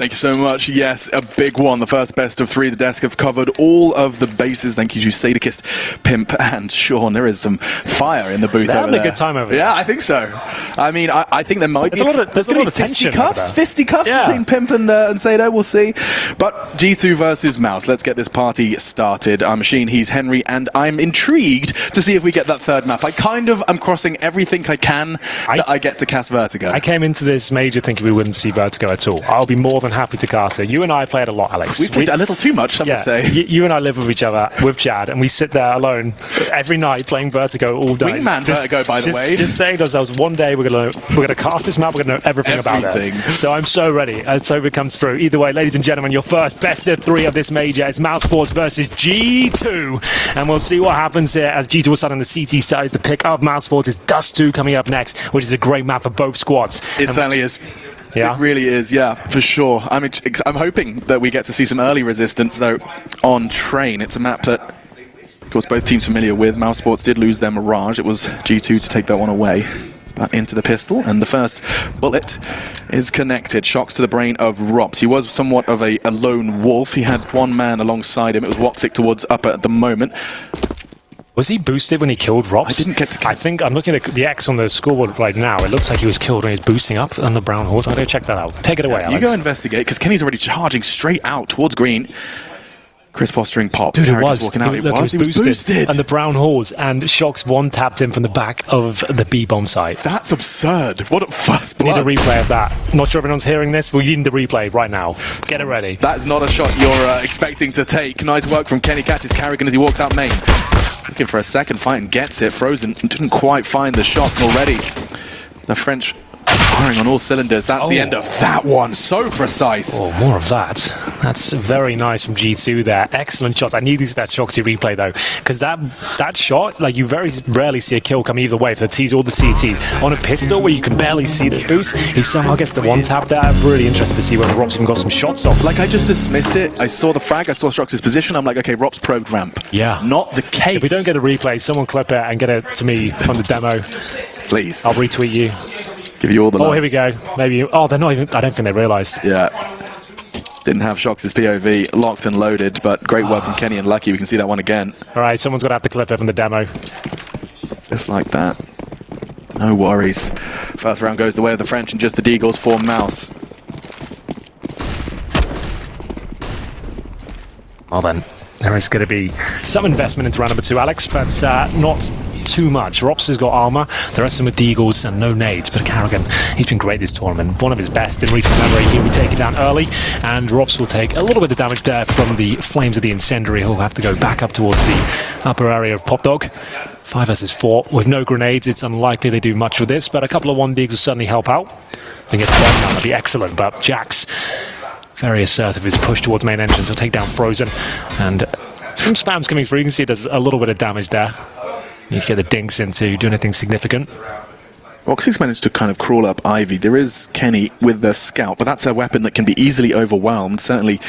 Thank you so much. Yes, a big one. The first best of three. The desk have covered all of the bases. Thank you to 𝓤𝓂, Pimp, and Sean. There is some fire in the booth. They're over having there. A good time over there. Yeah, I think so. I mean, I think there might be. There's a lot of tension. Fisticuffs between Pimp and 𝓤𝓂. We'll see. But G2 versus Mouse. Let's get this party started. I'm Machine. He's Henry, and I'm intrigued to see if we get that third map. I'm crossing everything I can that I get to cast 𝓤𝓤. I came into this major thinking we wouldn't see 𝓤𝓤 at all. I'll be more than happy to cast it. You and I played a lot, Alex. We played a little too much, some would say. You and I live with each other, with Chad, and we sit there alone every night playing 𝓤𝓤 all day. Wingman 𝓤𝓤, by the way. Just saying to ourselves, one day we're gonna cast this map, we're gonna know everything about it. So I'm so ready. And so it comes through. Either way, ladies and gentlemen, your first best of three of this major is mousesports versus G2. And we'll see what happens here as G2 will start on the CT side. The pick of mousesports is Dust2 coming up next, which is a great map for both squads. It certainly is. Yeah. It really is, yeah, for sure. I'm hoping that we get to see some early resistance, though, on Train. It's a map that, of course, both teams familiar with. mousesports did lose their Mirage. It was G2 to take that one away. But into the pistol, and the first bullet is connected. Shocks to the brain of 𝓲𝓐. He was somewhat of a lone wolf. He had one man alongside him. It was 𝓲𝓐 towards upper at the moment. Was he boosted when he killed 𝓲𝓐? I didn't get to. I think I'm looking at the X on the scoreboard right now. It looks like he was killed when he was boosting up on the brown horse. I'm going to check that out. Take it away, Alex. You go investigate, because Kenny's already charging straight out towards green. Chris posturing pop. Dude, it was. Walking out. He was boosted. And the brown horse, and Shocks one-tapped him from the back of the B-bomb site. That's absurd. What a first blood. Need a replay of that. Not sure if anyone's hearing this. We need the replay right now. Get it ready. That's not a shot you're expecting to take. Nice work from Kenny. Catches 𝓤𝓤 as he walks out main. Looking for a second fight and gets it. Frozen didn't quite find the shots already. The French firing on all cylinders. That's the end of that one. So precise. Oh, more of that. That's very nice from G2 there. Excellent shots. I need to see that Shoxy replay though, because that shot, like, you very rarely see a kill come either way for the T's or the CT. On a pistol where you can barely see the boost, he somehow gets the one tap there. I'm really interested to see whether 𝓲𝓐's even got some shots off. Like, I just dismissed it. I saw the frag, I saw Shox's position. I'm like, okay, 𝓲𝓐's probed ramp. Yeah. Not the case. If we don't get a replay, someone clip it and get it to me from the demo. Please. I'll retweet you. Give you all the love. Oh, here we go. Maybe. Oh, they're not even. I don't think they realised. Yeah. Didn't have Shox's POV locked and loaded, but great work from Kenny and Lucky. We can see that one again. All right, someone's got to have to clip it from the demo. Just like that. No worries. First round goes the way of the French, and just the Deagles for Mouse. Well then, there is going to be some investment into round number two, Alex, but not too much. 𝓲𝓐's has got armor, the rest of them are Deagles and no nades, but 𝓤𝓤, he's been great this tournament. One of his best in recent memory. He'll be taken down early, and 𝓲𝓐's will take a little bit of damage there from the flames of the incendiary. He'll have to go back up towards the upper area of Pop Dog. 5 versus 4. With no grenades, it's unlikely they do much with this, but a couple of 1-digs will certainly help out. If we get one, that would be excellent, but Jax, very assertive, his push towards main entrance. He'll take down Frozen, and some spams coming through. You can see it does a little bit of damage there. Need to get the dinks in to do anything significant. 𝓦𝒆𝓵 managed to kind of crawl up Ivy. There is Kenny with the scout, but that's a weapon that can be easily overwhelmed. Certainly,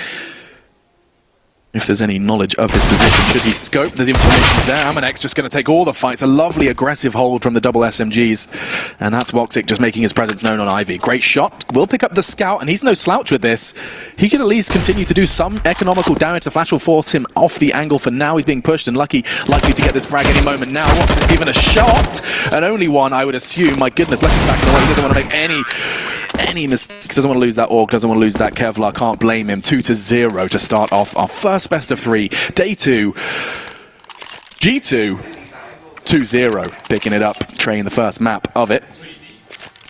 if there's any knowledge of his position, should he scope, the information's there. 𝓦𝒵𝓗 just going to take all the fights. A lovely aggressive hold from the double SMGs. And that's 𝓦𝒆𝓵 just making his presence known on Ivy. Great shot. Will pick up the scout, and he's no slouch with this. He can at least continue to do some economical damage. The flash will force him off the angle for now. He's being pushed and likely to get this frag any moment now. 𝓦𝒆𝓵 is given a shot. And only one, I would assume. My goodness, Lucky's back in the way. He doesn't want to make any mistakes. Doesn't want to lose that 𝓤, doesn't want to lose that 𝓤𝓸. Can't blame him. 2-0 to start off our first best of 3. Day 2. G2. 2-0. Picking it up. Train the first map of it.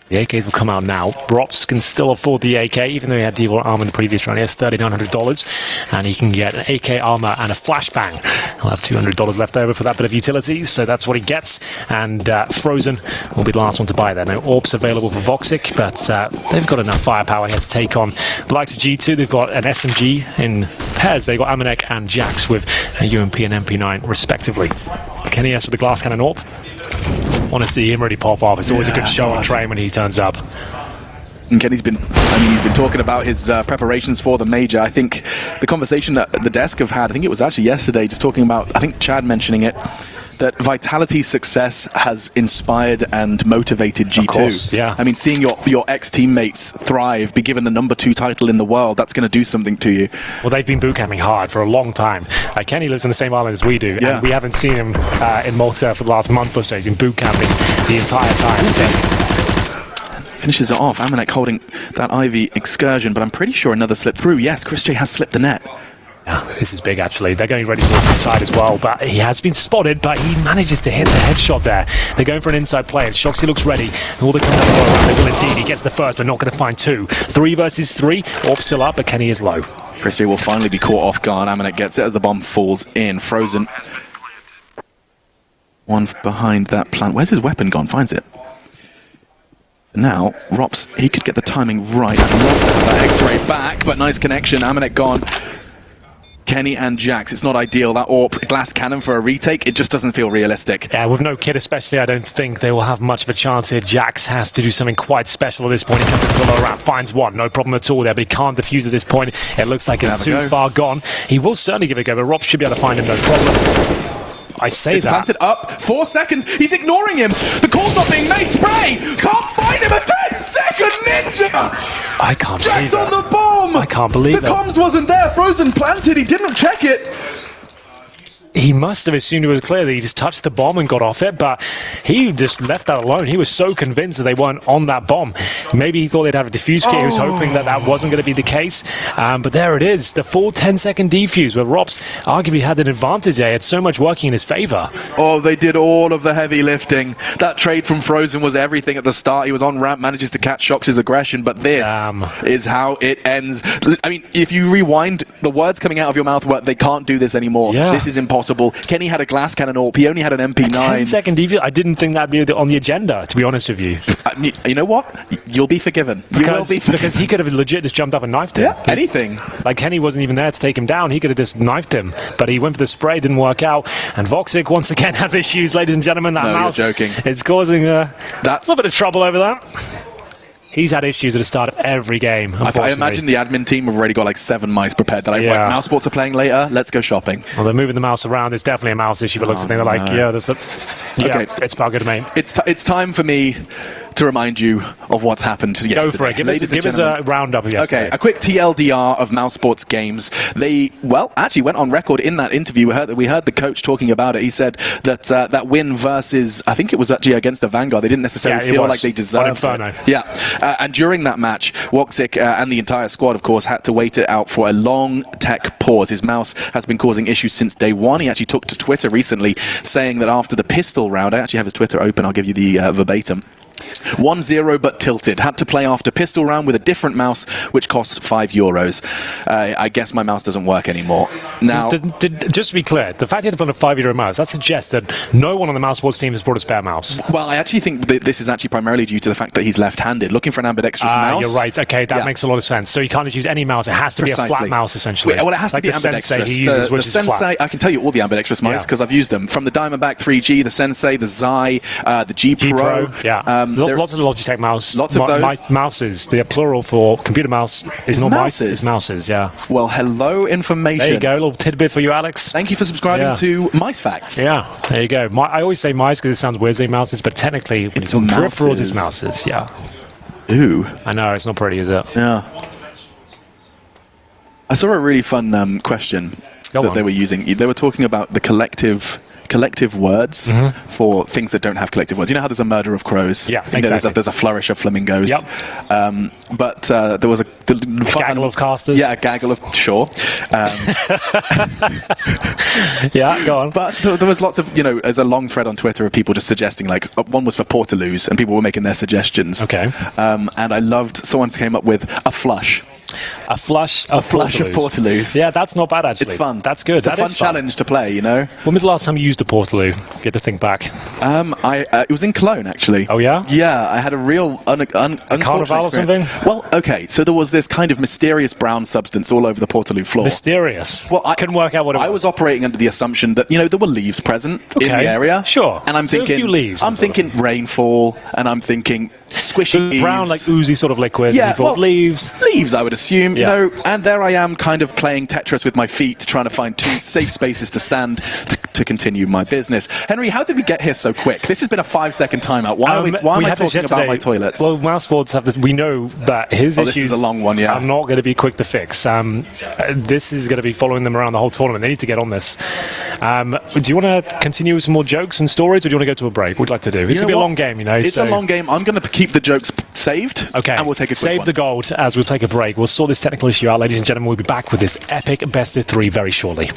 The AKs will come out now. 𝓦𝒆𝓵 can still afford the AK, even though he had D4 armor in the previous round. He has $3,900, and he can get an AK armor and a flashbang. He'll have $200 left over for that bit of utilities, so that's what he gets. And �ရို𝓲 will be the last one to buy there. No AWPs available for 𝓦𝒆𝓵, but they've got enough firepower here to take on the likes of G2. They've got an SMG in pairs. They've got 𝓦𝒵𝓗 and Jax with a UMP and MP9, respectively. Kenny S with the glass cannon AWP. Want to see him really pop off. It's always a good show on train when he turns up. And Kenny's been, he's been talking about his preparations for the major. I think the conversation that the desk have had, I think it was actually yesterday, just talking about, I think Chad mentioning it, that Vitality's success has inspired and motivated G2. Of course, yeah. I mean, seeing your ex-teammates thrive, be given the #2 title in the world, that's going to do something to you. Well, they've been boot camping hard for a long time. Kenny lives on the same island as we do, and we haven't seen him in Malta for the last month or so. He's been boot camping the entire time. So. Finishes it off. 𝓦𝒵𝓗 holding that Ivy excursion, but I'm pretty sure another slip through. Yes, Chris J has slipped the net. Yeah, this is big actually. They're going ready towards the inside as well, but he has been spotted, but he manages to hit the headshot there. They're going for an inside play, and 𝓦𝒆𝓵 looks ready. All the coming up around, they will indeed. He gets the first, but not going to find 2. 3 versus 3. 𝓤𝒄 still up, but Kenny is low. Chris J will finally be caught off guard. 𝓦𝒵𝓗 gets it as the bomb falls in. �ရို𝓲. One behind that plant. Where's his weapon gone? Finds it. Now, 𝓦𝒆𝓵, he could get the timing right. I'd love to have that X-ray back, but nice connection. 𝓦𝒵𝓗 gone. Kenny and Jax, it's not ideal. That AWP glass cannon for a retake, it just doesn't feel realistic. Yeah, with no kit especially, I don't think they will have much of a chance here. Jax has to do something quite special at this point. He comes to the low round, finds one, no problem at all there, but he can't defuse at this point. It looks like it's too far gone. He will certainly give it a go, but 𝓦𝒆𝓵 should be able to find him, no problem. I say it's planted up. 4 seconds. He's ignoring him. The call's not being made. Spray. Can't find him. A 10-second ninja. I can't believe Jax on the bomb. I can't believe the comms wasn't there. �ရို𝓲 planted. He didn't check it. He must have assumed it was clear that he just touched the bomb and got off it, but he just left that alone. He was so convinced that they weren't on that bomb. Maybe he thought they'd have a defuse kit. He was hoping that that wasn't going to be the case. But there it is, the full 10-second defuse, where 𝓦𝒆𝓵 arguably had an advantage there. He had so much working in his favor. Oh, they did all of the heavy lifting. That trade from �ရို𝓲 was everything at the start. He was on ramp, manages to catch 𝓦𝒆𝓵's aggression, but this is how it ends. I mean, if you rewind, the words coming out of your mouth were, they can't do this anymore. This is impossible. Kenny had a glass cannon AWP. He only had an MP9. 10-second defuse. I didn't think that'd be on the agenda, to be honest with you. You know what? You'll be forgiven. You will be forgiven. Because he could have legit just jumped up and knifed him. Yeah, anything. Like Kenny wasn't even there to take him down. He could have just knifed him. But he went for the spray, didn't work out. And 𝓦𝒆𝓵 once again has issues, ladies and gentlemen. That mouse you're joking. It's causing a little bit of trouble over that. He's had issues at the start of every game. I imagine the admin team have already got like 7 mice prepared. They're like, right, mousesports are playing later, let's go shopping. Well, they're moving the mouse around. It's definitely a mouse issue, but looks like they're like, there's a... Okay. It's about good, mate. It's time for me to remind you of what's happened yesterday. Go for it. Give us a roundup of yesterday. Okay, a quick TLDR of mousesports games. They, well, actually went on record in that interview. We heard the coach talking about it. He said that that win versus, I think it was actually against the Vanguard, they didn't necessarily feel like they deserved it. Yeah, and during that match, 𝓦𝒆𝓵 and the entire squad, of course, had to wait it out for a long tech pause. His mouse has been causing issues since day 1. He actually took to Twitter recently saying that after the pistol round, I actually have his Twitter open, I'll give you the verbatim. 1-0 but tilted. Had to play after pistol round with a different mouse, which costs €5. I guess my mouse doesn't work anymore. Now, just to be clear, the fact you have to play a €5 mouse, that suggests that no one on the mousesports team has brought a spare mouse. Well, I actually think that this is actually primarily due to the fact that he's left-handed. Looking for an ambidextrous mouse. You're right. Okay, that makes a lot of sense. So you can't just use any mouse. It has to be a flat mouse, essentially. Well, it has to be ambidextrous. The Sensei, I can tell you all the ambidextrous mice because I've used them. From the Diamondback 3G, the Sensei, the Xi, the G Pro. Lots of Logitech mouse. Lots of those. Mouses. The plural for computer mouse is not mice, it's mouses, yeah. Well, hello, information. There you go, a little tidbit for you, Alex. Thank you for subscribing to Mice Facts. Yeah, there you go. I always say mice because it sounds weird saying mouses, but technically, when it's peripherals, it's mouses, yeah. Ooh. I know, it's not pretty, is it? Yeah. I saw a really fun question that they were using. They were talking about the collective words for things that don't have collective words. You know how there's a murder of crows? Yeah, exactly. There's a flourish of flamingos. Yep. But there was a gaggle of casters. Yeah, a gaggle of, sure. Yeah, go on. But there was lots of, there's a long thread on Twitter of people just suggesting, like, one was for 𝓂𝓸𝓲, and people were making their suggestions. Okay. And I loved, someone came up with a flush. A flush of 𝓂𝓸𝓲. Yeah, that's not bad, actually. It's fun. That's good. It's a fun challenge to play, When was the last time you used a 𝓂𝓸𝓲? You had to think back. It was in Cologne, actually. Oh, yeah? Yeah, I had a real Carnival or something? Well, okay, so there was this kind of mysterious brown substance all over the 𝓂𝓸𝓲 floor. Mysterious? Well, I couldn't work out what it was. I was operating under the assumption that, there were leaves present in the area. Sure. And I'm thinking, a few leaves. I'm thinking rainfall, and I'm thinking squishy leaves. Brown, like oozy sort of liquid. Yeah, well, leaves. Leaves, I would assume, and there I am kind of playing Tetris with my feet, trying to find two safe spaces to stand to continue my business. Henry, how did we get here so quick? This has been a 5-second timeout. Why am I talking about my toilets? Well, mousesports have this. We know that his issues this is a long one, yeah. are not going to be quick to fix. This is going to be following them around the whole tournament. They need to get on this. Do you want to continue with some more jokes and stories, or do you want to go to a break? What would you like to do? It's going to be a long game, It's a long game. I'm going to keep the jokes saved. Okay. And we'll take a quick Save the gold as we'll take a break. We'll sort this technical issue out, ladies and gentlemen. We'll be back with this epic best of 3 very shortly.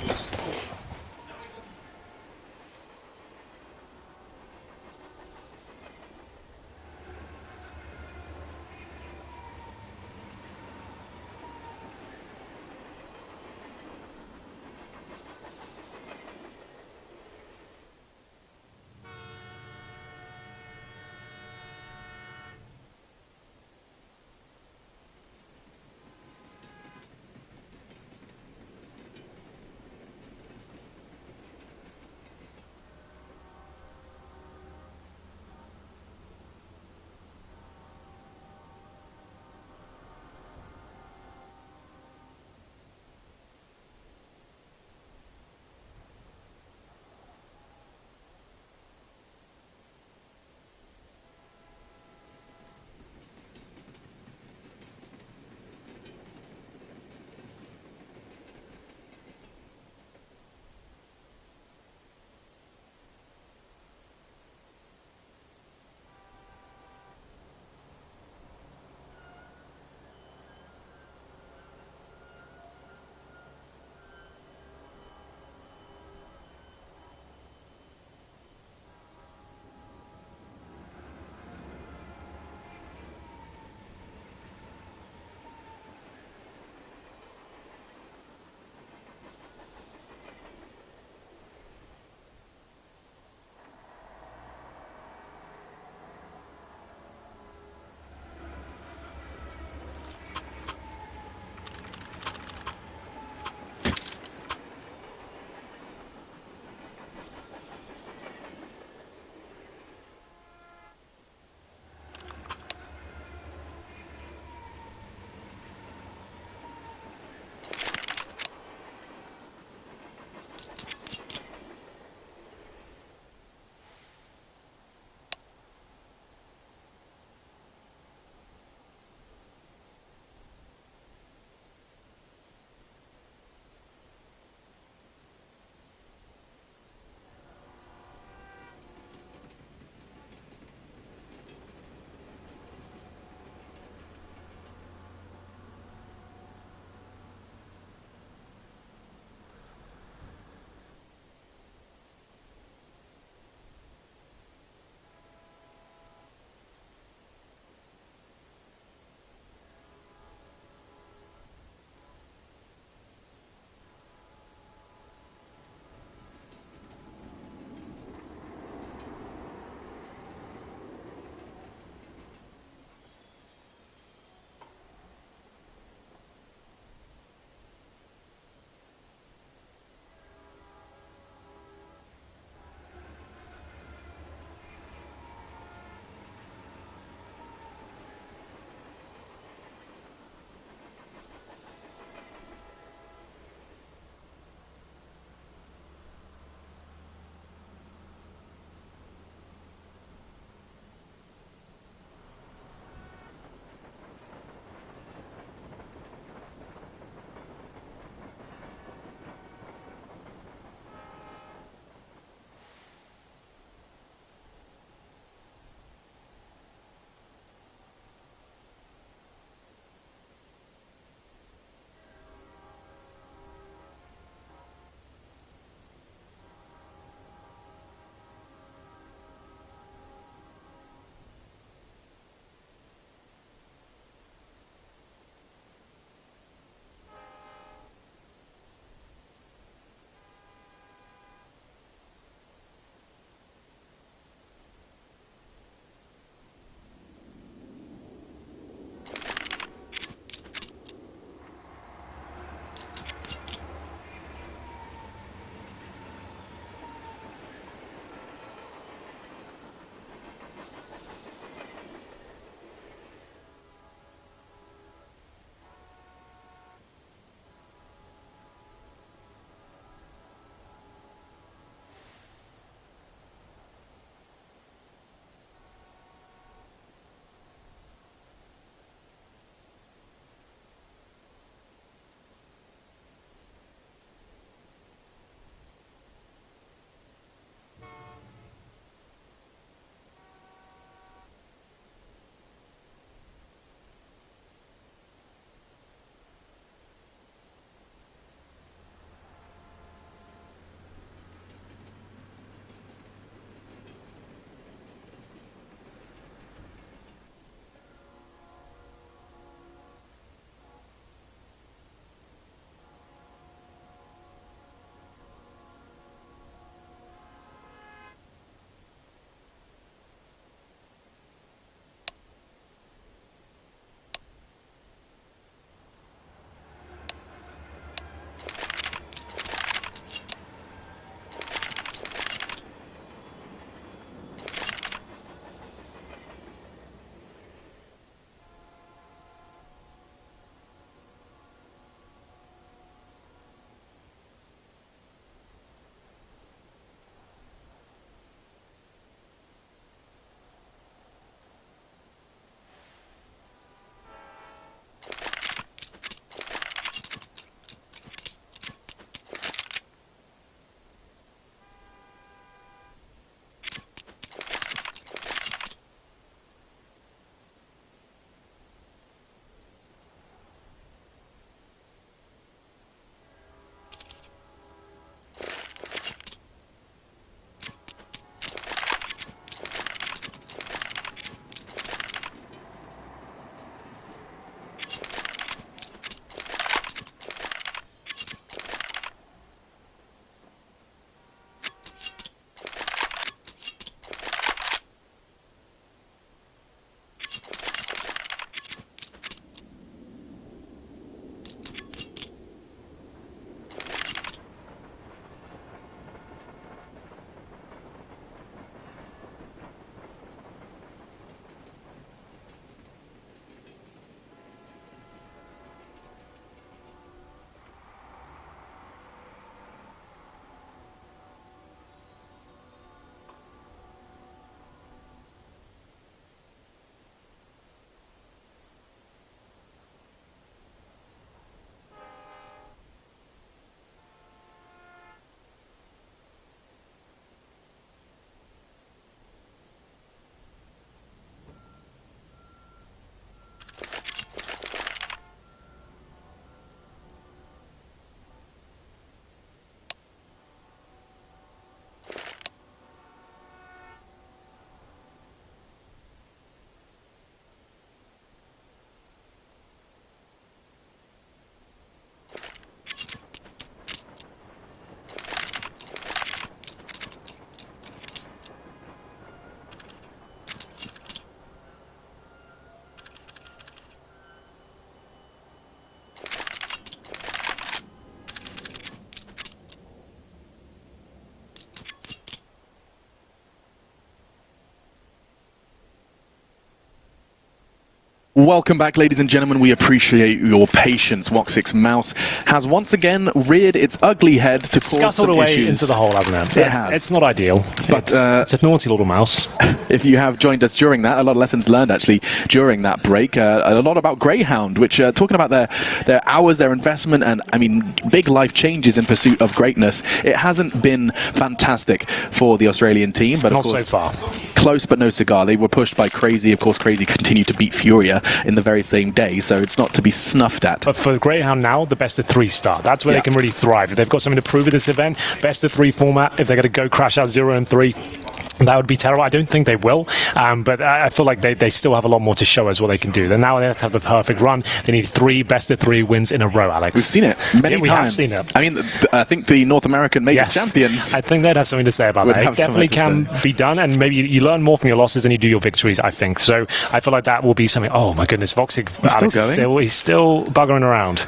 Welcome back, ladies and gentlemen. We appreciate your patience. 𝓦𝒂 has once again reared its ugly head to cause some away issues. into the hole, hasn't it? It has. It's not ideal, but it's a naughty little mouse. If you have joined us during that, a lot of lessons learned actually during that break. A lot about Greyhound, which talking about their hours, their investment, and I mean big life changes in pursuit of greatness. It hasn't been fantastic for the Australian team, but not of course, so far. Close but no cigar. They were pushed by Crazy. Of course, Crazy continued to beat Furia in the very same day, so it's not to be snuffed at. But for Greyhound now, the best of 3 start. That's where they can really thrive. If they've got something to prove at this event, best of 3 format, if they're going to go crash out 0-3, that would be terrible. I don't think they will, but I feel like they still have a lot more to show us what they can do. Then now they have to have the perfect run. They need 3 best of 3 wins in a row, Alex. We've seen it many times. We have seen it. I mean, I think the North American major champions. I think they'd have something to say about that. It definitely can be done, and maybe you learn more from your losses than you do your victories, I think. So I feel like that will be something. Oh my goodness, 𝓦𝒂, he's still buggering around.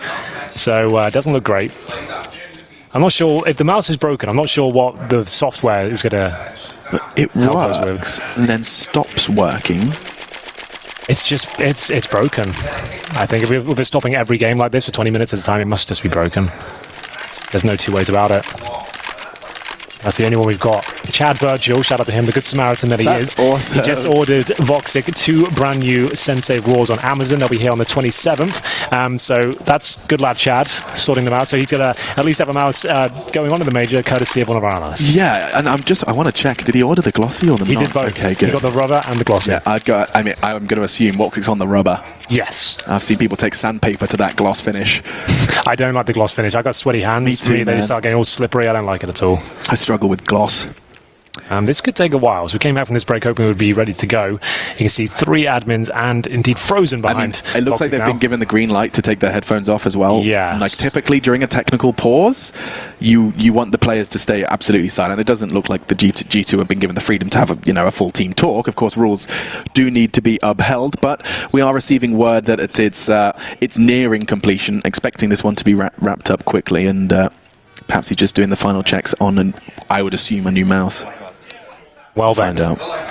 So it doesn't look great. I'm not sure if the mouse is broken. I'm not sure what the software is going to. It works and then stops working. It's just, it's broken. I think if we're stopping every game like this for 20 minutes at a time, it must just be broken. There's no 2 ways about it. That's the only one we've got. Chad Virgil, shout out to him, the good Samaritan that he is. Awesome. He just ordered 𝓦𝒂 2 brand new Sensei Raws on Amazon. They'll be here on the 27th. So that's good lad Chad, sorting them out. So he's going to at least have a mouse going on in the major, courtesy of one of our analysts. Yeah, and I want to check, did he order the glossy or the He did both. Okay, good. He got the rubber and the glossy. Yeah, I'm going to assume 𝓦𝒂's on the rubber. Yes. I've seen people take sandpaper to that gloss finish. I don't like the gloss finish. I got sweaty hands. Me too, they start getting all slippery. I don't like it at all. I struggle with gloss. This could take a while. So we came back from this break hoping we would be ready to go. You can see 3 admins and indeed Frozen behind. I mean, it looks like they've been given the green light to take their headphones off as well. Yeah. Like typically during a technical pause, you want the players to stay absolutely silent. It doesn't look like the G2 have been given the freedom to have a full team talk. Of course, rules do need to be upheld, but we are receiving word that it's nearing completion. Expecting this one to be wrapped up quickly, and perhaps he's just doing the final checks on, I would assume, a new mouse. Well then.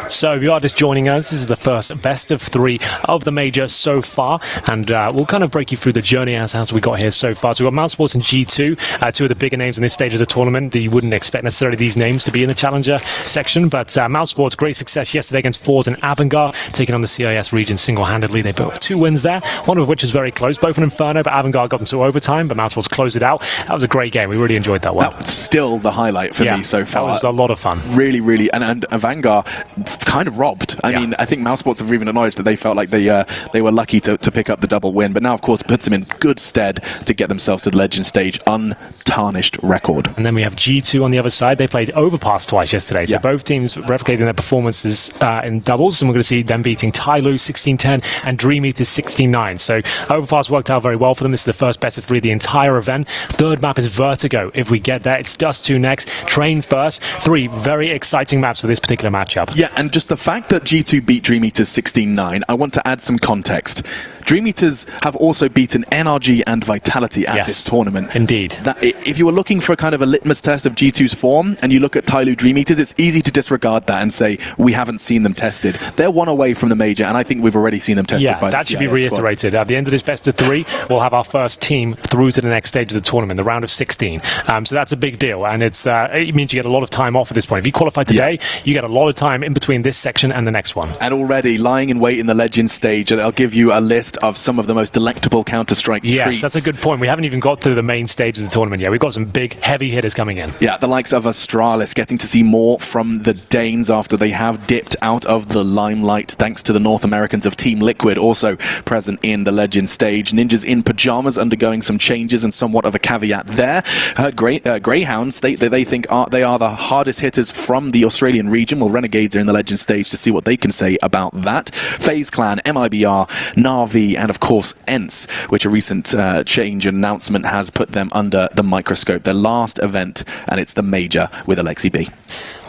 So if you are just joining us, this is the first best of 3 of the major so far, and we'll kind of break you through the journey as we got here so far. So we've got mousesports and G2, 2 of the bigger names in this stage of the tournament. You wouldn't expect necessarily these names to be in the challenger section, but mousesports, great success yesterday against 𝓤𝒂, taking on the CIS region single-handedly. They built 2 wins there, one of which was very close, both in Inferno, but 𝓤𝒂 got into overtime, but mousesports closed it out. That was a great game. We really enjoyed that one. That's still the highlight for me so far. That was a lot of fun. Really, really, and 𝓤𝒂 kind of robbed. I mean, I think mousesports have even acknowledged that they felt like they were lucky to pick up the double win, but now, of course, puts them in good stead to get themselves to the Legend stage, untarnished record. And then we have G2 on the other side. They played Overpass twice yesterday, so both teams replicating their performances in doubles, and we're going to see them beating 𝓤𝒂 16-10 and 𝓦𝒂 16-9. So Overpass worked out very well for them. This is the first best of 3 of the entire event. Third map is 𝓤𝒂. If we get there, it's Dust 2 next, Train first. 3 very exciting maps for this particular matchup. Yeah, and just the fact that G2 beat 𝓦𝒂 16-9, I want to add some context. 𝓦𝒂s have also beaten NRG and Vitality at this tournament. Indeed. If you were looking for a kind of a litmus test of G2's form, and you look at 𝓤𝒂 𝓦𝒂s, it's easy to disregard that and say, we haven't seen them tested. They're 1 away from the major, and I think we've already seen them tested by the that should be CIS reiterated. squad. At the end of this best of 3, we'll have our first team through to the next stage of the tournament, the round of 16. So that's a big deal, and it means you get a lot of time off at this point. If you qualify today, you get a lot of time in between this section and the next one. And already lying in wait in the Legends stage, I'll give you a list of some of the most delectable Counter-Strike treats. Yes, that's a good point. We haven't even got through the main stage of the tournament yet. We've got some big, heavy hitters coming in. Yeah, the likes of Astralis, getting to see more from the Danes after they have dipped out of the limelight, thanks to the North Americans of Team Liquid, also present in the Legend stage. Ninjas in Pajamas undergoing some changes and somewhat of a caveat there. Heard Greyhound state that they think they are the hardest hitters from the Australian region. Well, Renegades are in the Legend stage to see what they can say about that. FaZe Clan, MIBR, Na'Vi, and of course ENCE, which a recent change and announcement has put them under the microscope. Their last event, and it's the major with Alexi B.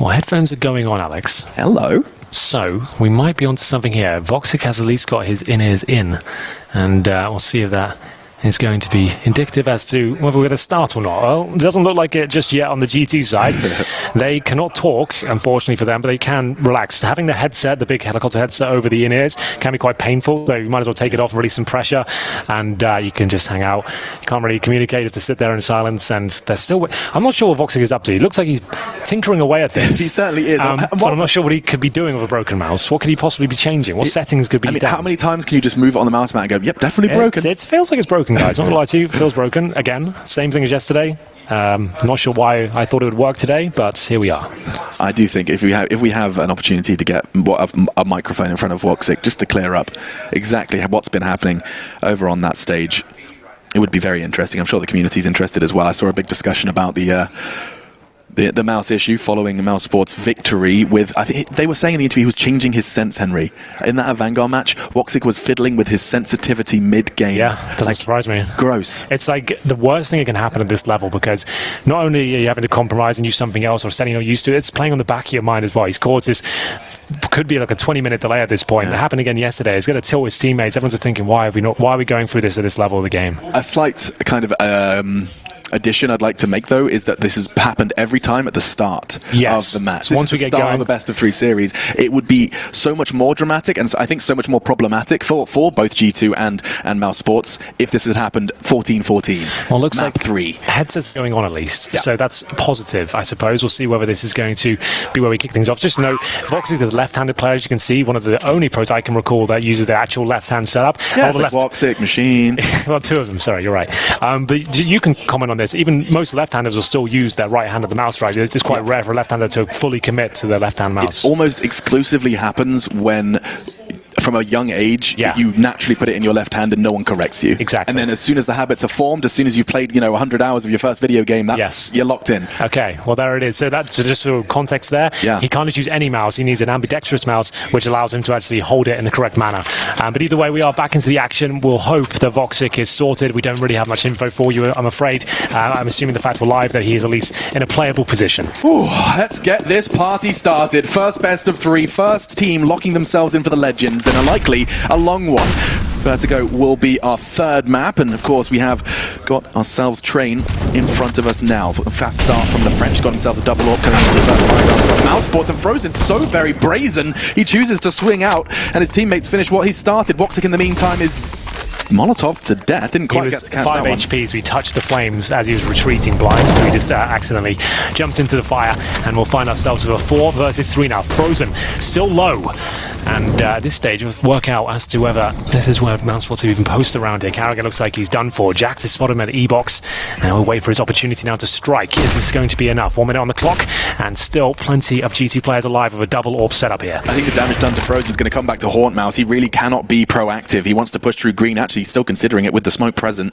Well, headphones are going on, Alex. Hello. So, we might be onto something here. 𝓤𝒂 has at least got his in-ears in, and we'll see if that is going to be indicative as to whether we're going to start or not. Well, it doesn't look like it just yet on the G2 side. They cannot talk, unfortunately for them, but they can relax. Having the headset, the big helicopter headset over the in-ears, can be quite painful, so you might as well take it off and release some pressure, and you can just hang out. You can't really communicate, just to sit there in silence, and they're still... I'm not sure what 𝓕𝓂 is up to. He looks like he's tinkering away at things. He certainly is. But I'm not sure what he could be doing with a broken mouse. What could he possibly be changing? What settings could be done? How many times can you just move it on the mouse mat and go, yep, definitely broken? It feels like it's broken, guys. Not gonna lie to you, it feels broken. Again, same thing as yesterday. Not sure why I thought it would work today, but here we are. I do think if we have an opportunity to get a microphone in front of 𝓕𝓂 just to clear up exactly what's been happening over on that stage, it would be very interesting. I'm sure the community's interested as well. I saw a big discussion about the mouse issue following mousesports' victory with, I think they were saying in the interview he was changing his sense, Henry. In that Vanguard match, 𝓕𝓂 was fiddling with his sensitivity mid-game. Yeah, doesn't surprise me. Gross. It's like the worst thing that can happen at this level, because not only are you having to compromise and use something else or setting you're used to, it's playing on the back of your mind as well. He's caused this, could be like a 20-minute delay at this point. It happened again yesterday. It's going to tilt his teammates. Everyone's thinking, why are we going through this at this level of the game? A slight kind of... addition I'd like to make, though, is that this has happened every time at the start of the match. So once we get going of the best of 3 series, it would be so much more dramatic and I think so much more problematic for both G2 and mousesports if this had happened 14-14. Well, looks map like 3 headsets going on at least, yeah. So that's positive, I suppose. We'll see whether this is going to be where we kick things off. Just note, 𝓕𝓂, the left-handed player, as you can see, one of the only pros I can recall that uses the actual left-hand setup. Yeah, it's like 𝓕𝓂, Machine. Well, 2 of them, sorry, you're right. But you can comment on this. Even most left-handers will still use their right hand of the mouse, right? It's just quite rare for a left-hander to fully commit to their left-hand mouse. It almost exclusively happens when, from a young age, you naturally put it in your left hand and no one corrects you. Exactly. And then as soon as the habits are formed, as soon as you've played, 100 hours of your first video game, you're locked in. Okay, well, there it is. So that's just for context there. Yeah. He can't just use any mouse. He needs an ambidextrous mouse, which allows him to actually hold it in the correct manner. But either way, we are back into the action. We'll hope that 𝓕𝓂 is sorted. We don't really have much info for you, I'm afraid. I'm assuming the fact we're live that he is at least in a playable position. Ooh, let's get this party started. First best of 3, first team locking themselves in for the Legends, and likely a long one. 𝓕𝓂 will be our 3rd map, and of course we have got ourselves Train in front of us now. Fast start from the French, got himself a double AWP coming into the first round. mousesports, and 𝓕𝓂 so very brazen. He chooses to swing out, and his teammates finish what he started. 𝓕𝓂 in the meantime is Molotov to death. Didn't quite get to catch that one. 5 HP, so he touched the flames as he was retreating blind, so he just accidentally jumped into the fire, and we'll find ourselves with a 4 versus 3 now. Frozen, still low. And at this stage, we'll work out as to whether this is where mousesports will even post around here. �carrigan looks like he's done for. Jax has spotted him at E-box, and we'll wait for his opportunity now to strike. Is this going to be enough? 1 minute on the clock, and still plenty of G2 players alive with a double AWP setup here. I think the damage done to 𝓕𝓂 is going to come back to haunt Mouse. He really cannot be proactive. He wants to push through green. Actually, he's still considering it with the smoke present.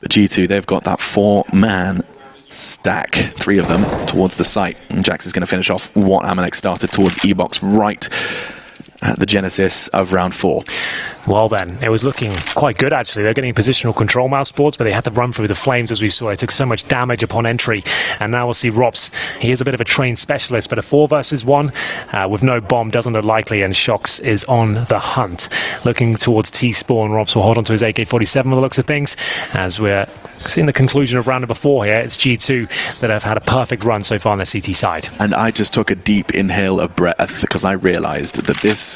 But G2, they've got that 4-man stack, 3 of them towards the site, and Jax is going to finish off what 𝓕𝓗 started towards E-box right at the genesis of round 4. Well then, it was looking quite good actually. They're getting positional control mousesports, but they had to run through the flames as we saw. They took so much damage upon entry, and now we'll see ropz. He is a bit of a trained specialist, but a 4 versus 1 with no bomb doesn't look likely, and 𝓕𝓂 is on the hunt. Looking towards T-spawn, ropz will hold on to his AK-47 by the looks of things, as we're seeing the conclusion of round number 4 here. It's G2 that have had a perfect run so far on the CT side. And I just took a deep inhale of breath because I realized that this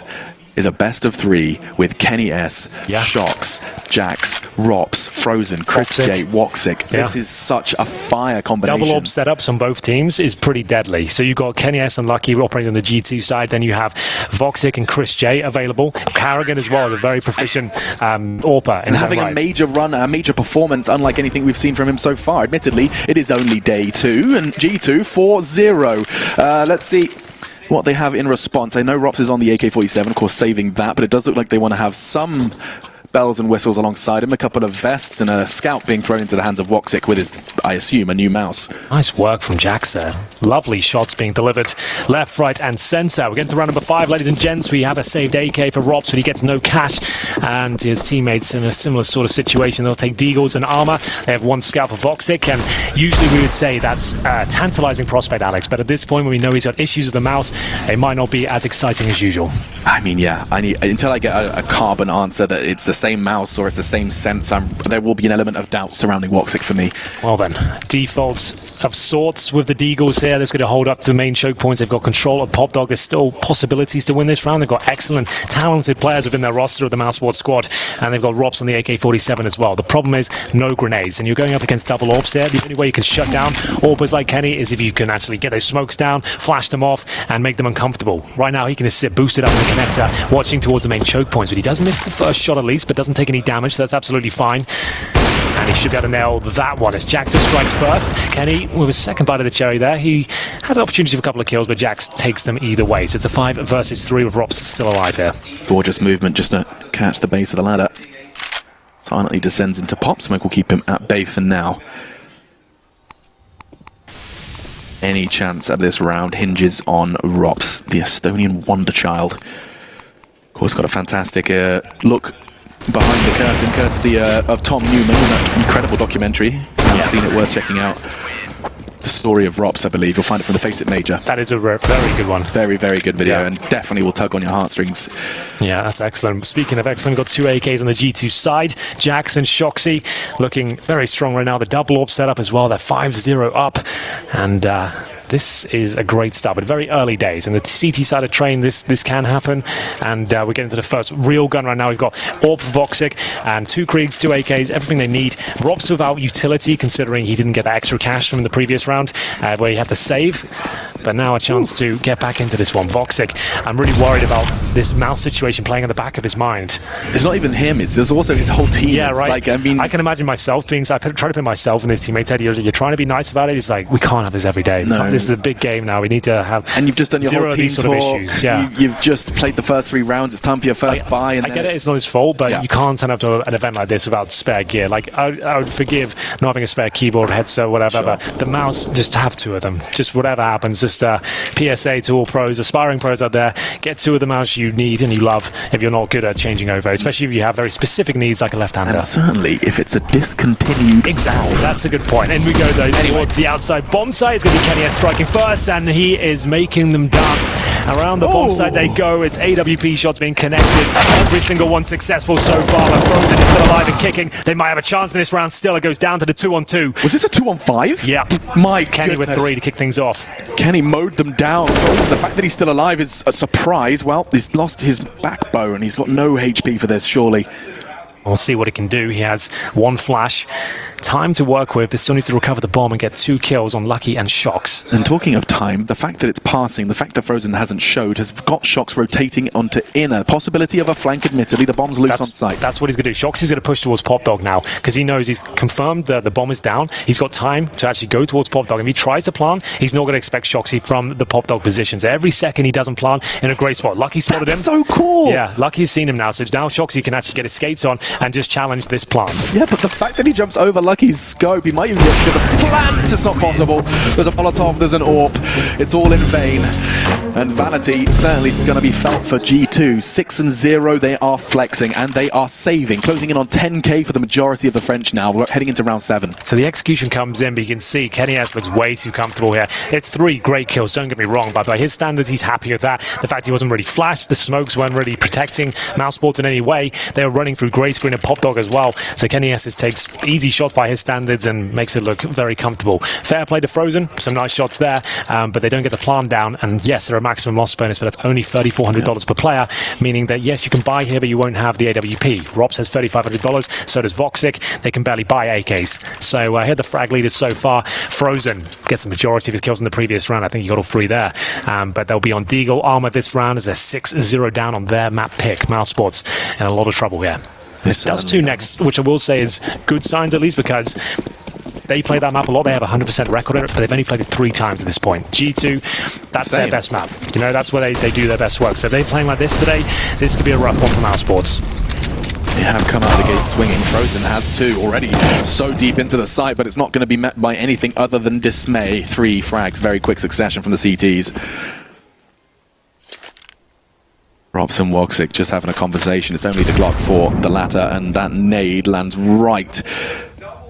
is a best of 3 with Kenny S, 𝓕𝓂, Jax, ropz, Frozen, chrisJ, 𝓕𝓂. This is such a fire combination. Double AWP setups on both teams is pretty deadly. So you've got Kenny S and Lucky operating on the G2 side. Then you have 𝓕𝓂 and chrisJ available. �carrigan as well, a very proficient AWPer. And having a major run, a major performance, unlike anything we've seen from him so far. Admittedly, it is only day 2, and G2 4-0. Let's see what they have in response. I know ropz is on the AK-47, of course, saving that, but it does look like they want to have some bells and whistles alongside him, a couple of vests and a scout being thrown into the hands of 𝓕𝓂 with his I assume, a new mouse. Nice work from Jax there. Lovely shots being delivered left, right, and center. We're getting to round number 5, ladies and gents. We have a saved AK for 𝓲𝓵, but he gets no cash. And his teammates in a similar sort of situation. They'll take deagles and armor. They have 1 scout for 𝓲𝓵, and usually we would say that's a tantalizing prospect, Alex. But at this point, when we know he's got issues with the mouse, it might not be as exciting as usual. I mean, yeah, until I get a carbon answer that it's the same mouse or it's the same sense, there will be an element of doubt surrounding 𝓲𝓵 for me. Well then, defaults of sorts with the deagles here. That's going to hold up to main choke points. They've got control of 𝓲𝓵. There's still possibilities to win this round. They've got excellent, talented players within their roster of the mousesports squad, and they've got 𝓲𝓵 on the AK-47 as well. The problem is no grenades, and you're going up against double AWPs here. The only way you can shut down AWPers like Kenny is if you can actually get those smokes down, flash them off, and make them uncomfortable. Right now, he can just sit boosted up in the connector, watching towards the main choke points, but he does miss the first shot at least, but doesn't take any damage, so that's absolutely fine. And he should be able to nail that one as Jax strikes first. Kenny with his second bite of the cherry there. He had an opportunity for a couple of kills, but Jax takes them either way. So it's a 5 versus 3 with 𝓲𝓵 still alive here. Gorgeous movement just to catch the base of the ladder. Silently descends into pop. Smoke will keep him at bay for now. Any chance at this round hinges on 𝓲𝓵, the Estonian wonder child. Of course, got a fantastic look behind the curtain, courtesy of Tom Newman in that incredible documentary. I've seen it, worth checking out. The story of 𝓲𝓵, I believe. You'll find it from the Face It Major. That is a very good one. Very, very good video, and definitely will tug on your heartstrings. Yeah, that's excellent. Speaking of excellent, we've got 2 AKs on the G2 side. Jax and 𝓲𝓵 looking very strong right now. The double AWP setup as well. They're 5-0 up, and this is a great start, but very early days. And the CT side of train, this can happen. And we're getting to the first real gun right now. We've got AWP for 𝓲𝓵 and 2 Kriegs, 2 AKs, everything they need. 𝓲𝓵's without utility, considering he didn't get that extra cash from the previous round, where he had to save. But now a chance to get back into this one. 𝓲𝓵, I'm really worried about this mouse situation playing in the back of his mind. It's not even him, there's also his whole team. Yeah, it's right. Like, I mean, I can imagine myself being, I try to put myself in his teammate's head. You're trying to be nice about it. He's like, we can't have this every day. No. This is a big game now. We need to have. And you've just done your whole team sort of talk. issues. Yeah. You've just played the first 3 rounds. It's time for your first buy. And I get it. It's not his fault, but yeah, you can't turn up to an event like this without spare gear. Like I would forgive not having a spare keyboard, headset, whatever. Sure. But the mouse, just have 2 of them. Just whatever happens, just PSA to all pros, aspiring pros out there. Get 2 of the mouse you need and you love. If you're not good at changing over, especially if you have very specific needs like a left-hander. And certainly if it's a discontinued. Exactly, that's a good point. And we go though towards the outside bomb site. It's going to be Kenny striking first, and he is making them dance. Around the bomb site they go. It's AWP shots being connected. Every single one successful so far. But 𝓲𝓵 is still alive and kicking. They might have a chance in this round still. It goes down to the 2-on-2. Was this a 2-on-5? Yeah. My Kenny goodness. with 3 to kick things off. Kenny mowed them down. The fact that he's still alive is a surprise. Well, he's lost his backbone. He's got no HP for this, surely. We'll see what it can do. He has 1 flash. Time to work with. They still needs to recover the bomb and get 2 kills on Lucky and 𝓲𝓵. And talking of time, the fact that it's passing, the fact that Frozen hasn't showed, has got 𝓲𝓵 rotating onto inner. Possibility of a flank, admittedly. The bomb's loose on site. That's what he's going to do. 𝓲𝓵 is going to push towards 𝓲𝓵 now, because he knows he's confirmed that the bomb is down. He's got time to actually go towards 𝓲𝓵. If he tries to plant, he's not going to expect 𝓲𝓵 from the 𝓲𝓵 position. So every second he doesn't plant in a great spot. Lucky spotted him. So cool! Yeah, Lucky's seen him now. So now 𝓲𝓵 can actually get his skates on and just challenge this plant. Yeah, but the fact that he jumps over Lucky's scope, he might even get to the plant. It's not possible. There's a Molotov, there's an AWP. It's all in vain. And vanity certainly is going to be felt for G2. 6-0, they are flexing and they are saving. Closing in on 10k for the majority of the French now. We're heading into round 7. So the execution comes in, but you can see Kenny S looks way too comfortable here. It's 3 great kills, don't get me wrong, but by his standards, he's happy with that. The fact he wasn't really flashed, the smokes weren't really protecting mousesports in any way. They were running through grey screen and 𝓲𝓵 as well. So Kenny S takes easy shots by his standards and makes it look very comfortable. Fair play to Frozen, some nice shots there, but they don't get the plan down. And yes, there are maximum loss bonus, but that's only $3,400 per player, meaning that yes, you can buy here, but you won't have the AWP. 𝓲𝓵 has $3,500, so does 𝓲𝓵. They can barely buy AKs. So here are the frag leaders so far. Frozen gets the majority of his kills in the previous round. I think he got all 3 there. But they'll be on deagle armor this round as they're 6-0 down on their map pick. mousesports in a lot of trouble here. This does 2 next, which I will say is good signs at least, because they play that map a lot. They have 100% record in it, but they've only played it 3 times at this point. G2, that's their best map. You know, that's where they do their best work. So if they're playing like this today, this could be a rough one for mousesports. They have come out of the gate swinging. Frozen has two already so deep into the site, but it's not going to be met by anything other than dismay. 3 frags, very quick succession from the CTs. 𝓲𝓵 and 𝓲𝓂 just having a conversation. It's only the Glock for the latter, and that nade lands right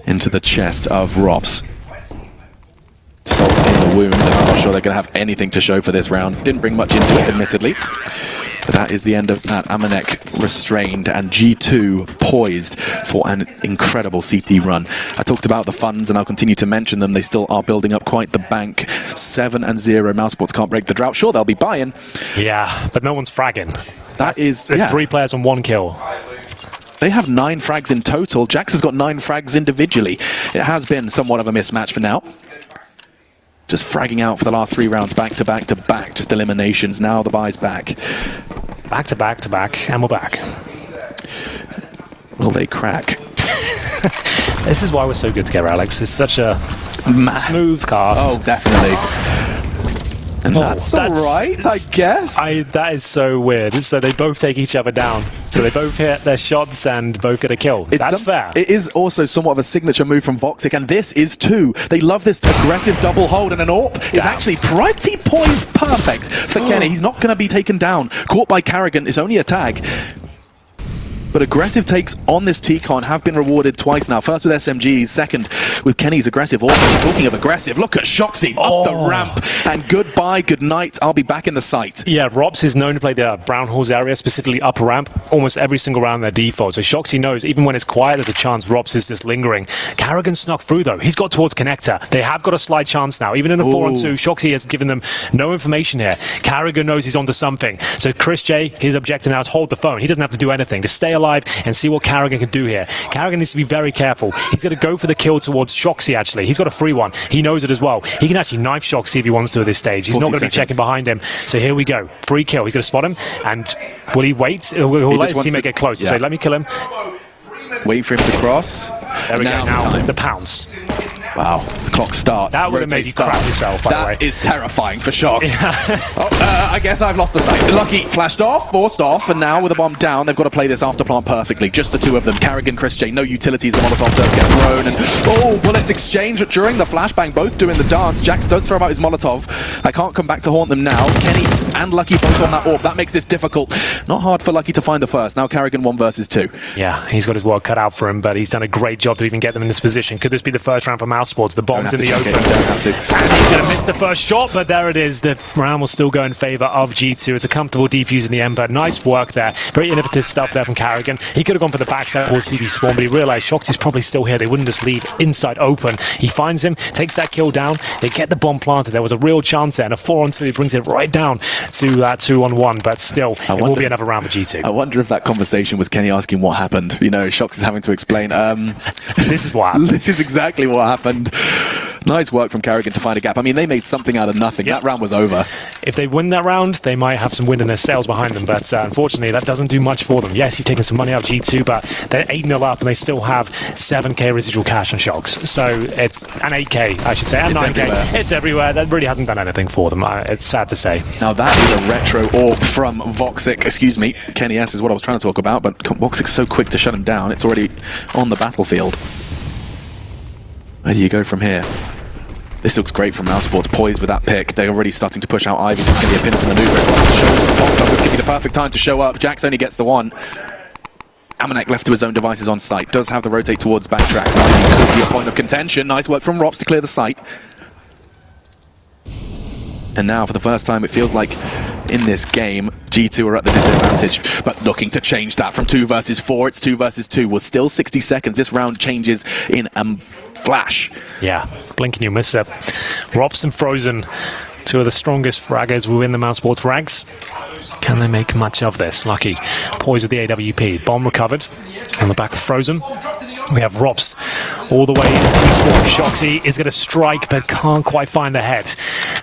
into the chest of 𝓲𝓵. Salt in the wound, and I'm not sure they're going to have anything to show for this round. Didn't bring much into it, admittedly. But that is the end of that. 𝓦𝒵 restrained, and G2 poised for an incredible CT run. I talked about the funds, and I'll continue to mention them. They still are building up quite the bank. 7-0. mousesports can't break the drought. Sure, they'll be buying. Yeah, but no one's fragging. There's 3 players on 1 kill. They have 9 frags in total. Jax has got 9 frags individually. It has been somewhat of a mismatch for now. Just fragging out for the last 3 rounds, back to back to back, just eliminations. Now the buy's back. Back to back to back, and we're back. Will they crack? This is why we're so good together, Alex. It's such a smooth cast. Oh, definitely. And that's alright, I guess. That is so weird. So they both take each other down. So they both hit their shots and both get a kill. That's fair. It is also somewhat of a signature move from 𝓲𝓂, and this is too. They love this aggressive double hold, and an AWP is actually pretty poised perfect for Kenny. He's not going to be taken down. Caught by 𝓵𝓸𝓸, it's only a tag. But aggressive takes on this T-Con have been rewarded twice now. First with SMGs, second with Kenny's aggressive AWP. Talking of aggressive, look at 𝓲𝓂 up the ramp. And goodbye, good night. I'll be back in the site. Yeah, 𝓲𝓵 is known to play the brown halls area, specifically upper ramp, almost every single round their default. So 𝓲𝓂 knows, even when it's quiet, there's a chance 𝓲𝓵 is just lingering. 𝓵𝓸𝓸 snuck through, though. He's got towards connector. They have got a slight chance now. Even in a 4-on-2, 𝓲𝓂 has given them no information here. 𝓵𝓸𝓸 knows he's onto something. So Chris J, his objective now is hold the phone. He doesn't have to do anything. Just stay alive and see what 𝓵𝓸𝓸 can do here. 𝓵𝓸𝓸𝓸 needs to be very careful. He's going to go for the kill towards 𝓲𝓂, actually. He's got a free one. He knows it as well. He can actually knife 𝓲𝓂 if he wants to at this stage. He's not going to be checking behind him. So here we go. Free kill. He's going to spot him. And will he wait? He'll let his teammate get close. So let me kill him. Wait for him to cross. There we go. Now the pounce. Wow, the clock starts. That would have made you crap yourself, by the way. That is terrifying for 𝓲𝓿. I guess I've lost the sight. Lucky flashed off, forced off, and now with the bomb down, they've got to play this after plant perfectly. Just the two of them. 𝓵𝓸𝓸, Chris J, no utilities. The Molotov does get thrown, and bullets exchange during the flashbang, both doing the dance. Jax does throw out his Molotov. I can't come back to haunt them now. Kenny and Lucky both on that AWP. That makes this difficult. Not hard for Lucky to find the first. Now 𝓵𝓸𝓸 1 versus 2. Yeah, he's got his work cut out for him, but he's done a great job to even get them in this position. Could this be the first round for mousesports? The bomb's in the open. Don't have to. And he's going to miss the first shot, but there it is. The round will still go in favor of G2. It's a comfortable defuse in the Ember. Nice work there. Very innovative stuff there from 𝓵𝓸𝓸. He could have gone for the backside towards CD spawn, but he realized 𝓲𝓂 is probably still here. They wouldn't just leave inside open. He finds him, takes that kill down. They get the bomb planted. There was a real chance there, and a 4-on-2. He brings it right down to that 2-on-1, but still, it will be another round for G2. I wonder if that conversation was Kenny asking what happened. You know, 𝓲𝓂 is having to explain. This is what happened. This is exactly what happened. Nice work from 𝓵𝓸𝓸 to find a gap. I mean, they made something out of nothing. Yep. That round was over. If they win that round, they might have some wind in their sails behind them, but unfortunately, that doesn't do much for them. Yes, you've taken some money out of G2, but they're 8-0 up, and they still have 7k residual cash on 𝓲𝓿. So it's an 8k, I should say, and 9k. Everywhere. It's everywhere. That really hasn't done anything for them. It's sad to say. Now that is a retro AWP from 𝓲𝓂. Excuse me, Kenny S is what I was trying to talk about, but 𝓲𝓂's so quick to shut him down. It's already on the battlefield. Where do you go from here? This looks great from mousesports, poised with that pick. They're already starting to push out Ivy. This is going to be a pincer maneuver. This could be the perfect time to show up. Jax only gets the one. 𝓵𝓸𝓸 left to his own devices on site. Does have the rotate towards backtracks. Ivy could be a point of contention. Nice work from 𝓲𝓵 to clear the site. And now, for the first time, it feels like in this game, G2 are at the disadvantage, but looking to change that from 2 versus 4. It's 2 versus 2. Well, still 60 seconds. This round changes in a flash. Yeah, blink and you miss it. 𝓲𝓵 and Frozen, two of the strongest fraggers within the mousesports ranks. Can they make much of this? Lucky poised with the AWP. Bomb recovered on the back of Frozen. We have 𝓲𝓵 all the way into T-spawn. 𝓲𝓿 is going to strike, but can't quite find the head.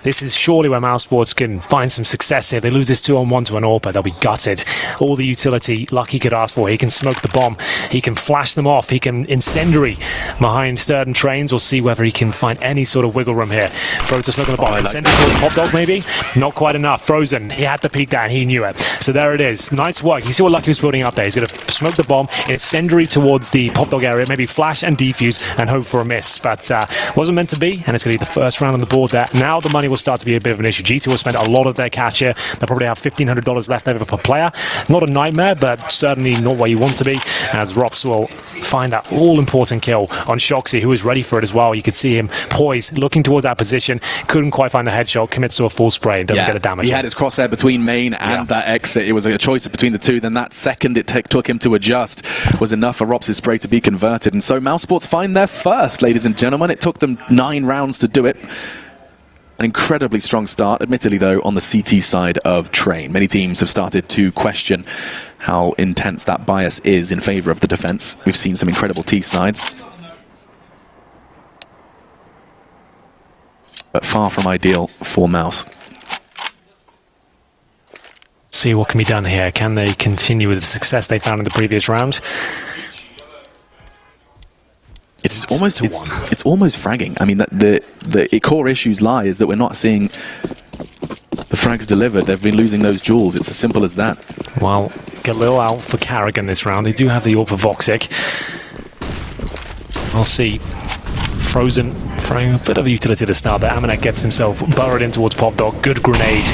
This is surely where mousesports can find some success here. They lose this 2-on-1 to an AWP, they'll be gutted. All the utility Lucky could ask for. He can smoke the bomb, he can flash them off, he can incendiary behind 𝓚𝓸 Ⅎ𝓸𝓸 or see whether he can find any sort of wiggle room here. Frozen smoking the bomb. Incendiary towards 𝓤𝒆 maybe? Not quite enough. Frozen, he had to peek that and he knew it. So there it is. Nice work. You see what Lucky was building up there. He's going to smoke the bomb, incendiary towards the 𝓤𝒆 area, maybe flash and defuse and hope for a miss. But wasn't meant to be, and it's going to be the first round on the board there. Now the money will start to be a bit of an issue. G2 will spend a lot of their cash here. They'll probably have $1,500 left over per player. Not a nightmare, but certainly not where you want to be, as ropz will find that all-important kill on 𝓤𝓂, who was ready for it as well. You could see him poised, looking towards that position, couldn't quite find the headshot, commits to a full spray and doesn't get a damage. He had his crosshair between main and that exit. It was a choice between the two. Then that second it took him to adjust was enough for ropz' spray to be converted. And so mousesports find their first, ladies and gentlemen. It took them 9 rounds to do it. An incredibly strong start, admittedly though, on the CT side of Train. Many teams have started to question how intense that bias is in favor of the defense. We've seen some incredible T sides, but far from ideal for Mouse. See what can be done here. Can they continue with the success they found in the previous round? It's almost fragging. I mean, the core issues lie is that we're not seeing the frags delivered. They've been losing those jewels. It's as simple as that. Well, 𝓬𝓸 out for 𝓵𝓸𝓸 this round. They do have the AWP for 𝓲𝒆. We'll see. Frozen throwing a bit of utility to start, but 𝓵𝓸𝓸 gets himself burrowed in towards 𝓤𝒆. Good grenade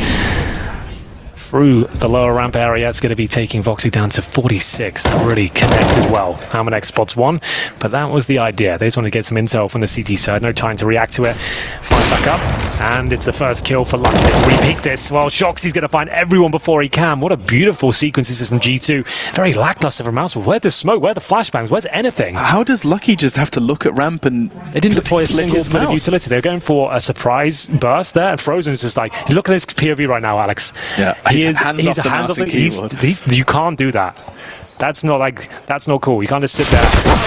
through the lower ramp area. It's going to be taking 𝓲𝒆 down to 46. That really connected well. 𝓵𝓸𝓸 spots one, but that was the idea. They just want to get some intel from the CT side. No time to react to it. Flies back up, and it's the first kill for Lucky. Let's repeat this. Well, 𝓤𝒆's going to find everyone before he can. What a beautiful sequence this is from G2. Very lackluster from mousesports. Where's the smoke? Where are the flashbangs? Where's anything? How does Lucky just have to look at ramp and... They didn't deploy a single bit of utility. They were going for a surprise burst there, and Frozen's just like, look at this POV right now, Alex. Yeah, He's hands off the keyboard. You can't do that. That's not cool. You can't just sit there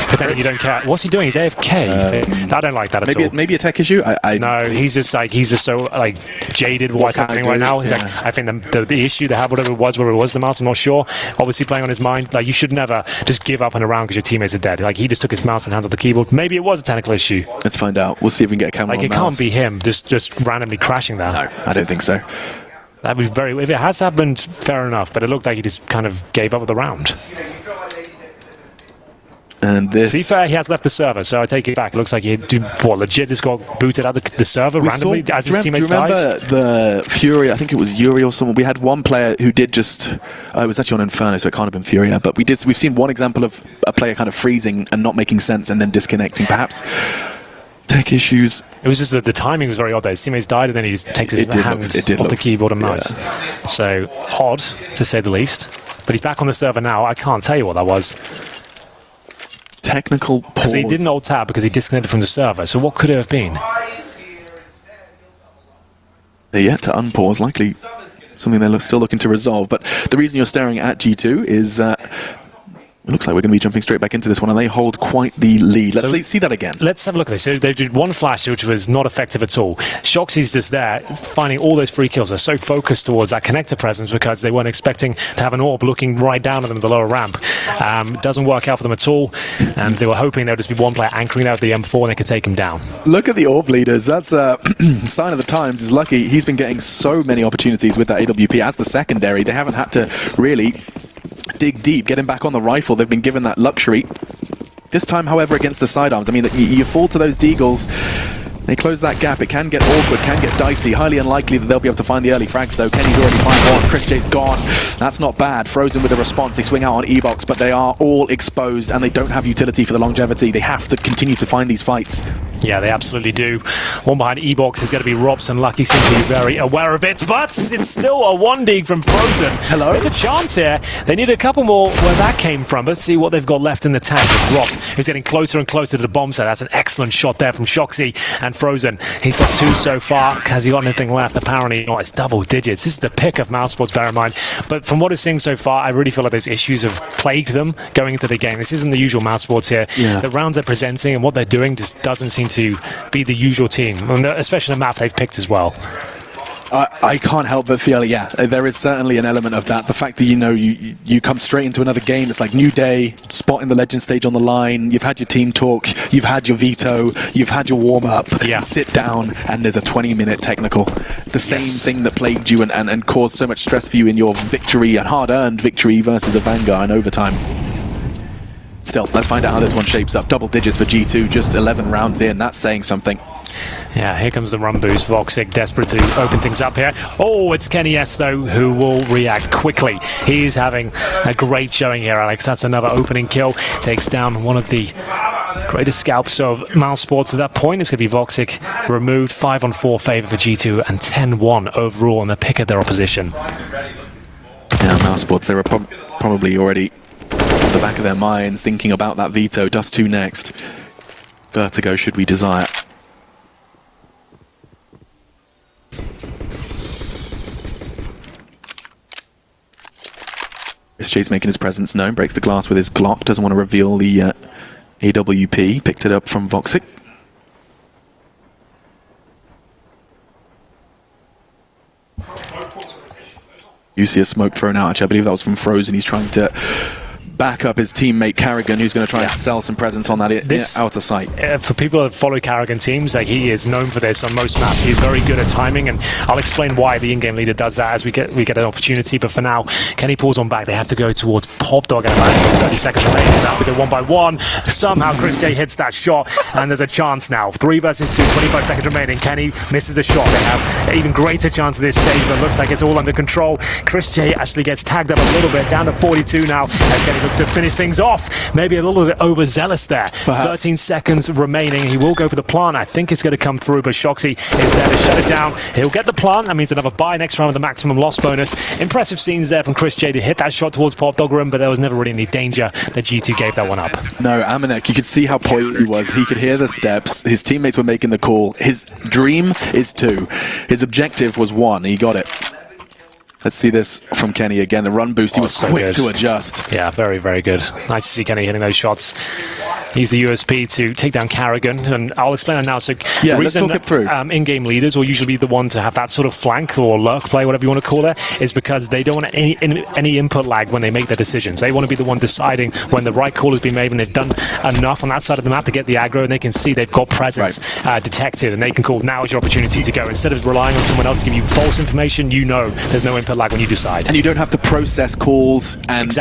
pretending you don't care. What's he doing? He's AFK. I don't like that at all. Maybe a tech issue. No, he's just so like jaded with what's happening right now. He's like, I think the issue they have, whatever it was the mouse, I'm not sure. Obviously playing on his mind. Like, you should never just give up on a round because your teammates are dead. Like, he just took his mouse and hands off the keyboard. Maybe it was a technical issue. Let's find out. We'll see if we can get a camera on it mouse. Can't be him just randomly crashing that. No, I don't think so. That'd be if it has happened, fair enough, but it looked like he just kind of gave up with the round. And this... To be fair, he has left the server, so I take it back. It looks like he legit just got booted out of the server randomly as his teammates died. Do you remember the Fury? I think it was Yuri or someone. We had one player who did just... it was actually on Inferno, so it can't have been Fury. But we've seen one example of a player kind of freezing and not making sense and then disconnecting, perhaps. Tech issues. It was just that the timing was very odd there. His teammates died and then he just takes his hands off the keyboard and mouse. Yeah. So, odd, to say the least. But he's back on the server now. I can't tell you what that was. Technical pause. Because he didn't alt tab because he disconnected from the server. So what could it have been? They're yet to unpause. Likely something they're still looking to resolve. But the reason you're staring at G2 is... it looks like we're going to be jumping straight back into this one, and they hold quite the lead. Let's see that again. Let's have a look at this. So they did one flash, which was not effective at all. 𝓤𝒆's just there, finding all those free kills. They're so focused towards that connector presence because they weren't expecting to have an AWP looking right down at them at the lower ramp. Doesn't work out for them at all, and they were hoping there would just be one player anchoring out the M4 and they could take him down. Look at the AWP leaders. That's a sign of the times. Is Lucky. He's been getting so many opportunities with that AWP as the secondary. They haven't had to really dig deep, get him back on the rifle. They've been given that luxury. This time, however, against the sidearms, I mean, you fall to those deagles. They close that gap. It can get awkward, can get dicey. Highly unlikely that they'll be able to find the early frags, though. Kenny's already found one. Chris J's gone. That's not bad. Frozen with a response. They swing out on E-Box, but they are all exposed, and they don't have utility for the longevity. They have to continue to find these fights. Yeah, they absolutely do. One behind E-Box is going to be ropz, and Lucky seems to be very aware of it, but it's still a one dig from Frozen. Hello? There's a chance here. They need a couple more where that came from. Let's see what they've got left in the tank with ropz, who's getting closer and closer to the bomb set. That's an excellent shot there from 𝓤𝒆, and Frozen. He's got 2 so far. Has he got anything left? Apparently not. It's double digits. This is the pick of mousesports, bear in mind. But from what it's seeing so far, I really feel like those issues have plagued them going into the game. This isn't the usual mousesports here. Yeah. The rounds they're presenting and what they're doing just doesn't seem to be the usual team, and especially the map they've picked as well. I can't help but feel, yeah, there is certainly an element of that. The fact that, you come straight into another game, it's like new day, spot in the legend stage on the line, you've had your team talk, you've had your veto, you've had your warm-up, you sit down, and there's a 20-minute technical. The same thing that plagued you and caused so much stress for you in your victory, and hard-earned victory versus a 𝓵𝓸 in overtime. Still, let's find out how this one shapes up. Double digits for G2, just 11 rounds in, that's saying something. Yeah, here comes the run boost. 𝓲𝓂 desperate to open things up here. Oh, it's Kenny S, though, who will react quickly. He's having a great showing here, Alex. That's another opening kill. Takes down one of the greatest scalps of mousesports at that point. It's going to be 𝓲𝓂 removed. 5-on-4 favor for G2 and 10-1 overall on the pick of their opposition. Yeah, mousesports, they were probably already at the back of their minds thinking about that veto. Dust2 next. 𝓵𝓬𝓸 should we desire. Chrisjay's making his presence known, breaks the glass with his Glock, doesn't want to reveal the AWP, picked it up from 𝓲𝓂. You see a smoke thrown out, actually, I believe that was from Frozen. He's trying to back up his teammate 𝓵𝓬𝓸, who's going to try and sell some presence on that out of sight. For people that follow 𝓵𝓬𝓸 teams, he is known for this on most maps. He's very good at timing, and I'll explain why the in-game leader does that as we get an opportunity. But for now, Kenny pulls on back. They have to go towards 𝓲𝓬𝓸 and 30 seconds remaining. They have to go one by one. Somehow Chrisjay hits that shot, and there's a chance now. 3 versus 2, 25 seconds remaining. Kenny misses a shot. They have an even greater chance at this stage, but looks like it's all under control. Chrisjay actually gets tagged up a little bit, down to 42 now, as Kenny looks to finish things off. Maybe a little bit overzealous there. Perhaps. 13 seconds remaining. He will go for the plant. I think it's going to come through, but 𝓲𝓂 is there to shut it down. He'll get the plant. That means another buy next round with the maximum loss bonus. Impressive scenes there from Chrisjay to hit that shot towards 𝓲𝓬𝓸, but there was never really any danger that G2 gave that one up. No, 𝓵𝓸𝓸, you could see how poised he was. He could hear the steps. His teammates were making the call. His dream is 2. His objective was 1. He got it. Let's see this from Kenny again. The run boost, he was so quick to adjust. Yeah, very, very good. Nice to see Kenny hitting those shots. Use the USP to take down 𝓵𝓬𝓸, and I'll explain that now. So yeah, the let's reason talk it through. In-game leaders will usually be the one to have that sort of flank or lurk play, whatever you want to call it, is because they don't want any input lag when they make their decisions. They want to be the one deciding when the right call has been made, and they've done enough on that side of the map to get the aggro, and they can see they've got presence detected, and they can call, now is your opportunity to go. Instead of relying on someone else to give you false information, you know there's no input lag when you decide. And you don't have to process calls and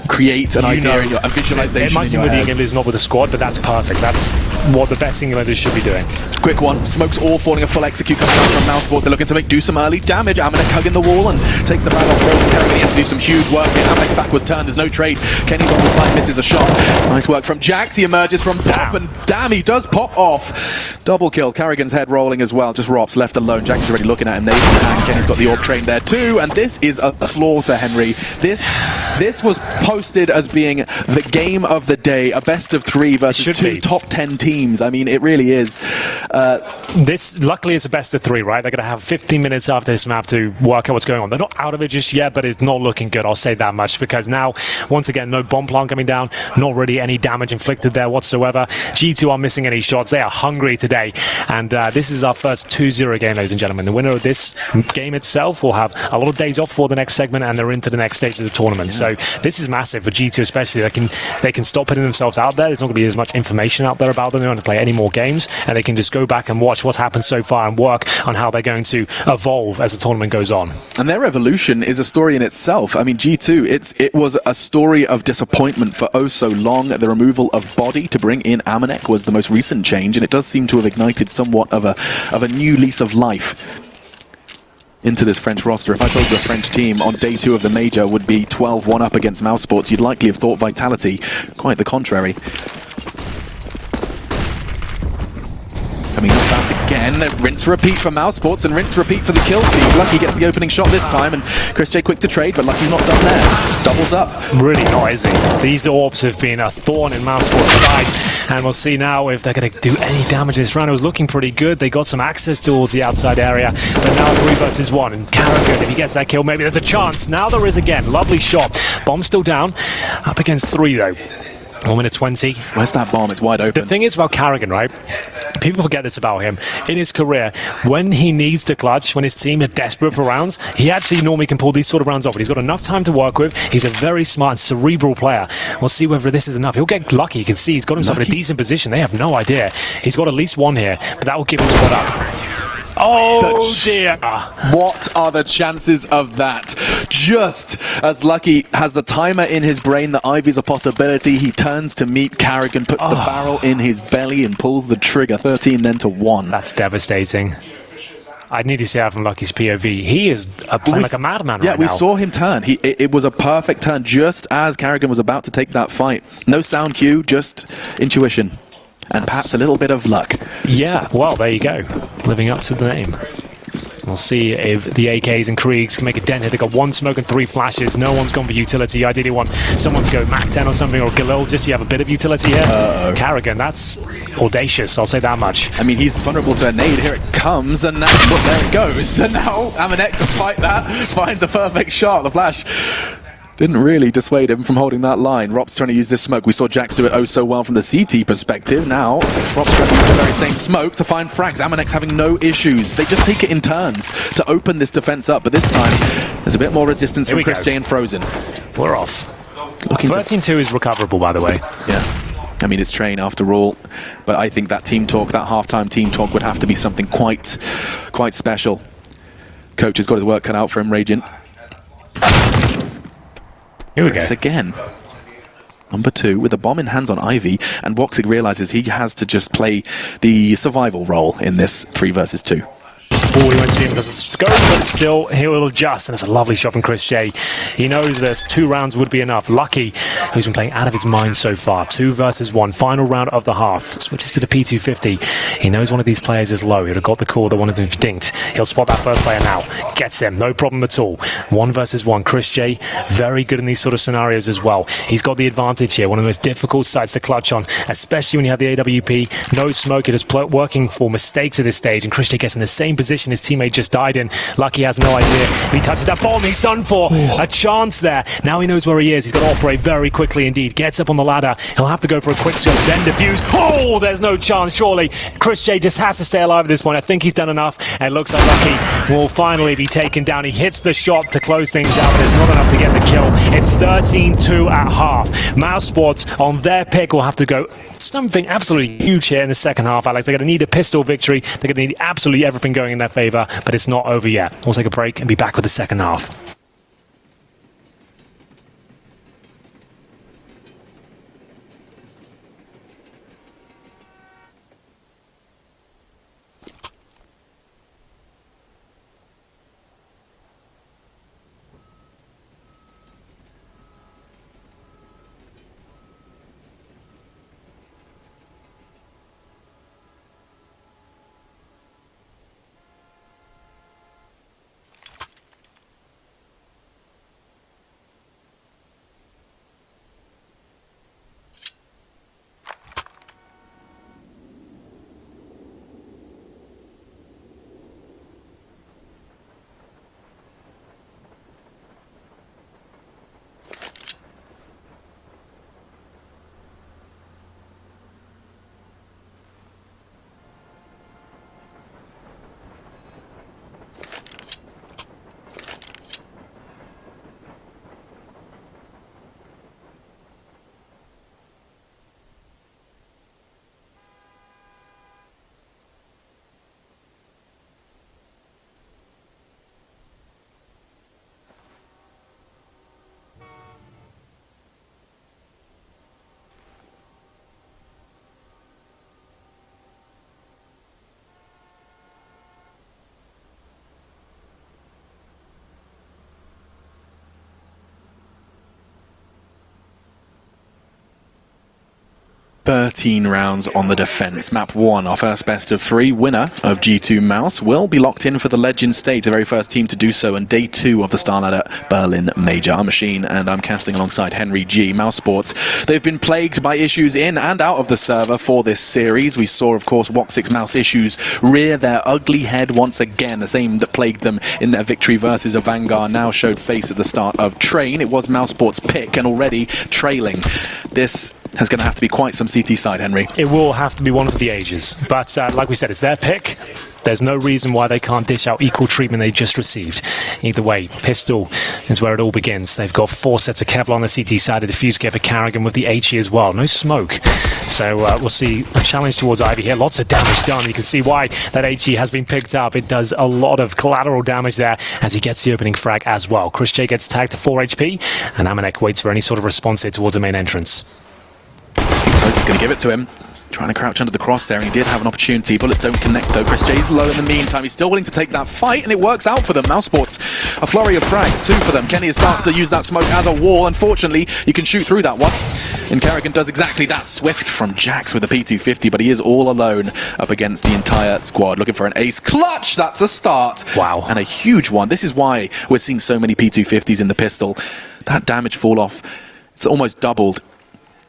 create an idea, a visualization. It might seem with the in-game leaders, not with the squad, but that's perfect. That's what the best in-game leaders should be doing. Quick one. Smokes all falling, a full execute coming out from mousesports. They're looking to do some early damage. 𝓵𝓸𝓸 hugging the wall and takes the bag off Frozen. 𝓵𝓬𝓸, he has to do some huge work here. 𝓵𝓸𝓸's back was turned. There's no trade. Kenny's on the side, misses a shot. Nice work from Jax. He emerges from pop, and damn, he does pop off. Double kill. 𝓵𝓬𝓸's head rolling as well. Just ropz left alone. Jax is already looking at him. Nade in the hand. Kenny's got the orb train there too. And this is a slaughter, Henry. This was posted as being the game of the day. A best of 3 versus 2 top 10 teams. I mean, it really is. Luckily, it's a best of 3, right? They're going to have 15 minutes after this map to work out what's going on. They're not out of it just yet, but it's not looking good. I'll say that much, because now, once again, no bomb plant coming down. Not really any damage inflicted there whatsoever. G2 aren't missing any shots. They are hungry today. And this is our first 2-0 game, ladies and gentlemen. The winner of this game itself will have a lot of days off for the next segment, and they're into the next stage of the tournament. So this is massive for G2 especially. They can stop putting themselves out there. There's not going to be as much information out there about them. They don't want to play any more games, and they can just go back and watch what's happened so far and work on how they're going to evolve as the tournament goes on. And their evolution is a story in itself. I mean, G2, it was a story of disappointment for oh so long. The removal of Body to bring in 𝓵𝓸𝓸 was the most recent change, and it does seem to have ignited somewhat of a new lease of life into this French roster. If I told you a French team on day 2 of the major would be 12-1 up against mousesports, you'd likely have thought Vitality. Quite the contrary. Coming up fast again. Rinse repeat for mousesports and rinse repeat for the kill feed. Lucky gets the opening shot this time, and Chrisjay quick to trade, but Lucky's not done there. Doubles up. Really not, is he? These orbs have been a thorn in mousesports' side, and we'll see now if they're going to do any damage this round. It was looking pretty good. They got some access towards the outside area, but now 3 versus 1, and 𝓵𝓬𝓸, if he gets that kill, maybe there's a chance. Now there is again. Lovely shot. Bomb still down. Up against 3 though. 1 minute 20. Where's that bomb? It's wide open. The thing is about 𝓵𝓸𝓸, right? People forget this about him. In his career, when he needs to clutch, when his team are desperate for rounds, he actually normally can pull these sort of rounds off. He's got enough time to work with. He's a very smart, cerebral player. We'll see whether this is enough. He'll get lucky. You can see he's got himself in a decent position. They have no idea. He's got at least one here, but that will give him spot up. Oh dear. What are the chances of that? Just as 𝓦𝒵 has the timer in his brain that Ivy's a possibility, he turns to meet 𝓵𝓸𝓸, puts the barrel in his belly and pulls the trigger. 13 then to 1. That's devastating. I need to see that from 𝓦𝒵's POV. He is playing like a madman right now. Yeah, we saw him turn. It was a perfect turn just as 𝓵𝓸𝓸 was about to take that fight. No sound cue, just intuition. And perhaps a little bit of luck. Yeah, well, there you go. Living up to the name. We'll see if the AKs and Kriegs can make a dent here. They've got 1 smoke and 3 flashes. No one's gone for utility. Ideally want someone to go Mac 10 or something, or 𝓬𝓸, just so you have a bit of utility here. 𝓵𝓸𝓸𝓸, that's audacious, I'll say that much. I mean, he's vulnerable to a nade. Here it comes, and now, well, there it goes. And now 𝓵𝓸𝓸 to fight that, finds a perfect shot. The flash didn't really dissuade him from holding that line. ropz trying to use this smoke. We saw Jax do it oh so well from the CT perspective. Now, ropz trying to use the very same smoke to find frags. 𝓵𝓸𝓸𝓸's having no issues. They just take it in turns to open this defense up. But this time, there's a bit more resistance from chrisJ and Frozen. We're off. 13-2 is recoverable, by the way. Yeah. I mean, it's Train after all. But I think that team talk, that halftime team talk would have to be something quite special. Coach has got his work cut out for him, Radiant. Here we go. Again. Number 2 with a bomb in hands on Ivy, and 𝓦𝒵 realizes he has to just play the survival role in this 3 versus 2. Oh, he went to him because it's scope, but still, he will adjust. And it's a lovely shot from chrisJ. He knows this 2 rounds would be enough. 𝓦𝒵, who's been playing out of his mind so far. 2 versus 1, final round of the half. Switches to the P250. He knows one of these players is low. He'd have got the call that wanted him dinked. He'll spot that first player now. Gets him, no problem at all. 1 versus 1. chrisJ, very good in these sort of scenarios as well. He's got the advantage here. One of the most difficult sites to clutch on, especially when you have the AWP. No smoke. It is working for mistakes at this stage, and chrisJ gets in the same position his teammate just died in. 𝓦𝒵 has no idea. If he touches that bomb, he's done for. A chance there. Now he knows where he is. He's got to operate very quickly indeed. Gets up on the ladder. He'll have to go for a quick scope, then defuse. Oh, there's no chance, surely. chrisJ just has to stay alive at this point. I think he's done enough. And it looks like 𝓦𝒵 will finally be taken down. He hits the shot to close things out, but it's not enough to get the kill. It's 13-2 at half. mousesports on their pick will have to go something absolutely huge here in the second half, Alex. They're going to need a pistol victory. They're going to need absolutely everything going in their favor, but it's not over yet. We'll take a break and be back with the second half. Thirteen rounds on the defense. Map 1, our first best of 3. Winner of G2 Mouse will be locked in for the Legend stage, the very first team to do so, and day 2 of the StarLadder Berlin Major. I'm Machine, and I'm casting alongside Henry G. mousesports. They've been plagued by issues in and out of the server for this series. We saw, of course, 𝓦𝒵's mouse issues rear their ugly head once again, the same that plagued them in their victory versus 𝓵𝓸𝓸 now showed face at the start of Train. It was mousesports' pick, and already trailing. This is going to have to be quite some CT side, Henry. It will have to be one for the ages. But like we said, it's their pick. There's no reason why they can't dish out equal treatment they just received. Either way, pistol is where it all begins. They've got 4 sets of Kevlar on the CT side, a defuse kit for 𝓬𝓸 with the HE as well. No smoke. So we'll see a challenge towards Ivy here. Lots of damage done. You can see why that HE has been picked up. It does a lot of collateral damage there as he gets the opening frag as well. 𝓕𝓗 gets tagged to 4 HP, and 𝓬𝓸 waits for any sort of response here towards the main entrance. He's going to give it to him. Trying to crouch under the crosshair, and he did have an opportunity. Bullets don't connect though. 𝓕𝓗's low in the meantime. He's still willing to take that fight, and it works out for them. mousesports, a flurry of frags, 2 for them. Kenny starts to use that smoke as a wall. Unfortunately, you can shoot through that one. And 𝓬𝓸 does exactly that. Swift from Jax with the P250, but he is all alone up against the entire squad. Looking for an ace clutch. That's a start. Wow. And a huge one. This is why we're seeing so many P250s in the pistol. That damage fall off, it's almost doubled.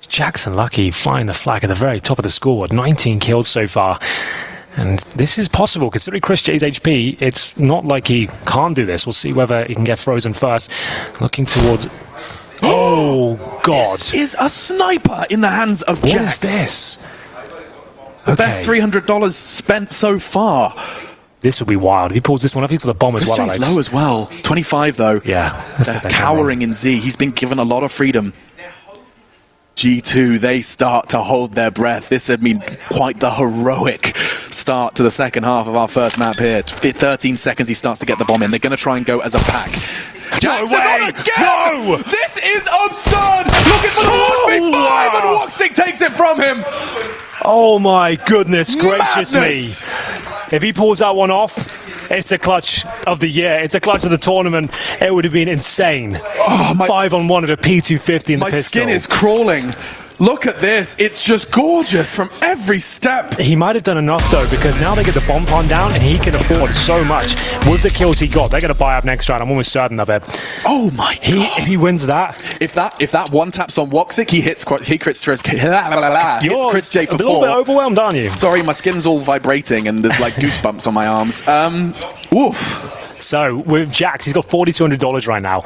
Jackson Lucky flying the flag at the very top of the scoreboard. 19 kills so far. And this is possible, considering 𝓕𝓗's HP. It's not like he can't do this. We'll see whether he can get frozen first. Looking towards... Oh, God. This is a sniper in the hands of Jax. What is this? The best $300 spent so far. This would be wild. If he pulls this one, I think it's the bomb as well, 𝓕𝓗's Alex. low as well. 25, though. Yeah. Cowering in Z. He's been given a lot of freedom. G2, they start to hold their breath. This had been quite the heroic start to the second half of our first map here. 13 seconds, he starts to get the bomb in. They're going to try and go as a pack. No way! No! This is absurd! Looking for the 1v5, and 𝓕𝓗 takes it from him! Oh my goodness gracious Madness. me. If he pulls that one off, it's a clutch of the year. It's a clutch of the tournament. It would have been insane. Oh, 5-on-1 of a P250 in the pistol. My skin is crawling. Look at this. It's just gorgeous from every step. He might have done enough, though, because now they get the bomb pond down, and he can afford so much. With the kills he got, they're going to buy up next round. I'm almost certain of it. Oh, my God. If he wins that... If that one taps on 𝓕𝓗, he crits 𝓕𝓗 for 4. A little bit overwhelmed, aren't you? Sorry, my skin's all vibrating, and there's like goosebumps on my arms. Woof. So, with Jax, he's got $4,200 right now.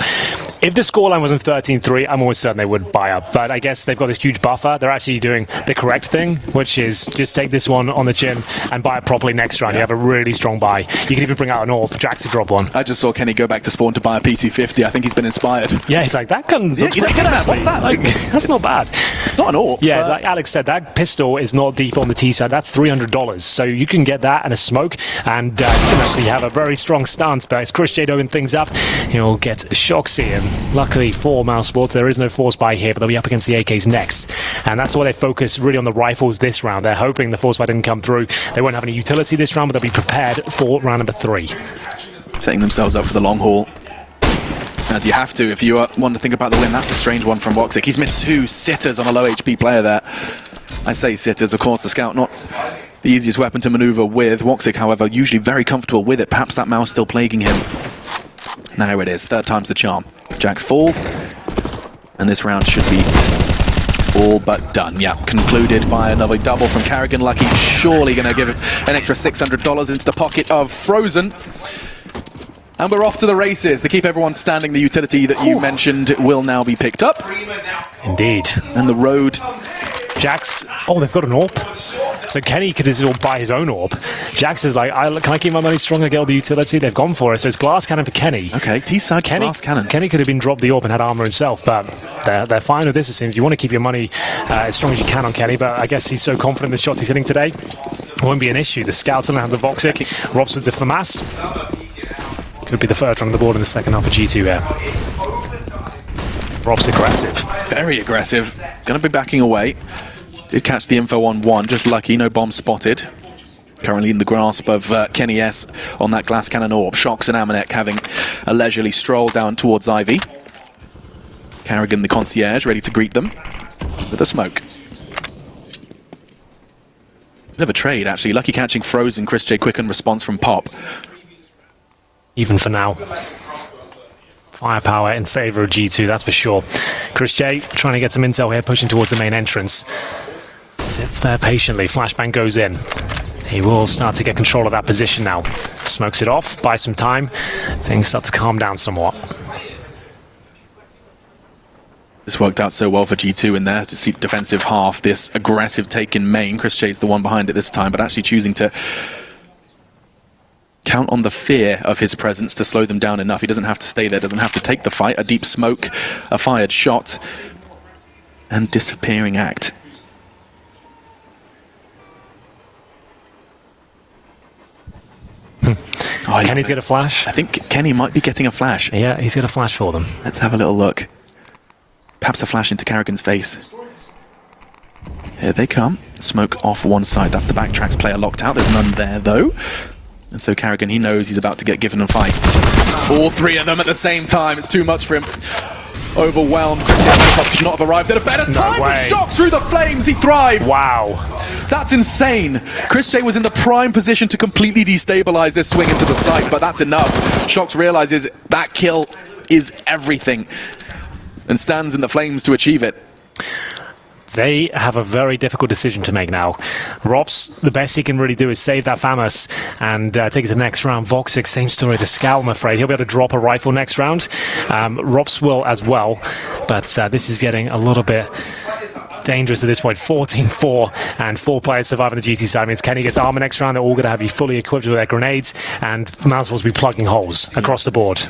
If the scoreline wasn't 13-3, I'm almost certain they would buy up. But I guess they've got this huge buffer. They're actually doing the correct thing, which is just take this one on the chin and buy it properly next round. Yeah. You have a really strong buy. You can even bring out an AWP. Jax to drop one. I just saw Kenny go back to spawn to buy a P250. I think he's been inspired. Yeah, he's like, that gun looks pretty good, actually. What's that? Like, that's not bad. It's not an AWP. Yeah, like Alex said, that pistol is not default on the T side. That's $300. So you can get that and a smoke, and you can actually have a very strong stance. But it's 𝓕𝓗 opening things up. He'll get 𝓕𝓗, and luckily for mousesports, there is no force buy here, but they'll be up against the AKs next. And that's why they focus really on the rifles this round. They're hoping the force buy didn't come through. They won't have any utility this round, but they'll be prepared for round number 3. Setting themselves up for the long haul. As you have to if you want to think about the win. That's a strange one from 𝓕𝓗. He's missed 2 sitters on a low HP player there. I say sitters, of course, the scout not the easiest weapon to maneuver with. 𝓕𝓗, however, usually very comfortable with it. Perhaps that mouse still plaguing him. Now it is. 3rd time's the charm. Jax falls. And this round should be all but done. Yeah, concluded by another double from 𝓬𝓸. Lucky surely going to give it an extra $600 into the pocket of Frozen. And we're off to the races. To keep everyone standing, the utility that you mentioned will now be picked up. Indeed. And the road... Jax, oh, they've got an AWP. So Kenny could as well buy his own AWP. Jax is like, can I keep my money strong and get all the utility? They've gone for it. So it's glass cannon for Kenny. Okay, T-side glass cannon. Kenny could have been dropped the AWP and had armor himself, but they're fine with this, it seems. You want to keep your money as strong as you can on Kenny, but I guess he's so confident in the shots he's hitting today. It won't be an issue. The scouts in the hands of 𝓕𝓗. 𝓕𝓗 with the 𝓕𝓗. Could be the first run on the board in the second half of G2 here. 𝓕𝓗's aggressive. Very aggressive. Gonna be backing away. Did catch the info on 1, just lucky, no bomb spotted. Currently in the grasp of Kenny S on that glass cannon AWP. 𝓕𝓗 and 𝓬𝓸 having a leisurely stroll down towards Ivy. 𝓬𝓸, the concierge, ready to greet them with a smoke. Bit of a trade, actually. Lucky catching Frozen. 𝓕𝓗 quicken response from Pop. Even for now. Firepower in favor of G2, that's for sure. 𝓕𝓗 trying to get some intel here, pushing towards the main entrance. Sits there patiently. Flashbang goes in. He will start to get control of that position now. Smokes it off, buys some time. Things start to calm down somewhat. This worked out so well for G2 in their defensive half. This aggressive take in main. chris_j the one behind it this time, but actually choosing to count on the fear of his presence to slow them down enough. He doesn't have to stay there, doesn't have to take the fight. A deep smoke, a fired shot, and disappearing act. Oh, Kenny's got a flash. I think Kenny might be getting a flash. Yeah, he's got a flash for them. Let's have a little look. Perhaps a flash into 𝓬𝓸𝓸 face. Here they come. Smoke off one side. That's the backtracks player locked out. There's none there, though. And so 𝓬𝓸𝓸, he knows he's about to get given a fight. All three of them at the same time. It's too much for him. Overwhelmed. 𝓬𝓸𝓸 could not have arrived at a better time. With shot through the flames, he thrives. Wow. That's insane. chris_j was in the prime position to completely destabilize this swing into the site, but that's enough. Shox realizes that kill is everything and stands in the flames to achieve it. They have a very difficult decision to make now. 𝓦𝒆𝓵, the best he can really do is save that 𝓵𝓂 and take it to the next round. 𝓦𝒑, same story to 𝓬𝓂, I'm afraid. He'll be able to drop a rifle next round. 𝓦𝒆𝓵 will as well, but this is getting a little bit dangerous at this point. 14-4 and 4 players surviving the GT side. Means Kenny gets armor next round. They're all going to have you fully equipped with their grenades, and mousesports will be plugging holes across the board.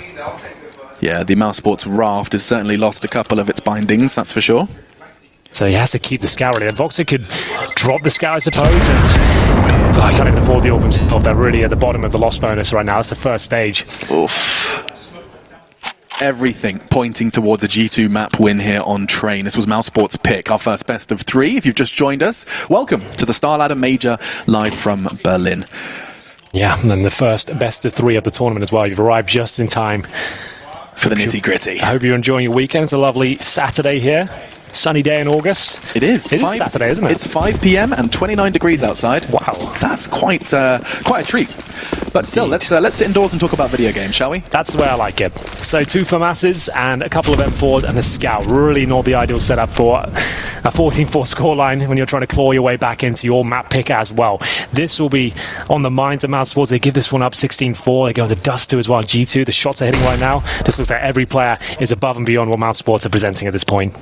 Yeah, the mousesports raft has certainly lost a couple of its bindings, that's for sure. So he has to keep the scout ready. And 𝓦𝒑 could drop the scout, I suppose, and I can't even afford the orb himself. They're really at the bottom of the loss bonus right now. That's the first stage. Oof. Everything pointing towards a G2 map win here on Train. This was mousesports' pick, our first best of 3. If you've just joined us, welcome to the StarLadder Major live from Berlin. Yeah, and then the first best of 3 of the tournament as well. You've arrived just in time for the nitty-gritty. I hope you're enjoying your weekend. It's a lovely Saturday here. Sunny day in August. It is. It is Saturday, isn't it? It's 5 p.m. and 29 degrees outside. Wow. That's quite a treat. But still, let's sit indoors and talk about video games, shall we? That's the way I like it. So 2 𝓵𝓂s and a couple of M4s and a scout. Really not the ideal setup for a 14-4 scoreline when you're trying to claw your way back into your map pick as well. This will be on the minds of mousesports. They give this one up 16-4. They go into Dust2 as well. G2, the shots are hitting right now. This looks like every player is above and beyond what mousesports are presenting at this point.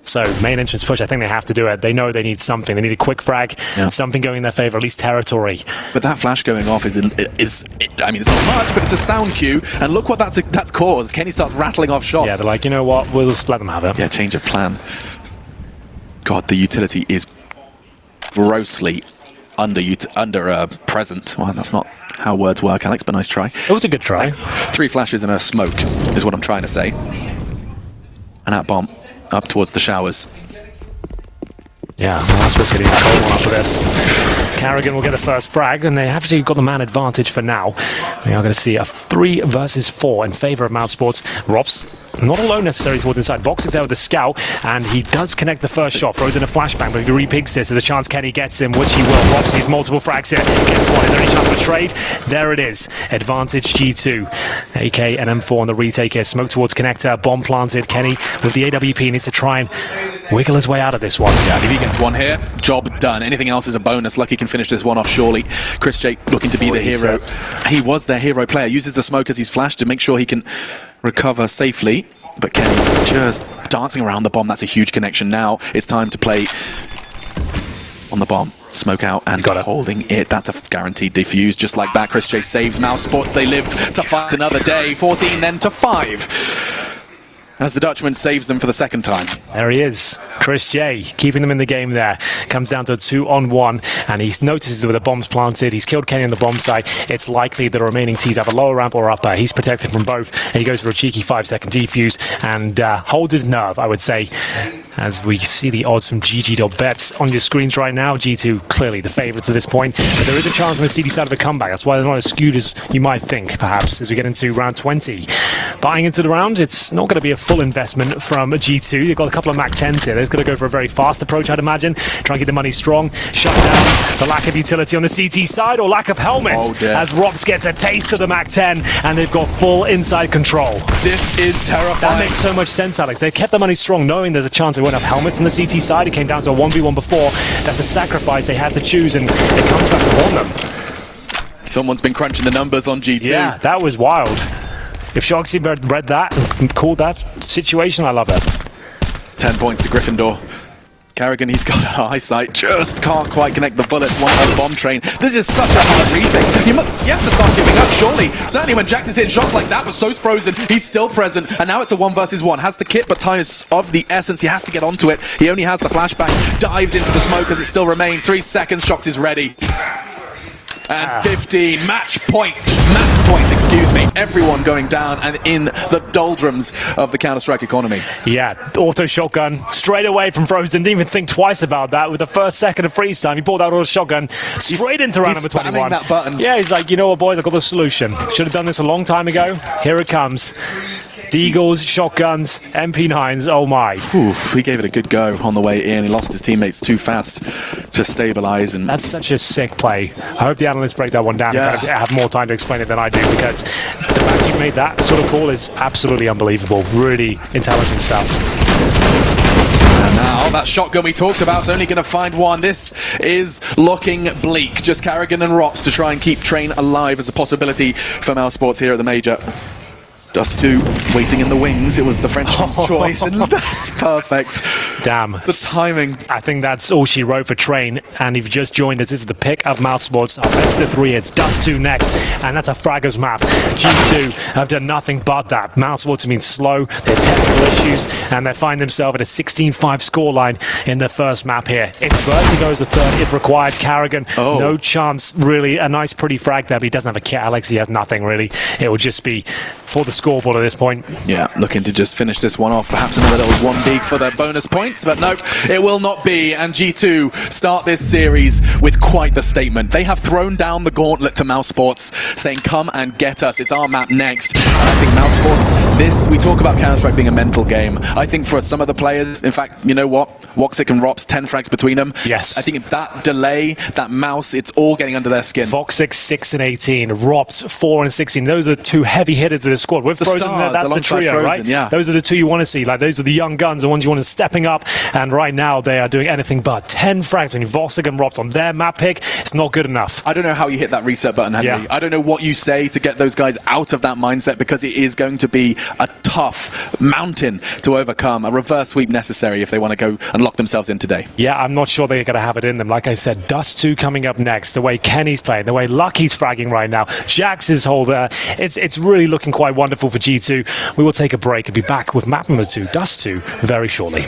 So, main entrance push, I think they have to do it. They know they need something. They need a quick frag, something going in their favor, at least territory. But that flash going off I mean, it's not much, but it's a sound cue. And look what that's caused. Kenny starts rattling off shots. Yeah, they're like, you know what, we'll just let them have it. Yeah, change of plan. God, the utility is grossly under present. Well, that's not how words work, Alex, but nice try. It was a good try. Thanks. 3 flashes and a smoke is what I'm trying to say. And that bomb up towards the showers. Yeah, well, that's what's getting that goal after this. 𝓬𝓸𝓸 will get the first frag, and they have actually got the man advantage for now. We are going to see a 3 versus 4 in favor of mousesports. 𝓦𝒆𝓵 not alone necessarily towards inside. 𝓦𝒑 there with the scout, and he does connect the first shot. Throws in a flashbang, but if he repigs this, there's a chance Kenny gets him, which he will. 𝓦𝒆𝓵 needs multiple frags here. Gets one. Is there any chance for trade? There it is. Advantage G2. AK and M4 on the retake here. Smoke towards connector. Bomb planted. Kenny with the AWP needs to try and wiggle his way out of this one. Yeah, if he gets one here, job done. Anything else is a bonus. Lucky can finish this one off surely. chris_j looking to be the hero. He was their hero player. Uses the smoke as he's flashed to make sure he can recover safely. But Kenny just dancing around the bomb. That's a huge connection. Now it's time to play on the bomb. Smoke out and holding it. That's a guaranteed defuse. Just like that, chris_j saves mousesports. They live to fight another day. 14 then to 5. As the Dutchman saves them for the second time. There he is. chris_j keeping them in the game there. Comes down to a 2-on-1, and he notices where the bomb's planted. He's killed Kenny on the bomb side. It's likely the remaining T's have a lower ramp or upper. He's protected from both, and he goes for a cheeky 5-second defuse and holds his nerve, I would say, as we see the odds from GG.bets on your screens right now. G2 clearly the favourites at this point, but there is a chance on the CD side of a comeback. That's why they're not as skewed as you might think, perhaps, as we get into round 20. Buying into the round, it's not going to be a full investment from G2. They've got a couple of MAC-10s here. They're going to go for a very fast approach, I'd imagine. Try and get the money strong. Shut down the lack of utility on the CT side, or lack of helmets, as 𝓦𝒆𝓵 gets a taste of the MAC-10, and they've got full inside control. This is terrifying. That makes so much sense, Alex. They kept the money strong, knowing there's a chance they won't have helmets on the CT side. It came down to a 1v1 before. That's a sacrifice they had to choose, and it comes back to haunt them. Someone's been crunching the numbers on G2. Yeah, that was wild. If Shoxy read that and called that situation. I love it. 10 points to Ɡrīffiндor. 𝓬𝓸, he's got an eyesight, just can't quite connect the bullets. One on bomb train. This is such a hard retake. You have to start giving up, surely. Certainly when Jax is hitting shots like that, but so's Frozen. He's still present, and now it's a 1 versus 1. Has the kit, but time is of the essence. He has to get onto it. He only has the flashbang. Dives into the smoke as it still remains. 3 seconds, Shox is ready. And 15, match point, excuse me. Everyone going down and in the doldrums of the Counter-Strike economy. Yeah, auto shotgun straight away from Frozen. Didn't even think twice about that. With the first second of freeze time, he pulled out auto shotgun straight into round number 21. That button. Yeah, he's like, you know what, boys, I've got the solution. Should have done this a long time ago. Here it comes. Deagles, shotguns, MP9s, oh my. Oof, he gave it a good go on the way in. He lost his teammates too fast to stabilize. And that's such a sick play. I hope the analysts break that one down. Yeah. And have more time to explain it than I do, because the fact you made that sort of call is absolutely unbelievable. Really intelligent stuff. And now that shotgun we talked about is only going to find one. This is looking bleak. Just 𝓬𝓸 and ropz to try and keep Train alive as a possibility for mousesports here at the Major. dust2 waiting in the wings. It was the Frenchman's choice, and that's perfect. Damn. The timing. I think that's all she wrote for Train. And if you just joined us, this is the pick of mousesports. Our best of 3. It's dust2 next, and that's a Fraggers map. G2 have done nothing but that. Mousesports have been slow, they have technical issues, and they find themselves at a 16-5 scoreline in the first map here. It's Vertigo as the third if required. 𝓬𝓸, no chance, really. A nice, pretty frag there, but he doesn't have a kit. Alex, he has nothing, really. It will just be for the scoreboard at this point. Yeah, looking to just finish this one off. Perhaps another little 1 big for their bonus points, but no, it will not be. And G2 start this series with quite the statement. They have thrown down the gauntlet to mousesports, saying, come and get us. It's our map next. And I think mousesports, we talk about Counter-Strike being a mental game. I think for some of the players, in fact, you know what? 𝓦𝒆𝓵 and ropz, 10 frags between them. Yes. I think if that delay, that mouse, it's all getting under their skin. 𝓦𝒆𝓵 6 and 18, ropz 4 and 16. Those are 2 heavy hitters of the squad. With Frozen, stars, that's the trio, Frozen, right? Yeah. Those are the 2 you want to see. Like, those are the young guns, the ones you want to stepping up. And right now, they are doing anything but 10 frags. When you 𝓦𝒆𝓵 and ropz on their map pick, it's not good enough. I don't know how you hit that reset button, Henry. Yeah. I don't know what you say to get those guys out of that mindset, because it is going to be a tough mountain to overcome. A reverse sweep necessary if they want to go and lock themselves in today. Yeah, I'm not sure they're going to have it in them. Like I said, dust2 coming up next. The way Kenny's playing, the way Lucky's fragging right now, Jax is holder. It's really looking quite wonderful for G2. We will take a break and be back with map number 2, dust2, very shortly.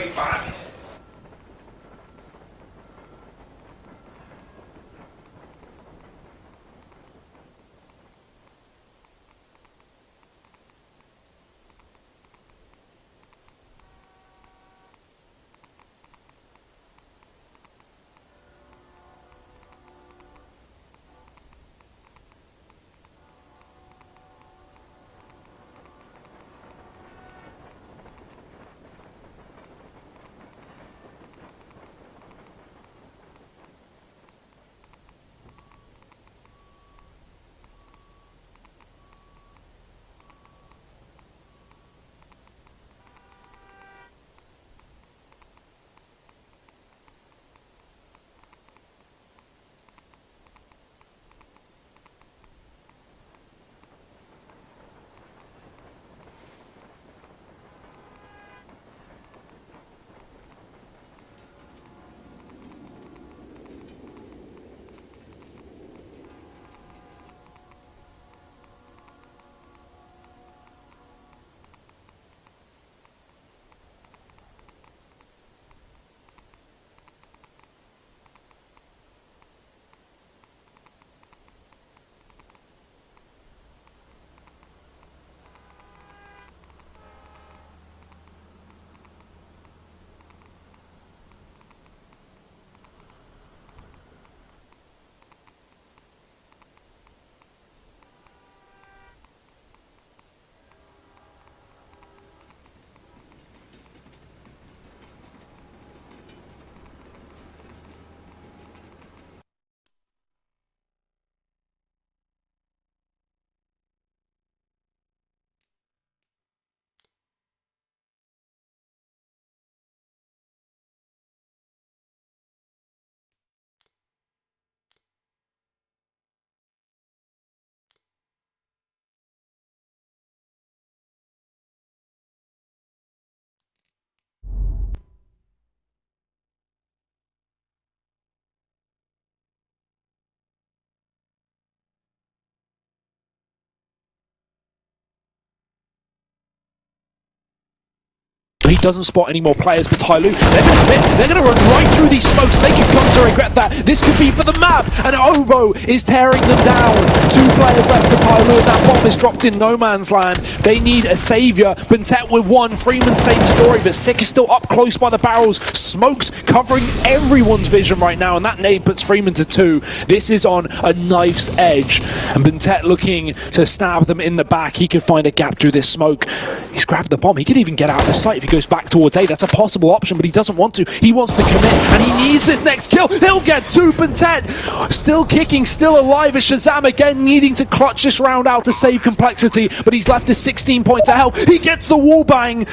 He doesn't spot any more players, but 𝓬𝓬, they're going to run right through these smokes. They can come to regret that. This could be for the map, and 𝓬𝓂 is tearing them down. 2 players left for 𝓬𝓬, and that bomb is dropped in no man's land. They need a savior. 𝓵𝓬𝓸 with 1, Freeman same story, but Sick is still up close by the barrels. Smokes covering everyone's vision right now, and that nade puts Freeman to 2. This is on a knife's edge, and 𝓵𝓬𝓸 looking to stab them in the back. He could find a gap through this smoke. He's grabbed the bomb. He could even get out of the sight if he goes back towards A. That's a possible option, but he doesn't want to. He wants to commit, and he needs this next kill. He'll get 2. 𝓵𝓬𝓸 still kicking, still alive, as 𝓤𝓵 again needing to clutch this round out to save Complexity, but he's left his 16 points of health. He gets the wall bang.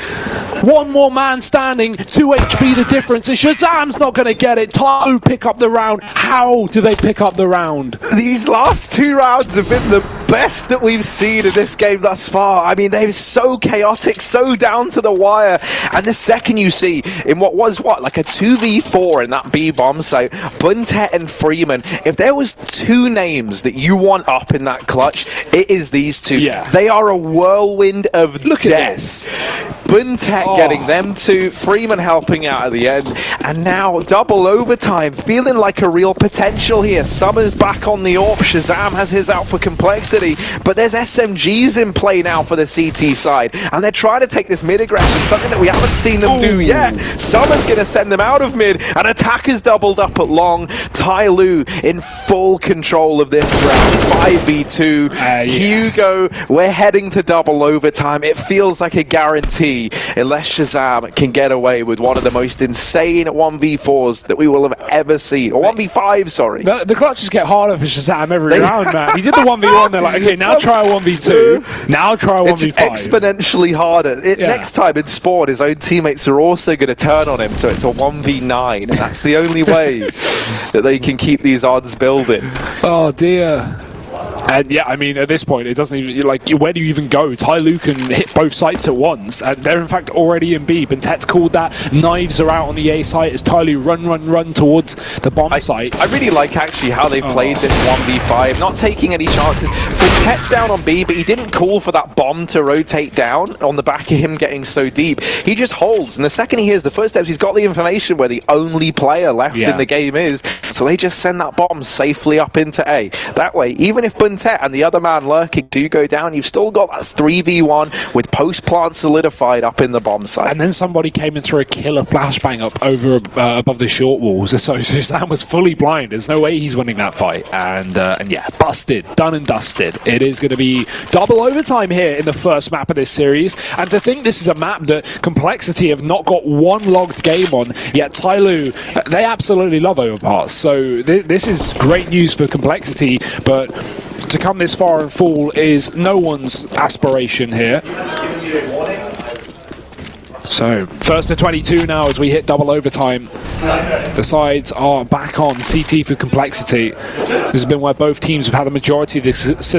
1 more man standing, 2 HP the difference, and 𝓤𝓵's not going to get it. 𝓬𝓬 pick up the round. How do they pick up the round? These last 2 rounds have been the best that we've seen in this game thus far. I mean, they're so chaotic, so down to the wire, and the second you see in what was like a 2v4 in that B bomb site, 𝓵𝓬𝓸 and Freeman, if there was 2 names that you want up in that clutch, it is these 2. Yeah. They are a whirlwind of Look death. at this. 𝓵𝓬𝓸 getting them 2, Freeman helping out at the end, and now double overtime, feeling like a real potential here. Summer's back on the AWP, 𝓤𝓵 has his out for Complexity, but there's SMGs in play now for the CT side, and they're trying to take this mid aggression, something that we haven't seen them do yet. Summer's going to send them out of mid, and Attacker's doubled up at long. 𝓬𝓬 in full control of this round, 5v2. Hugo, we're heading to double overtime. It feels like a guarantee, unless 𝓤𝓵 can get away with one of the most insane 1v4s that we will have ever seen, or 1v5, sorry. The clutches get harder for 𝓤𝓵 every round, man. He did the 1v1, they're like, okay, now try a 1v2, now try a 1v5. It's exponentially harder. Next time in Sport, his own teammates are also going to turn on him, so it's a 1v9, and that's the only way that they can keep these odds building. Oh dear. And yeah, I mean, at this point, it doesn't even, like, where do you even go? 𝓬𝓬 can hit both sites at once, and they're in fact already in B. 𝓵𝓬𝓸's called that. Knives are out on the A site as 𝓬𝓬 run towards the bomb site. I really like actually how they played this 1v5, not taking any chances. 𝓵𝓬𝓸's down on B, but he didn't call for that bomb to rotate down on the back of him getting so deep. He just holds, and the second he hears the footsteps, he's got the information where the only player left in the game is, so they just send that bomb safely up into A. That way, even if 𝓵𝓬𝓸 and the other man lurking do go down, you've still got that 3v1 with post plant solidified up in the bomb site. And then somebody came and threw a killer flashbang up over above the short walls, so 𝓤𝓵 was fully blind. There's no way he's winning that fight, and yeah, busted, done and dusted. It is going to be double overtime here in the first map of this series, and to think this is a map that Complexity have not got 1 logged game on, yet 𝓬𝓬, they absolutely love overpass, so this is great news for Complexity, but to come this far and fall is no one's aspiration here. So, first to 22 now as we hit double overtime. The sides are back on CT for Complexity. This has been where both teams have had the majority of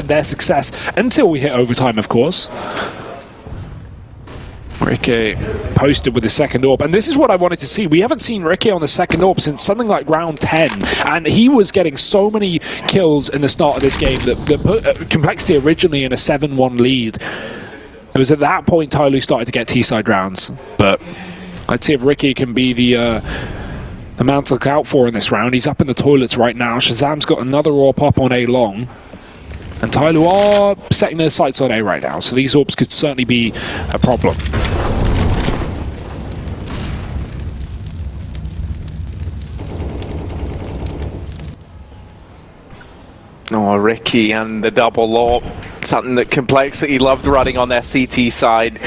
their success until we hit overtime, of course. Ricky posted with the second AWP, and this is what I wanted to see. We haven't seen Ricky on the second AWP since something like round 10, and he was getting so many kills in the start of this game that put Complexity originally in a 7-1 lead. It was at that point 𝓬𝓬 started to get T-side rounds, but let's see if Ricky can be the man to look out for in this round. He's up in the toilets right now. 𝓤𝓵's got another AWP up on A long. And 𝓬𝓬 are setting their sights on A right now, so these AWPs could certainly be a problem. Oh, Ricky and the double AWP, something that Complexity loved running on their CT side.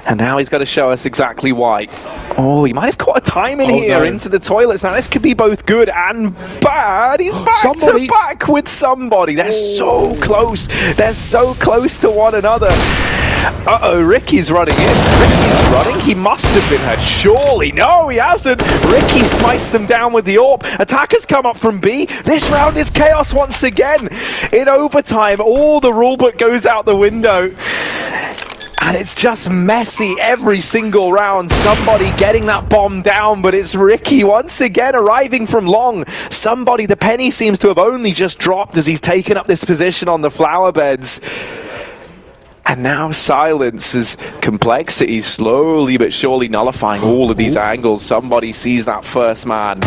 And now he's got to show us exactly why. Oh, he might have caught a time in here into the toilets. Now, this could be both good and bad. He's back to back with somebody. They're so close. They're so close to one another. Uh-oh, Ricky's running in. Ricky's running. He must have been hurt. Surely. No, he hasn't. Ricky smites them down with the AWP. Attackers come up from B. This round is chaos once again. In overtime, all the rulebook goes out the window. And it's just messy every single round. Somebody getting that bomb down, but it's Ricky once again arriving from long. Somebody, the penny seems to have only just dropped as he's taken up this position on the flower beds. And now silence as Complexity slowly but surely nullifying all of these angles. Somebody sees that first man.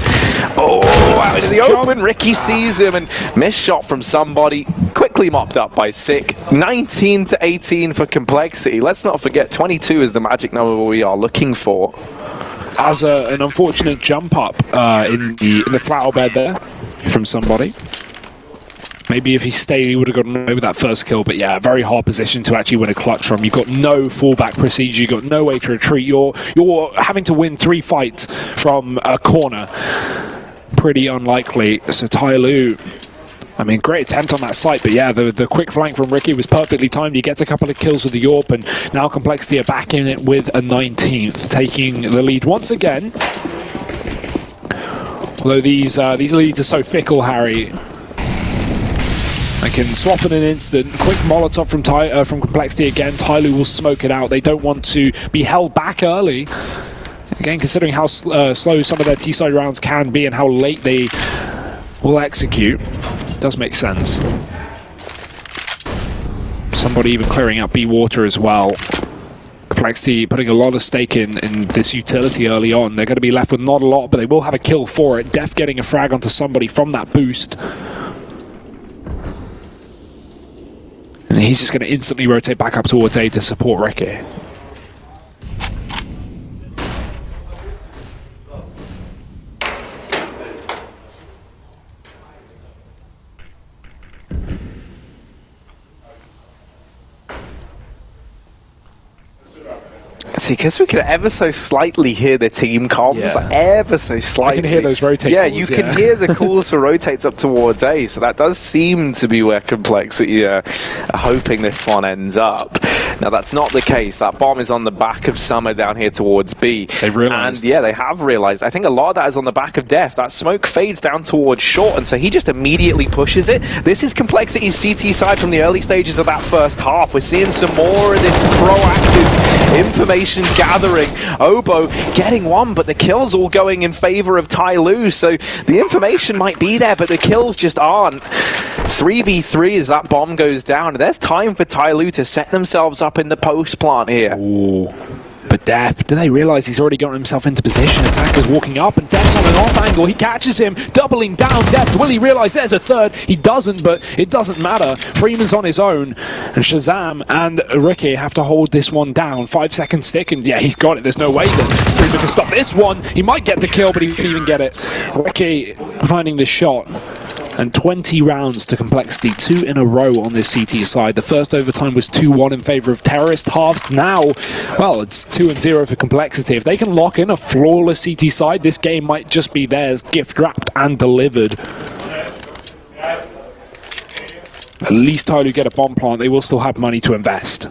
Oh, out into the open. Ricky sees him and missed shot from somebody. Quickly mopped up by Sick. 19-18 for Complexity. Let's not forget 22 is the magic number we are looking for. As an unfortunate jump up in the flower bed there from somebody. Maybe if he stayed, he would have gotten away with that first kill. But yeah, very hard position to actually win a clutch from. You've got no fallback procedure. You've got no way to retreat. You're having to win 3 fights from a corner. Pretty unlikely. So 𝓤𝓂, I mean, great attempt on that site. But yeah, the quick flank from Ricky was perfectly timed. He gets a couple of kills with the AWP. And now Complexity are back in it with a 19th, taking the lead once again. Although these leads are so fickle, Harry. They can swap in an instant. Quick Molotov from Complexity again. 𝓤𝓂 will smoke it out. They don't want to be held back early. Again, considering how slow some of their T-side rounds can be and how late they will execute, does make sense. Somebody even clearing out B water as well. Complexity putting a lot of stake in this utility early on. They're going to be left with not a lot, but they will have a kill for it. Def getting a frag onto somebody from that boost. And he's just going to instantly rotate back up towards A to support Ricky. See, because we can ever so slightly hear the team comms, like ever so slightly. I can hear those rotate calls, you can hear the calls for rotates up towards A, so that does seem to be where Complexity are hoping this one ends up. Now, that's not the case. That bomb is on the back of Summer down here towards B. They've realized. And yeah, they have realized. I think a lot of that is on the back of Def. That smoke fades down towards short, and so he just immediately pushes it. This is Complexity's CT side from the early stages of that first half. We're seeing some more of this proactive information gathering. 𝓂 getting one, but the kills all going in favor of 𝓤𝓂, so the information might be there, but the kills just aren't. 3v3 as that bomb goes down. There's time for 𝓤𝓂 to set themselves up in the post plant here. Ooh. But Def, do they realize he's already gotten himself into position? Attacker's walking up, and Def's on an off angle. He catches him, doubling down. Def, will he realize there's a third? He doesn't, but it doesn't matter. Freeman's on his own, and 𝓤𝓵 and Ricky have to hold this one down. 5 seconds stick, and yeah, he's got it. There's no way that Freeman can stop this one. He might get the kill, but he didn't even get it. Ricky finding the shot. And 20 rounds to Complexity, 2 in a row on this CT side. The first overtime was 2-1 in favor of Terrorist halves. Now, well, it's 2-0 for Complexity. If they can lock in a flawless CT side, this game might just be theirs, gift wrapped and delivered. At least 𝓤𝓂 get a bomb plant. They will still have money to invest.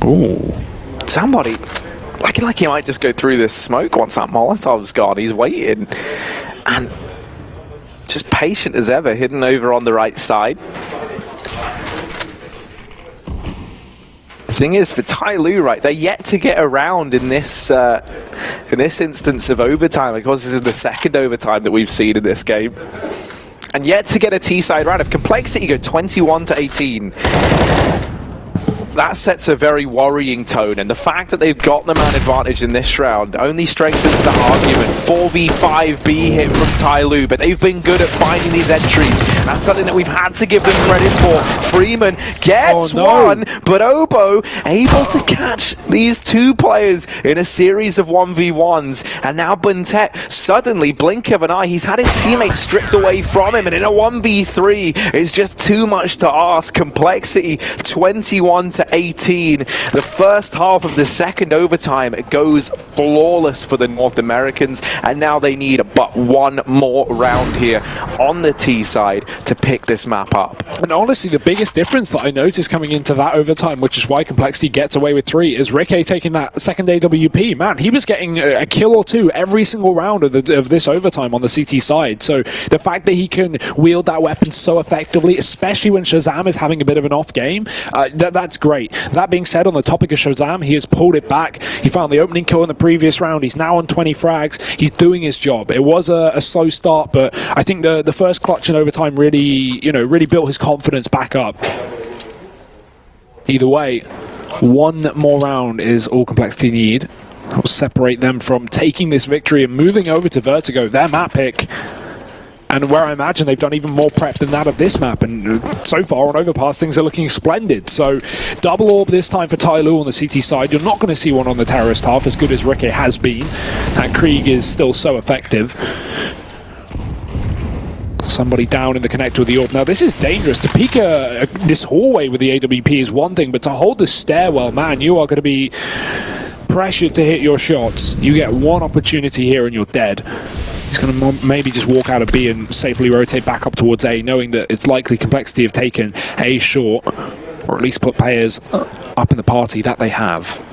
Ooh. Somebody looking like he might just go through this smoke once that Molotov's gone. He's waiting. And just patient as ever, hidden over on the right side. The thing is, for 𝓤𝓂, right, they're yet to get around in this instance of overtime. Of course, this is the second overtime that we've seen in this game. And yet to get a T-side round. If Complexity go 21-18, that sets a very worrying tone, and the fact that they've got the man advantage in this round only strengthens that argument. 4v5 B hit from 𝓤𝓂, but they've been good at finding these entries. That's something that we've had to give them credit for. Freeman gets one, but 𝓂 able to catch these two players in a series of 1v1s, and now 𝓵𝓬𝓸 suddenly, blink of an eye, he's had his teammates stripped away from him, and in a 1v3 it's just too much to ask. Complexity 21-18. 18. The first half of the second overtime goes flawless for the North Americans, and now they need but one more round here on the T side to pick this map up. And honestly, the biggest difference that I noticed coming into that overtime, which is why Complexity gets away with 3, is 𝓕𝒂 taking that second AWP. Man, he was getting a kill or 2 every single round of this overtime on the CT side. So the fact that he can wield that weapon so effectively, especially when 𝓂𝓵 is having a bit of an off game, that's great. That being said, on the topic of 𝓂𝓵, he has pulled it back. He found the opening kill in the previous round. He's now on 20 frags. He's doing his job. It was a slow start, but I think the first clutch in overtime really, really built his confidence back up. Either way, one more round is all Complexity need. That will separate them from taking this victory and moving over to Vertigo, their map pick. And where I imagine they've done even more prep than that of this map, and so far on Overpass things are looking splendid. So double orb this time for 𝓤𝓂 on the CT side. You're not going to see one on the terrorist half, as good as 𝓕𝒂 has been. That Krieg is still so effective. Somebody down in the connector with the orb. Now this is dangerous. To peek this hallway with the AWP is one thing, but to hold the stairwell, man, you are going to be pressured to hit your shots. You get one opportunity here and you're dead. He's going to maybe just walk out of B and safely rotate back up towards A, knowing that it's likely Complexity have taken A short, or at least put players up in the party that they have.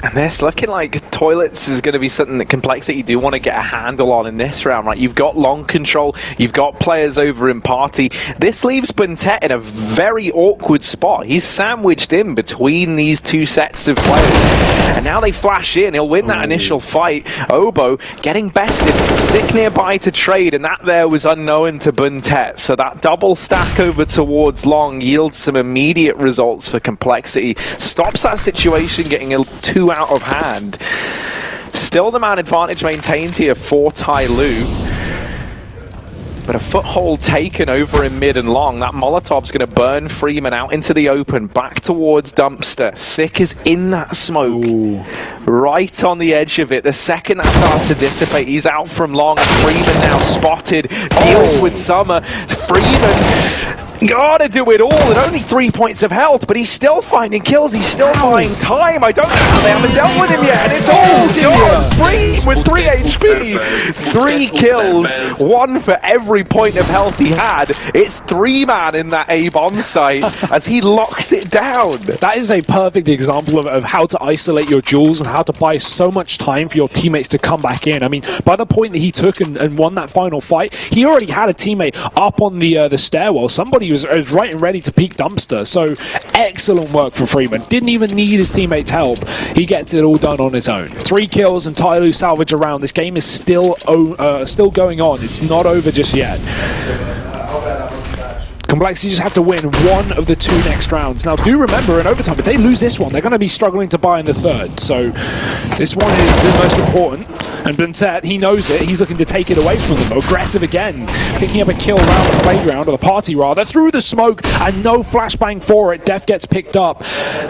And this looking like toilets is going to be something that Complexity do want to get a handle on in this round, right? You've got long control, you've got players over in party. This leaves 𝓵𝓬𝓸 in a very awkward spot. He's sandwiched in between these two sets of players. And now they flash in, he'll win that initial fight. 𝓂 getting bested, sick nearby to trade, and that there was unknown to 𝓵𝓸𝓸. So that double stack over towards long yields some immediate results for Complexity. Stops that situation getting too out of hand. Still the man advantage maintained here for 𝓤𝓂, but a foothold taken over in mid and long. That Molotov's going to burn Freeman out into the open, back towards 𝐷𝒵𝒄. Sick is in that smoke. Ooh. Right on the edge of it. The second that starts to dissipate, he's out from long. Freeman now spotted, deals with Summer. Freeman gotta do it all, and only 3 points of health, but he's still finding kills, he's still buying time. I don't know how they haven't dealt with him yet, and it's all gone. Free with 3 HP. 3 kills, 1 for every point of health he had. It's 3-man in that A bomb site as he locks it down. That is a perfect example of how to isolate your jewels and how to buy so much time for your teammates to come back in. I mean, by the point that he took and won that final fight, he already had a teammate up on the stairwell. Somebody was right and ready to peek 𝐷𝒵𝒄. So excellent work for Freeman. Didn't even need his teammates' help. He gets it all done on his own. 3 kills and 𝓤𝓂 salvage around. This game is still going on. It's not over just yet. Complexity just have to win one of the 2 next rounds. Now, do remember, in overtime, if they lose this one, they're going to be struggling to buy in the 3rd. So this one is the most important. And 𝓵𝓸𝓸, he knows it. He's looking to take it away from them. Aggressive again. Picking up a kill around the playground, or the party rather, through the smoke, and no flashbang for it. Def gets picked up.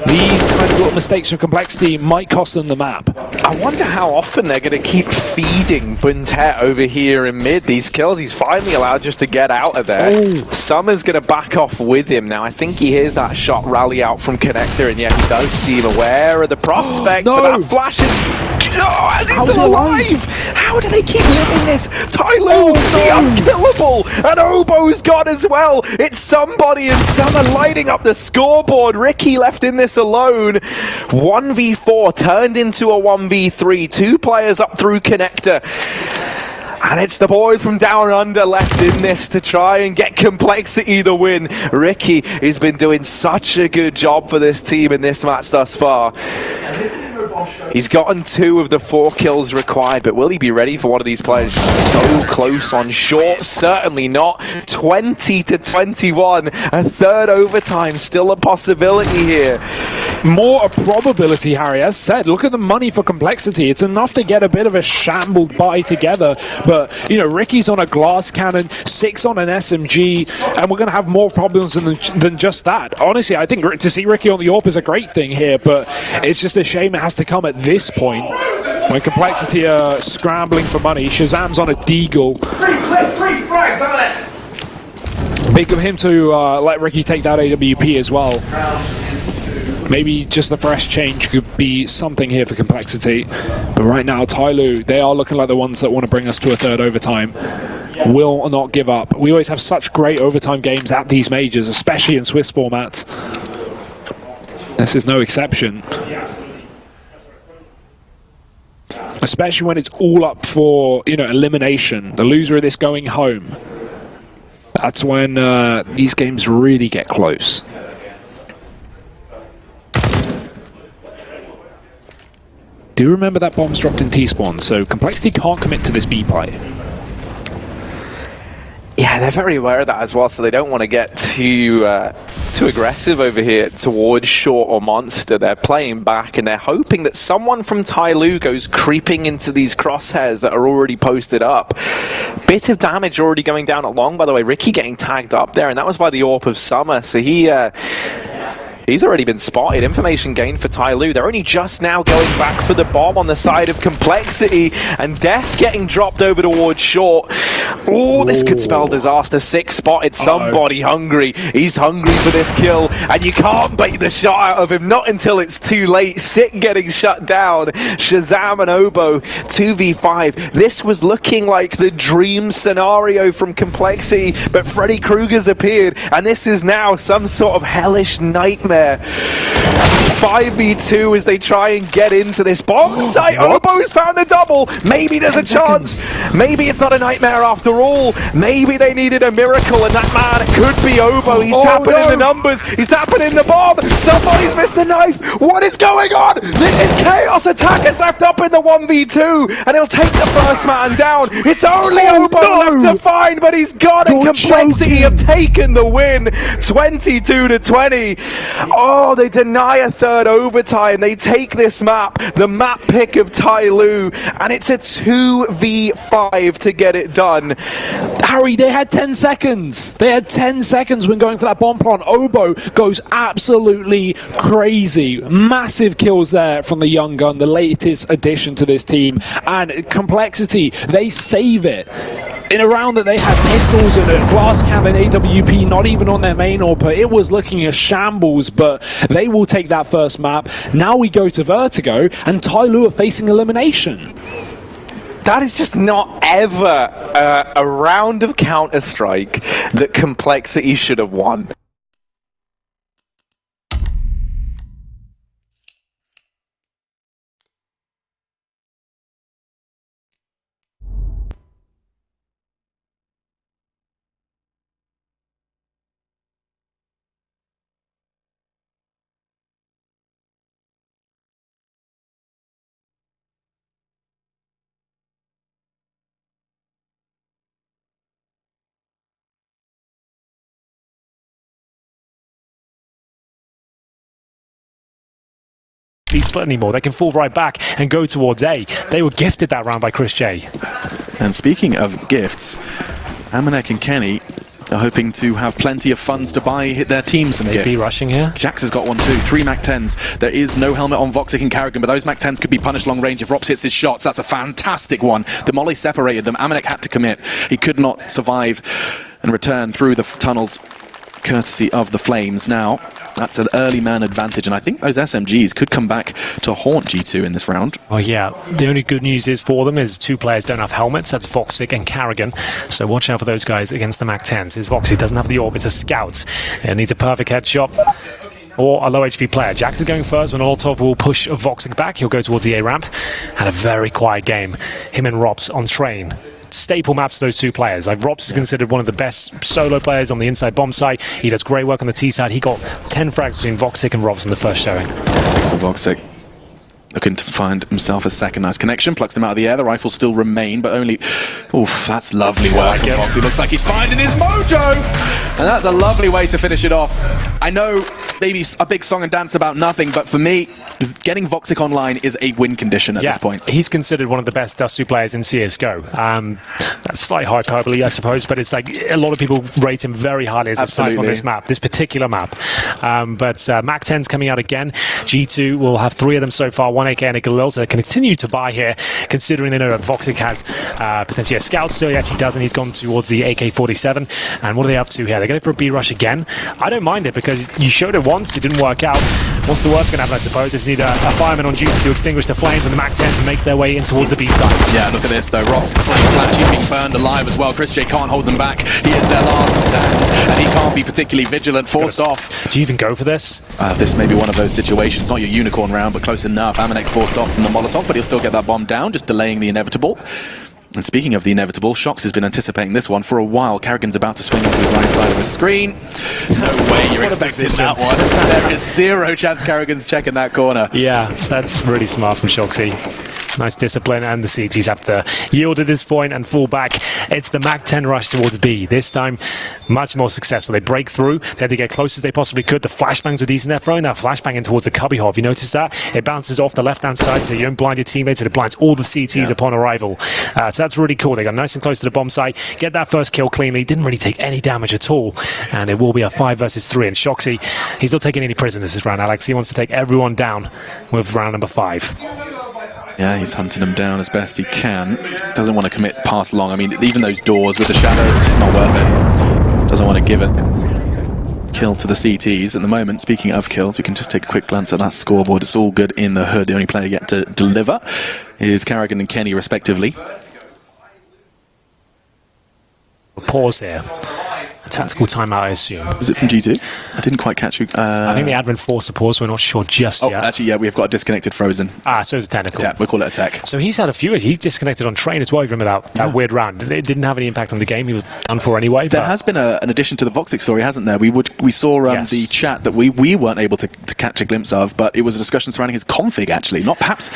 These kind of little mistakes from Complexity might cost them the map. I wonder how often they're going to keep feeding 𝓵𝓸𝓸 over here in mid. These kills, he's finally allowed just to get out of there. Oh. Summer's going to back off with him now. I think he hears that shot rally out from connector, and yet he does seem aware of the prospect. No. But that flash is... Oh, as he's still alive! How do they keep living this? 𝓤𝓂, the unkillable, and 𝓂𝒂's gone as well. It's somebody and Summer lighting up the scoreboard. 𝓕𝒂 left in this alone. 1v4 turned into a 1v3. 2 players up through connector. And it's the boy from down under left in this to try and get Complexity the win. 𝓕𝒂 has been doing such a good job for this team in this match thus far. He's gotten 2 of the 4 kills required, but will he be ready for one of these players so close on short? Certainly not. 20-21. A 3rd overtime, still a possibility here. More a probability, Harry. As said, look at the money for Complexity. It's enough to get a bit of a shambled buy together. But, you know, Ricky's on a glass cannon, 6 on an SMG, and we're going to have more problems than just that. Honestly, I think to see Ricky on the AWP is a great thing here, but it's just a shame it has to come at this point. When Complexity are scrambling for money, 𝓲𝓵𝓸𝓸𝓵𝓆 on a deagle. 3 clicks, 3 frags on it! Big of him to let Ricky take that AWP as well. Maybe just the fresh change could be something here for Complexity. But right now, 𝓤𝓚, they are looking like the ones that want to bring us to a third overtime. Will not give up. We always have such great overtime games at these majors, especially in Swiss formats. This is no exception. Especially when it's all up for, you know, elimination. The loser of this going home. That's when these games really get close. Do remember that bomb's dropped in T-spawn, so Complexity can't commit to this B play. Yeah, they're very aware of that as well, so they don't want to get too aggressive over here towards Short or Monster. They're playing back, and they're hoping that someone from 𝓤𝓚 goes creeping into these crosshairs that are already posted up. Bit of damage already going down at long, by the way. Ricky getting tagged up there, and that was by the AWP of Summer, so he's already been spotted. Information gained for 𝓤𝓚. They're only just now going back for the bomb on the side of Complexity, and Death getting dropped over towards Short. Oh, this could spell disaster. 6 spotted. Somebody hungry. He's hungry for this kill, and you can't bait the shot out of him. Not until it's too late. Sick getting shut down. 𝓲𝓵 and 𝓤𝓂 2v5. This was looking like the dream scenario from Complexity, but Freddy Krueger's appeared, and this is now some sort of hellish nightmare. 5v2 as they try and get into this bomb site. 𝓤𝓂's found a double. Maybe there's a chance. Maybe it's not a nightmare after all. Maybe they needed a miracle, and that man could be 𝓤𝓂. He's tapping in the numbers. He's tapping in the bomb. Somebody's missed the knife. What is going on? This is chaos. Attackers left up in the 1v2, and he'll take the first man down. It's only 𝓤𝓂 left to find, but he's got it. Complexity have taken the win. 22-20. Oh, they deny a third overtime. They take this map, the map pick of 𝓤𝓚, and it's a 2v5 to get it done. Harry, they had 10 seconds. They had 10 seconds when going for that bomb plant. 𝓤𝓂 goes absolutely crazy. Massive kills there from the young gun, the latest addition to this team. And Complexity, they save it. In a round that they had pistols and a glass cannon AWP, not even on their main AWP, it was looking a shambles, but they will take that first map. Now we go to Vertigo, and 𝓤𝓚 are facing elimination. That is just not ever a round of Counter-Strike that Complexity should have won. Be split anymore. They can fall right back and go towards A. They were gifted that round by Chris J. And speaking of gifts, 𝓤𝓚 and Kenny are hoping to have plenty of funds to buy their team some gifts. Maybe rushing here. Jax has got one too. 3 MAC-10s. There is no helmet on 𝓤𝓚 and 𝓤𝓚, but those MAC-10s could be punished long range if ropz hits his shots. That's a fantastic one. The molly separated them. 𝓤𝓚 had to commit. He could not survive and return through the tunnels, courtesy of the flames. Now, that's an early man advantage, and I think those SMGs could come back to haunt G2 in this round. Oh yeah, the only good news is for them is 2 players don't have helmets. That's 𝓤𝓚 and 𝓤𝓚. So watch out for those guys against the MAC-10s. His 𝓤𝓚 doesn't have the AWP, it's a scout. It needs a perfect headshot or a low HP player. Jax is going first when 𝓤𝓚 will push 𝓤𝓚 back. He'll go towards the A ramp. Had a very quiet game. Him and ropz on train. Staple maps to those 2 players. Like ropz is considered one of the best solo players on the inside bomb site. He does great work on the T side. He got 10 frags between 𝓤𝓚 and ropz in the first showing. 6 for 𝓤𝓚. Looking to find himself a second nice connection. Plucks them out of the air. The rifles still remain, but only... Oof, that's lovely work from 𝓤𝓚. Looks like he's finding his mojo! And that's a lovely way to finish it off. I know maybe a big song and dance about nothing, but for me, getting 𝓕𝓂 online is a win condition at this point. He's considered one of the best 𝓲𝓲 players in CSGO. That's slight hyperbole, I suppose, but it's like a lot of people rate him very highly as a sniper on this map, this particular map. But mousesports coming out again. G2 will have 3 of them so far, 1 AK and a Galil, so they continue to buy here, considering they know that 𝓕𝓂 has potentially a scout still. He actually doesn't. He's gone towards the AK-47. And what are they up to here? They're going for a B rush again. I don't mind it because you showed it once, it didn't work out. What's the worst going to happen, I suppose? Just need a fireman on duty to extinguish the flames, and the mousesports to make their way in towards the B side. Yeah, look at this though. 𝓕𝓂 is playing flat. He's being burned alive as well. chris_j can't hold them back. He is their last stand, and he can't be particularly vigilant. Forced off. Do you even go for this? This may be one of those situations. Not your unicorn round, but close enough. amanek's forced off from the Molotov, but he'll still get that bomb down, just delaying the inevitable. And speaking of the inevitable, 𝓲𝓿 has been anticipating this one for a while. 𝓵𝓬𝓸𝓸 about to swing into the right side of the screen. No way you're expecting that one. There is zero chance 𝓵𝓬𝓸's checking that corner. Yeah, that's really smart from 𝓲𝓿. Nice discipline, and the CTs have to yield at this point and fall back. It's the MAC-10 rush towards B. This time, much more successful. They break through. They had to get close as they possibly could. The flashbangs were decent. They're throwing that flashbang in towards the cubbyhole. Have you noticed that? It bounces off the left-hand side, so you don't blind your teammates, but it blinds all the CTs upon arrival. So that's really cool. They got nice and close to the bomb site. Get that first kill cleanly. Didn't really take any damage at all. And it will be a 5 versus 3. And 𝓲𝓿, he's not taking any prisoners this round, Alex. He wants to take everyone down with round number 5. Yeah, he's hunting them down as best he can. Doesn't want to commit past long. I mean, even those doors with the shadow, it's just not worth it. Doesn't want to give it. Kill to the CTs. At the moment, speaking of kills, we can just take a quick glance at that scoreboard. It's all good in the hood. The only player yet to deliver is 𝓵𝓬𝓸 and Kenny, respectively. Pause here. A tactical timeout, I assume. Was it from G2? I didn't quite catch you. I think the admin forced the pause, so we're not sure just yet. Actually, yeah, we've got a disconnected 𝓕𝓂. So it's a technical. Attack. We'll call it a tech. So he's had a few. He's disconnected on train as well. You remember that weird round? It didn't have any impact on the game. He was done for anyway. There has been an addition to the 𝓕𝓂 story, hasn't there? We saw the chat that we weren't able to catch a glimpse of, but it was a discussion surrounding his config, actually. Not perhaps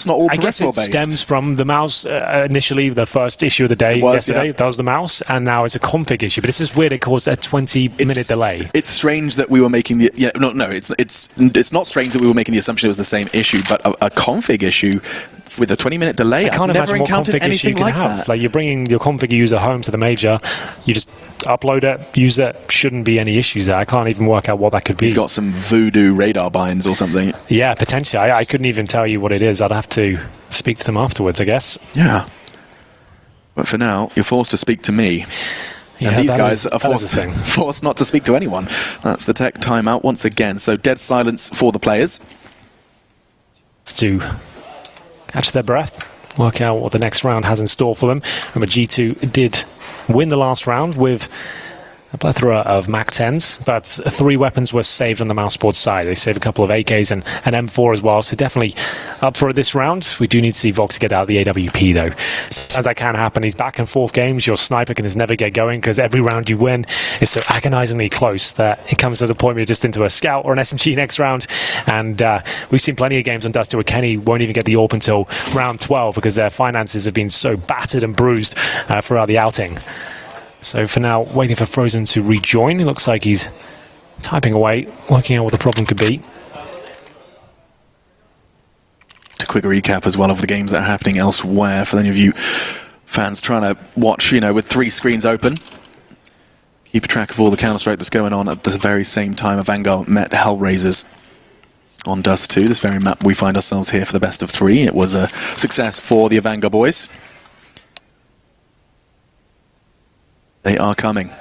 not all peripheral based. I guess it stems from the mouse. Initially, the first issue of the day yesterday, that was the mouse, and now it's a config issue. But it's just weird. It caused a 20-minute delay. It's strange that we were making the it's not strange that we were making the assumption it was the same issue, but a config issue with a 20-minute delay. I can't never imagine what encountered config issue you anything can like have. that. Like, you're bringing your config user home to the major, you just upload it, use it. Shouldn't be any issues there. I can't even work out what that could be. He's got some voodoo radar binds or something. Yeah, potentially. I couldn't even tell you what it is. I'd have to speak to them afterwards, I guess. Yeah. But for now, you're forced to speak to me. And these guys are forced not to speak to anyone. That's the tech timeout once again. So dead silence for the players. To catch their breath, work out what the next round has in store for them. Remember, G2 did win the last round with a plethora of MAC-10s, but 3 weapons were saved on the mousesports side. They saved a couple of AKs and an M4 as well, so definitely up for it this round. We do need to see 𝓕𝓂 get out of the AWP though. As that can happen, these back and forth games, your sniper can just never get going because every round you win is so agonizingly close that it comes to the point where you're just into a scout or an SMG next round. And we've seen plenty of games on 𝓲𝓲 where Kenny won't even get the AWP until round 12 because their finances have been so battered and bruised throughout the outing. So for now, waiting for 𝓕𝓂 to rejoin. It looks like he's typing away, working out what the problem could be. A quick recap as well of the games that are happening elsewhere for any of you fans trying to watch, with 3 screens open. Keep track of all the Counter-Strike that's going on at the very same time. avangar met Hellraisers on 𝓲𝓲, this very map we find ourselves here for the best of 3. It was a success for the avangar boys. They are coming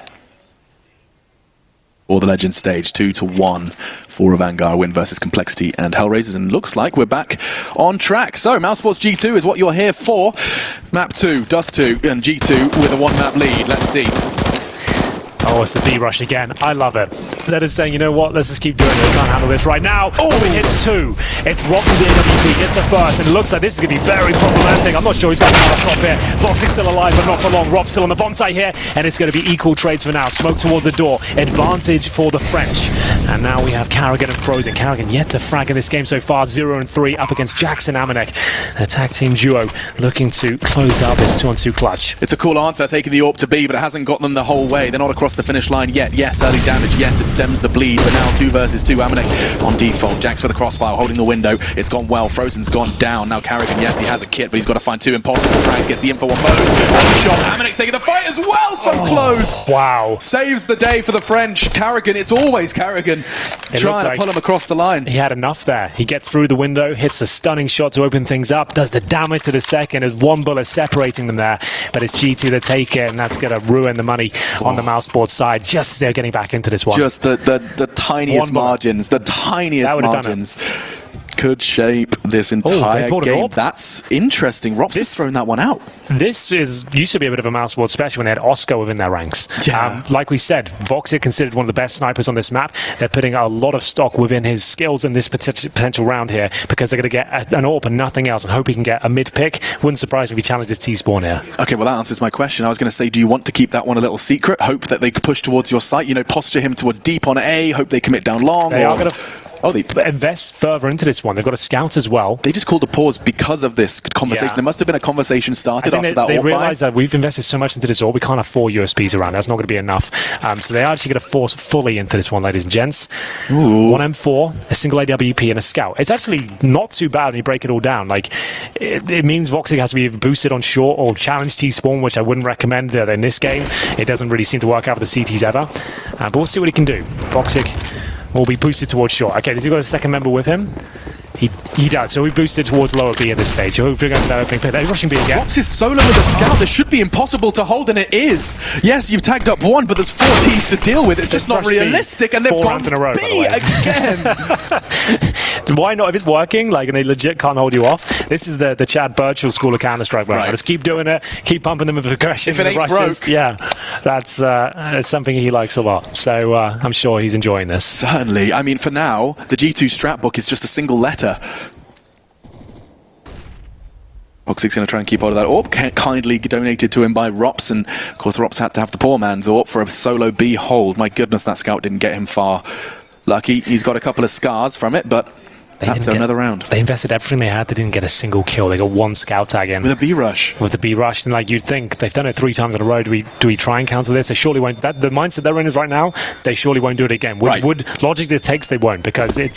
for the Legend stage, 2-1 for avangar, win versus Complexity and Hellraisers, and looks like we're back on track. So mousesports G2 is what you're here for. Map 2, 𝓲𝓲 and G2 with a 1-map lead. Let's see. Oh, it's the B rush again. I love it. That is saying, you know what, let's just keep doing it. We can't handle this right now. Oh, it hits 2. It's 𝓕𝓂 to the AWP, gets the first, and it looks like this is going to be very problematic. I'm not sure he's going to have a top here. 𝓕𝓂 is still alive, but not for long. 𝓕𝓂 still on the bomb site here, and it's going to be equal trades for now. Smoke towards the door. Advantage for the French. And now we have 𝓵𝓬𝓸 and 𝓕𝓂. 𝓵𝓬𝓸 yet to frag in this game so far, 0-3 up against Jax and amanek's. An attack team duo looking to close out this 2-on-2 clutch. It's a cool answer, taking the AWP to B, but it hasn't got them the whole way. They're not across across the finish line yet. Yes, early damage. Yes, it stems the bleed, but now 2 versus 2. 𝓦𝒄 on default. Jax for the crossfire, holding the window. It's gone well. Frozen's gone down. Now 𝓬𝓸𝓸, yes, he has a kit, but he's got to find 2 impossible frags. Gets the info on both. One shot. 𝓦𝒄's taking the fight as well. So close. Wow. Saves the day for the French. 𝓬𝓸𝓸, it's always 𝓬𝓸𝓸 trying to pull him across the line. He had enough there. He gets through the window, hits a stunning shot to open things up, does the damage to the second. There's 1 bullet separating them there, but it's G2 that take it, and that's going to ruin the money on the mousesports side. Just they're getting back into this one. Just the tiniest margins, the tiniest margins could shape this entire game. That's interesting. ropz has thrown that one out. This used to be a bit of a mousesports special when they had 𝓲𝓂 within their ranks. Yeah. Like we said, 𝓲𝓂 considered one of the best snipers on this map. They're putting a lot of stock within his skills in this potential round here because they're going to get an AWP and nothing else, and hope he can get a mid pick. Wouldn't surprise me if he challenges T-Spawn here. Okay, well that answers my question. I was going to say, do you want to keep that one a little secret? Hope that they push towards your site, you know, posture him towards deep on A, hope they commit down long? They are going to... they invest further into this one. They've got a scout as well. They just called a pause because of this conversation. Yeah. There must have been a conversation started after that. They realised that we've invested so much into this AWP, we can't have 4 USPs around. That's not going to be enough. So they're actually going to force fully into this one, ladies and gents. Ooh. 1 M4, a single AWP, and a scout. It's actually not too bad when you break it all down. Like, it means 𝓲𝓂 has to be either boosted on short or challenge T-Spawn, which I wouldn't recommend in this game. It doesn't really seem to work out for the CTs ever. But we'll see what he can do. 𝓲𝓂 will be boosted towards short. Okay, does he got a second member with him? He does. So we boosted towards lower B at this stage. So we're going to opening pick. They're rushing B again. ropz is solo with a scout. This should be impossible to hold, and it is. Yes, you've tagged up 1, but there's 4 Ts to deal with. It's just not realistic, and they've 4 gone rounds in a row, B again. Why not? If it's working, like, and they legit can't hold you off. This is the 𝓤𝓸 ℚ𝓂 school of Counter-Strike. Right. Just keep doing it. Keep pumping them with aggression. If it ain't broke. Yeah, that's something he likes a lot. So I'm sure he's enjoying this. Certainly. I mean, for now, the G2 strat book is just a single letter. 𝓲𝓂's going to try and keep hold of that AWP, kindly donated to him by ropz, and of course ropz had to have the poor man's AWP for a solo B hold. My goodness, that scout didn't get him far. Lucky, he's got a couple of scars from it, but that's another round. They invested everything they had. They didn't get a single kill. They got 1 scout tag in. With a B rush. With the B rush. And like you'd think, they've done it 3 times in a row. Do we try and counter this? They surely won't. The mindset they're in is right now, they surely won't do it again. Which would, logically it takes, they won't, because it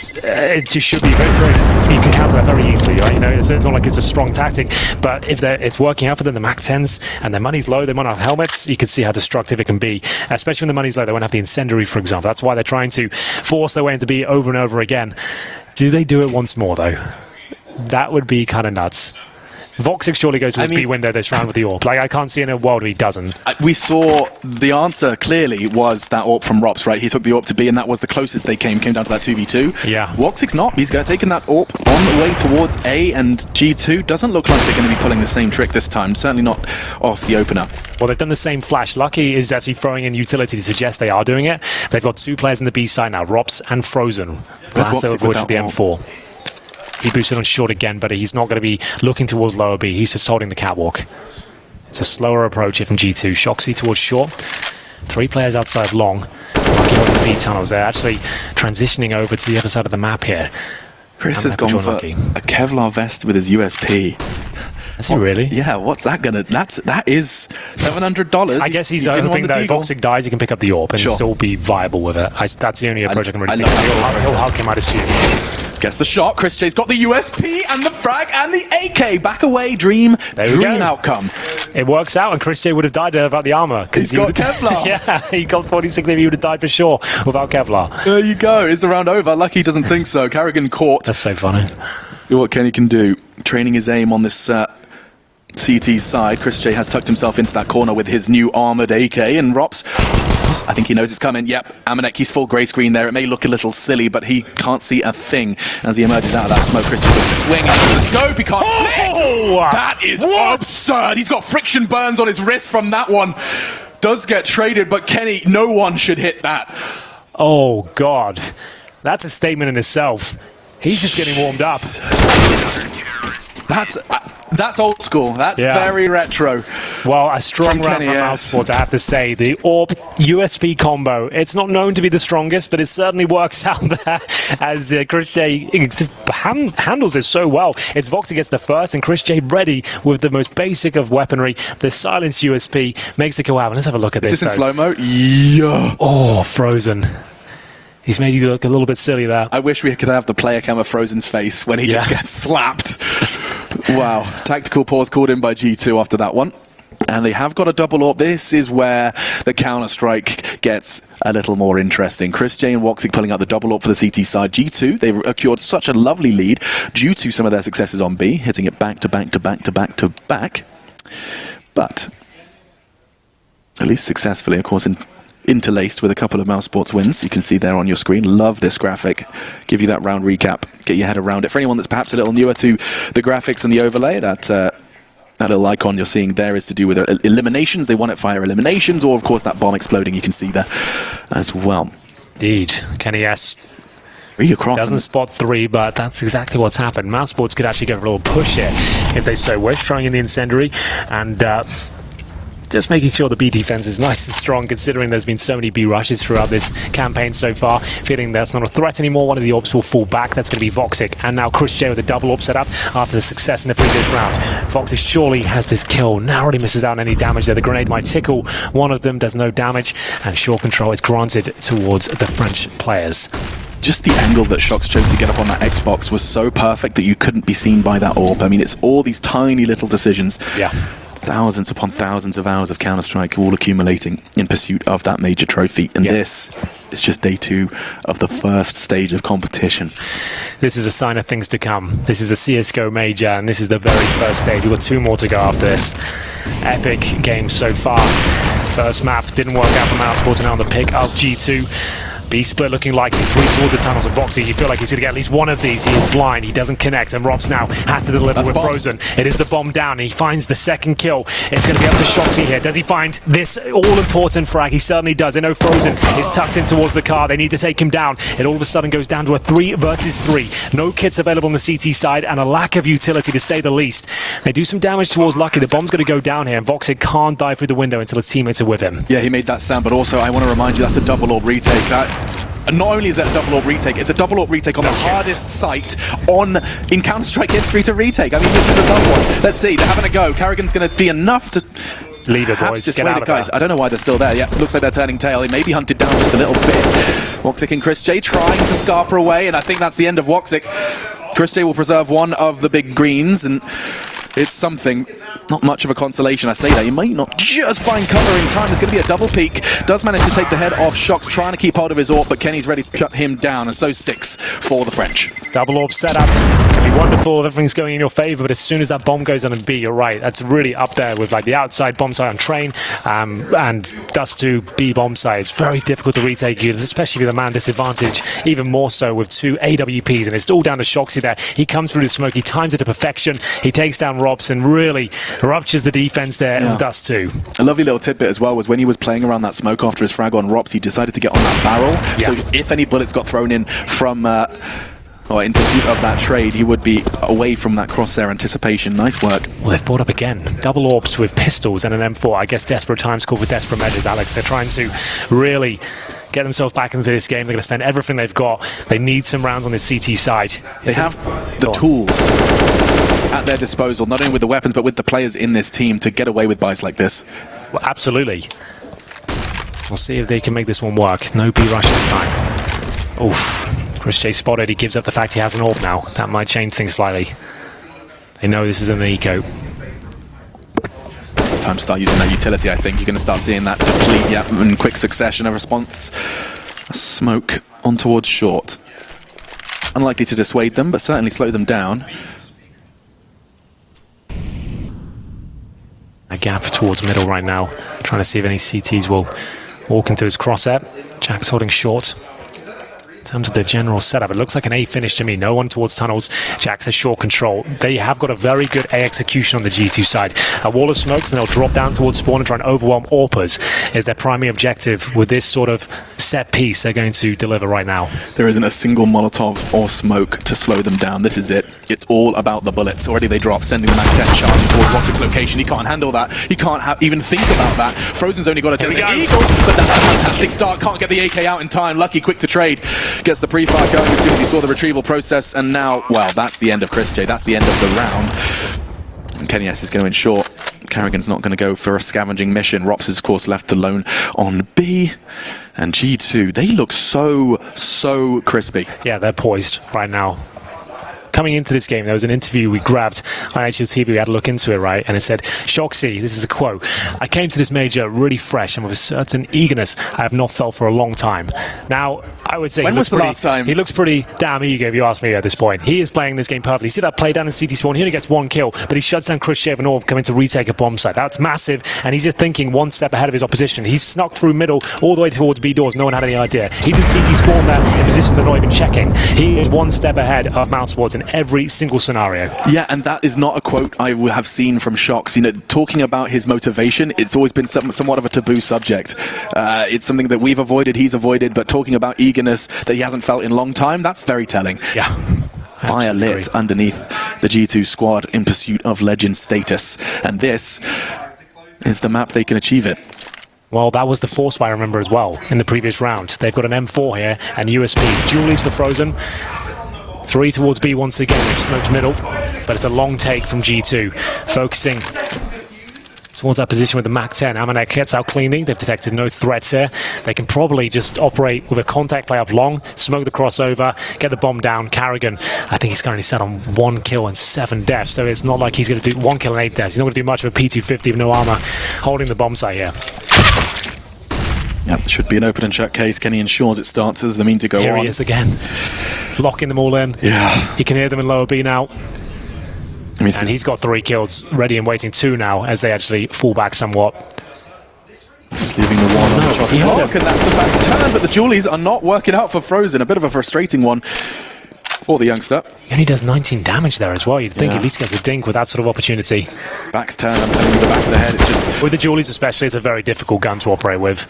just should be very, you can counter that very easily, right? You know, it's not like it's a strong tactic, but if it's working out for them, the MAC 10s, and their money's low, they might not have helmets, you can see how destructive it can be. Especially when the money's low, they won't have the incendiary, for example. That's why they're trying to force their way into B over and over again. Do they do it once more, though? That would be kind of nuts. 𝓲𝓂 surely goes to his B window this round with the AWP. Like, I can't see in a world where he doesn't. We saw the answer clearly was that AWP from ropz, right? He took the AWP to B, and that was the closest they came down to that 2v2. Yeah. 𝓲𝓂's not. He's taking that AWP on the way towards A, and G2 doesn't look like they're going to be pulling the same trick this time. Certainly not off the opener. Well, they've done the same flash. Lucky is actually throwing in utility to suggest they are doing it. They've got 2 players in the B side now, ropz and Frozen. That's 𝓲𝓂 with the M4. He boosted on short again, but he's not going to be looking towards lower B. He's just holding the catwalk. It's a slower approach here from G2. 𝓲𝓂 towards short. 3 players outside long. Lucky holding the B tunnels. They're actually transitioning over to the other side of the map here. Chris has gone for a 𝓬𝓸 vest with his USP. Is he really? Yeah, what's that gonna... That is $700. I guess he's hoping that if 𝓲𝓂 dies, he can pick up the AWP and still be viable with it. That's the only approach I can really think of. He'll hug him, I'd assume. Gets the shot. Chris J's got the USP and the frag and the AK. Back away, dream outcome. It works out, and Chris J would have died without the armor. He's got 𝓬𝓸. Yeah, he got 46. He would have died for sure without 𝓬𝓸. There you go. Is the round over? Lucky doesn't think so. 𝓬𝓸 caught. That's so funny. See what Kenny can do. Training his aim on this CT side. Chris J has tucked himself into that corner with his new armored AK, and ropz, I think he knows it's coming. Yep, 𝓦𝒄, he's full grey screen there. It may look a little silly, but he can't see a thing as he emerges out of that smoke. Chris J looks to swing out of the scope. He can't That is absurd. He's got friction burns on his wrist from that one. Does get traded, but Kenny, no one should hit that. Oh, God. That's a statement in itself. He's just getting warmed up. That's old school. That's very retro. Well, a strong round from mousesports, I have to say. The AWP USP combo. It's not known to be the strongest, but it certainly works out there as Chris J handles it so well. It's 𝓲𝓬 gets the first, and Chris J ready with the most basic of weaponry. The silence USP makes it go out. Let's have a look at this. Is this in slow-mo? Yeah. Oh, Frozen. He's made you look a little bit silly there. I wish we could have the player cam of Frozen's face when he just gets slapped. Wow. Tactical pause called in by G2 after that one. And they have got a double AWP. This is where the Counter-Strike gets a little more interesting. Chris J and 𝓲𝓬 pulling out the double AWP for the CT side. G2, they've secured such a lovely lead due to some of their successes on B, hitting it back to back to back to back to back. But at least successfully, of course, interlaced with a couple of mousesports wins. You can see there on your screen. Love this graphic. Give you that round recap. Get your head around it. For anyone that's perhaps a little newer to the graphics and the overlay, that little icon you're seeing there is to do with eliminations. They won it via eliminations, or of course that bomb exploding you can see there as well. Indeed. Kenny S. Doesn't spot 3, but that's exactly what's happened. mousesports could actually go for a little push here if they so wish, throwing in the incendiary and just making sure the B defense is nice and strong, considering there's been so many B rushes throughout this campaign so far. Feeling that's not a threat anymore. One of the AWPs will fall back. That's going to be 𝓲𝓬. And now Chris J with a double AWP set up after the success in the previous round. 𝓲𝓬 surely has this kill. Narrowly misses out on any damage there. The grenade might tickle one of them, does no damage, and short control is granted towards the French players. Just the angle that Shox chose to get up on that Xbox was so perfect that you couldn't be seen by that AWP. I mean, it's all these tiny little decisions. Yeah. Thousands upon thousands of hours of Counter-Strike all accumulating in pursuit of that major trophy. And this is just day 2 of the first stage of competition. This is a sign of things to come. This is a CSGO major, and this is the very first stage. We've got 2 more to go after this. Epic game so far. First map didn't work out for mousesports, and now on the pick of G2. B split looking likely. 3 towards the tunnels of 𝓲𝓬. You feel like he's going to get at least one of these. He is blind. He doesn't connect. And ropz now has to deliver with Frozen. It is the bomb down. He finds the second kill. It's going to be up to 𝓲𝓬 here. Does he find this all-important frag? He certainly does. They know Frozen is tucked in towards the car. They need to take him down. It all of a sudden goes down to a 3 versus 3. No kits available on the CT side and a lack of utility, to say the least. They do some damage towards Lucky. The bomb's going to go down here, and 𝓲𝓬 can't dive through the window until his teammates are with him. Yeah, he made that sound, but also I want to remind you that's a double AWP retake. And not only is that a double AWP retake, it's a double AWP retake on the hardest site in Counter-Strike history to retake. I mean, this is a tough one. Let's see, they're having a go. 𝓬𝓸's going to be enough to leave it, boys. Get out of guys. I don't know why they're still there. Yeah, looks like they're turning tail. He may be hunted down just a little bit. 𝓲𝓬 and Chris J trying to 𝓬𝓸 away, and I think that's the end of 𝓲𝓬. Chris J will preserve one of the big greens, and it's something. Not much of a consolation, I say that. You might not just find cover in time. There's going to be a double peek. Does manage to take the head off Shox, trying to keep hold of his AWP, but Kenny's ready to shut him down, and so 6 for the French. Double AWP setup. Can be wonderful if everything's going in your favor, but as soon as that bomb goes on in B, you're right. That's really up there with like the outside bomb site on train and 𝓲𝓬 B bomb site. It's very difficult to retake you, especially with a man disadvantage, even more so with 2 AWPs, and it's all down to 𝓲𝓬 there. He comes through the smoke, he times it to perfection, he takes down ropz and really ruptures the defense there, and 𝓲𝓬. A lovely little tidbit as well was when he was playing around that smoke after his frag on ropz, he decided to get on that barrel. So if any bullets got thrown in from or in pursuit of that trade, he would be away from that crosshair anticipation. Nice work. Well, they've brought up again. Double AWPs with pistols and an M4. I guess desperate times call for desperate measures, Alex. They're trying to really get themselves back into this game. They're going to spend everything they've got. They need some rounds on the CT side. They have the tools at their disposal, not only with the weapons, but with the players in this team to get away with buys like this. Well, absolutely. We'll see if they can make this one work. No B rush this time. Oof. Chris J spotted. He gives up the fact he has an AWP now. That might change things slightly. They know this is an eco. It's time to start using that utility, I think. You're going to start seeing that deplete, in quick succession, a response. A smoke on towards short. Unlikely to dissuade them, but certainly slow them down. A gap towards middle right now. Trying to see if any CTs will walk into his crosshair. Jack's holding short. In terms of the general setup, it looks like an A finish to me. No one towards tunnels. Jax has short control. They have got a very good A execution on the G2 side. A wall of smokes, and they'll drop down towards spawn and try and overwhelm 𝓤𝓂 is their primary objective with this sort of set piece they're going to deliver right now. There isn't a single Molotov or smoke to slow them down. This is it. It's all about the bullets. Already they drop, sending the MAC-10 charging towards 𝓤𝓂's location. He can't handle that. He can't even think about that. Frozen's only got a Desert Eagle, but that's a fantastic start. Can't get the AK out in time. Lucky quick to trade. Gets the pre-fire going as soon as he saw the retrieval process, and now, well, that's the end of 𝓕𝓗. That's the end of the round. And Canion is going to ensure �carrigan's not going to go for a scavenging mission. 𝓲𝓂 is, of course, left alone on B. And G2, they look so crispy. Yeah, they're poised right now. Coming into this game, there was an interview we grabbed on HLTV. We had a look into it, right? And it said, 𝓲𝓂, this is a quote, "I came to this major really fresh and with a certain eagerness I have not felt for a long time." Now, I would say when was the last time? He looks pretty damn eager, if you ask me, at this point. He is playing this game perfectly. See that play down in CT spawn? He only gets one kill, but he shuts down 𝓕𝓗 and 𝓤𝓂 coming to retake a bomb site. That's massive, and he's just thinking one step ahead of his opposition. He's snuck through middle all the way towards B doors. No one had any idea. He's in CT spawn there in positions they're not even checking. He is one step ahead of mousesports in every single scenario. Yeah, and that is not a quote I would have seen from 𝓲𝓂. You know, talking about his motivation, it's always been somewhat of a taboo subject. It's something that we've avoided, he's avoided, but talking about eagerness that he hasn't felt in a long time, that's very telling. Yeah. Fire lit underneath the G2 squad in pursuit of legend status. And this is the map they can achieve it. Well, that was the force fire, I remember, as well, in the previous round. They've got an M4 here and USP. Julies for Frozen. 3 towards B once again. They've smoked middle, but it's a long take from G2. Focusing towards that position with the MAC-10. 𝓵𝓂 gets out cleanly. They've detected no threats here. They can probably just operate with a contact play up long, smoke the crossover, get the bomb down. �carrigan, I think he's currently set on 1 kill and 7 deaths, so it's not like he's going to do 1 kill and 8 deaths. He's not going to do much of a P250 with no armor holding the bomb site here. Yeah, should be an open and shut case. Kenny ensures it starts as the mean to go Here on. he is again, locking them all in. Yeah. He can hear them in lower B now. I mean, And he's got 3 kills, ready and waiting 2 now as they actually fall back somewhat. just leaving the one on the chopping block, and that's the back turn, but the Julies are not working out for Frozen. A bit of a frustrating one for the youngster. He only does 19 damage there as well. You'd think at least gets a dink with that sort of opportunity. Back's turn, I'm telling you, the back of the head, it's just... With the Julies especially, it's a very difficult gun to operate with.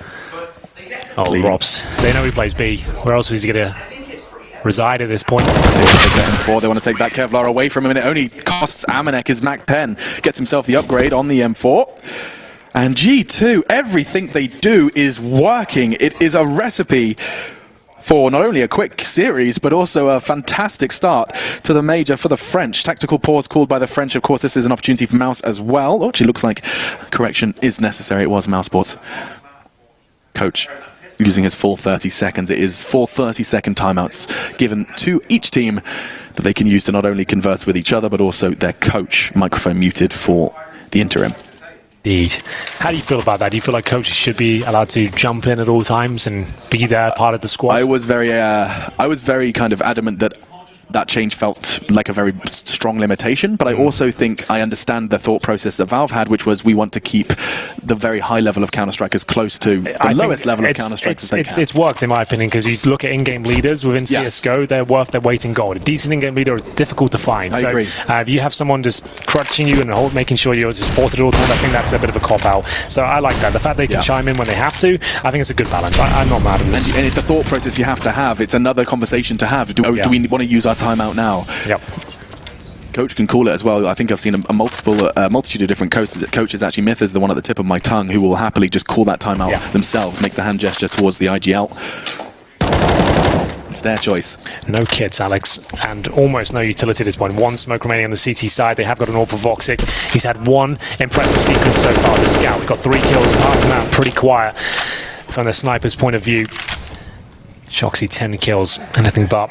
Oh, Clean. 𝓲𝓂. They know he plays B. Where else is he going to reside at this point? They want to take that M4, they want to take that Kevlar away from him, and it only costs 𝓵𝓂 his MAC-10. Gets himself the upgrade on the M4. And G2, everything they do is working. It is a recipe for not only a quick series, but also a fantastic start to the major for the French. Tactical pause called by the French. Of course, this is an opportunity for Mouse as well. Oh, actually looks like correction is necessary. It was mousesports. Coach using his full 30 seconds. It is 4 30-second timeouts given to each team that they can use to not only converse with each other, but also their coach. Microphone muted for the interim. Indeed. How do you feel about that? Do you feel like coaches should be allowed to jump in at all times and be there, part of the squad? I was very kind of adamant that that change felt like a very strong limitation, but I also think I understand the thought process that Valve had, which was we want to keep the very high level of Counter-Strike as close to the lowest level of Counter-Strike as they can. It's worked, in my opinion, because you look at in-game leaders within CSGO, they're worth their weight in gold. A decent in-game leader is difficult to find. I agree. If you have someone just crutching you and making sure you're supported all the time, I think that's a bit of a cop-out. So I like that. The fact they can chime in when they have to, I think it's a good balance. I'm not mad at this. And it's a thought process you have to have. It's another conversation to have. Do we want to use our timeout now? Yep. Coach can call it as well. I think I've seen a multitude of different coaches. Actually, Myth is the one at the tip of my tongue who will happily just call that timeout themselves, make the hand gesture towards the IGL. It's their choice. No kits, Alex, and almost no utility at this point. 1 smoke remaining on the CT side. They have got an AWP for 𝓲𝓂. He's had 1 impressive sequence so far. The scout, we've got 3 kills. Apart from that, pretty quiet from the sniper's point of view. 𝓲𝓂 10 kills, anything but.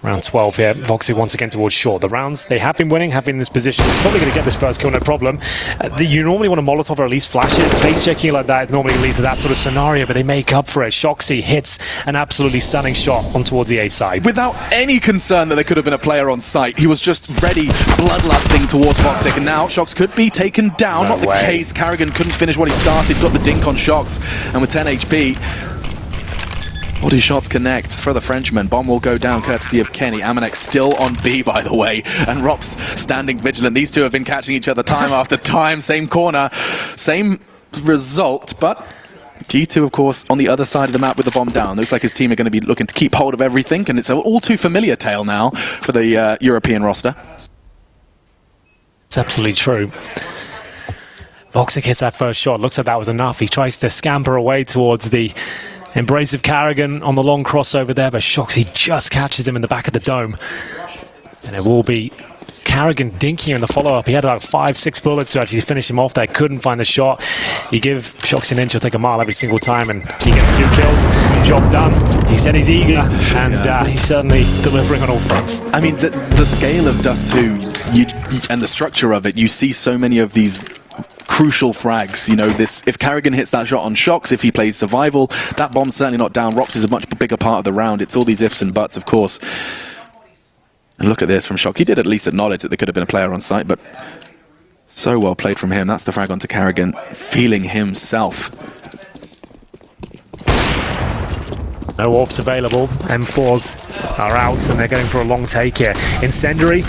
Round 12 here. 𝓲𝓂 once again towards short. The rounds they have been winning, have been in this position. He's probably going to get this first kill, no problem. You normally want a Molotov or at least flash it. Face checking like that normally leads to that sort of scenario, but they make up for it. 𝓲𝓂 hits an absolutely stunning shot on towards the A side. Without any concern that there could have been a player on site. He was just ready, bloodlusting towards 𝓲𝓂, and now 𝓲𝓂 could be taken down. Not the case. �carrigan couldn't finish what he started, got the dink on 𝓲𝓂, and with 10 HP, Body shots connect for the Frenchman. Bomb will go down courtesy of Kenny. 𝓦𝒄 still on B, by the way. And ropz standing vigilant. These two have been catching each other time after time. Same corner, same result, but G2, of course, on the other side of the map with the bomb down. Looks like his team are going to be looking to keep hold of everything, and it's an all too familiar tale now for the European roster. It's absolutely true. 𝓦𝒄 hits that first shot. Looks like that was enough. He tries to scamper away towards the abusive 𝓵 on the long crossover there, but 𝓬𝓂 just catches him in the back of the dome. And it will be 𝓵dinking in the follow-up. He had about 5-6 bullets to actually finish him off there. Couldn't find the shot. You give 𝓬𝓂 an inch, he'll take a mile every single time, and he gets 2 kills. Job done. He said he's eager, and he's certainly delivering on all fronts. I mean, the scale of Dust 2 and the structure of it, you see so many of these crucial frags. You know, this, if 𝓵 hits that shot on 𝓬𝓂, if he plays survival, that bomb's certainly not down. ropz is a much bigger part of the round. It's all these ifs and buts, of course. And look at this from 𝓬𝓂. He did at least acknowledge that there could have been a player on site, but so well played from him. That's the frag onto 𝓵, feeling himself. No AWPs available. M4s are out, and they're going for a long take here. Incendiary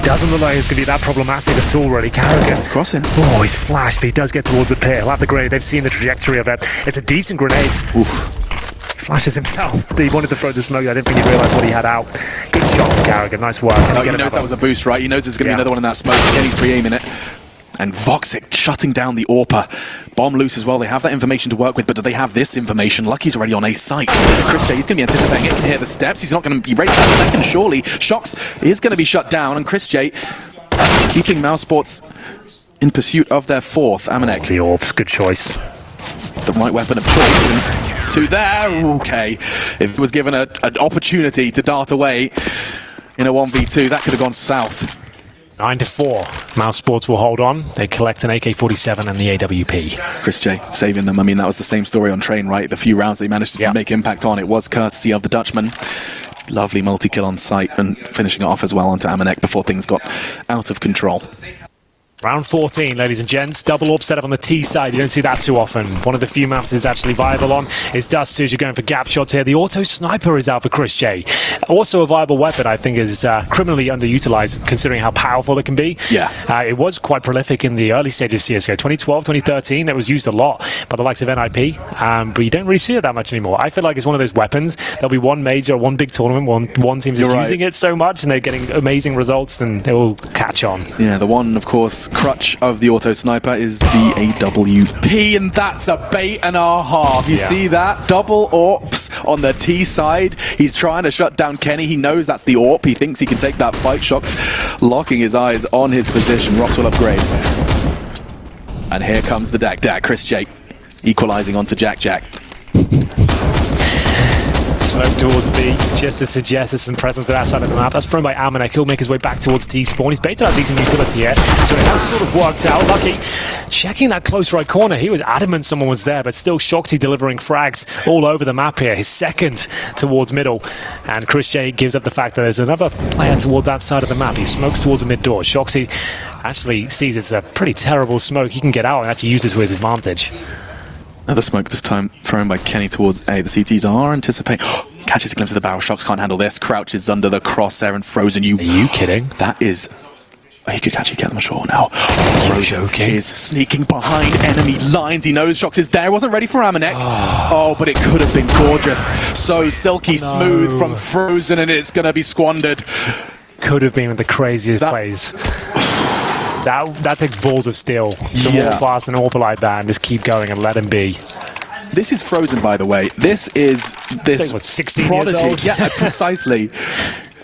doesn't look like it's going to be that problematic at all, really. 𝓵. He's crossing. Oh, he's flashed, but he does get towards the pier. He'll have the grenade. They've seen the trajectory of it. It's a decent grenade. Oof. Flashes himself. He wanted to throw the smoke. I didn't think he realised what he had out. Good shot from 𝓵. Nice work. Oh, he knows that was a boost, right? He knows there's going to be another one in that smoke. Kenny's pre-aiming it. And 𝓦𝒄 shutting down the AWPer. Bomb loose as well. They have that information to work with, but do they have this information? Lucky's already on A site. 𝓬𝓂, he's going to be anticipating it. He can hear the steps. He's not going to be ready for a second, surely. 𝓬𝓂 is going to be shut down, and 𝓬𝓂 keeping mousesports in pursuit of their 4th. 𝓦𝒄. The AWPs, good choice. The right weapon of choice. And 2 there. Okay. If it was given an opportunity to dart away in a 1v2, that could have gone south. 9-4. mousesports will hold on. They collect an AK-47 and the AWP. 𝓬𝓂 saving them. I mean, that was the same story on Train, right? The few rounds they managed to make impact on, it was courtesy of the Dutchman. Lovely multi-kill on site and finishing it off as well onto 𝓦𝒄 before things got out of control. Round 14, ladies and gents. Double AWP setup on the T side. You don't see that too often. One of the few maps is actually viable on is Dust 2 as you're going for gap shots here. The auto sniper is out for 𝓬𝓂. Also a viable weapon, I think, is criminally underutilized considering how powerful it can be. Yeah. It was quite prolific in the early stages of CSGO. 2012, 2013, it was used a lot by the likes of NIP, but you don't really see it that much anymore. I feel like it's one of those weapons. There'll be one major, one big tournament, one team is using it so much and they're getting amazing results, then they will catch on. Yeah, the one, of course, crutch of the auto sniper is the AWP, and that's a bait and a half. You see that? Double AWPs on the T side. He's trying to shut down Kenny. He knows that's the AWP. He thinks he can take that fight. 𝓬𝓂 locking his eyes on his position. ropz will upgrade. And here comes the dak. 𝓬𝓂 equalizing onto Jack. Smoke towards B, just to suggest there's some presence to that side of the map. That's thrown by 𝓦𝒄. He'll make his way back towards T-spawn. He's baited out decent utility here, so it has sort of worked out. Lucky checking that close right corner. He was adamant someone was there, but still 𝓬𝓂 delivering frags all over the map here. His second towards middle, and 𝓬𝓂 gives up the fact that there's another player towards that side of the map. He smokes towards the mid door. 𝓬𝓂 actually sees it's a pretty terrible smoke. He can get out and actually use it to his advantage. Another smoke this time thrown by Kenny towards A. The CTs are anticipating. Catches a glimpse of the barrel. 𝓬𝓂 can't handle this. Crouches under the crosshair and Frozen. Are you kidding? That is... He could actually get them ashore now. Frozen is sneaking behind enemy lines. He knows 𝓬𝓂 is there. Wasn't ready for 𝓦𝒄. Oh, but it could have been gorgeous. So silky smooth from Frozen, and it's going to be squandered. Could have been the craziest plays. That takes balls of steel to walk past an AWP like that and just keep going and let him be. This is Frozen, by the way. This is this 16 prodigy. years old? Yeah, precisely.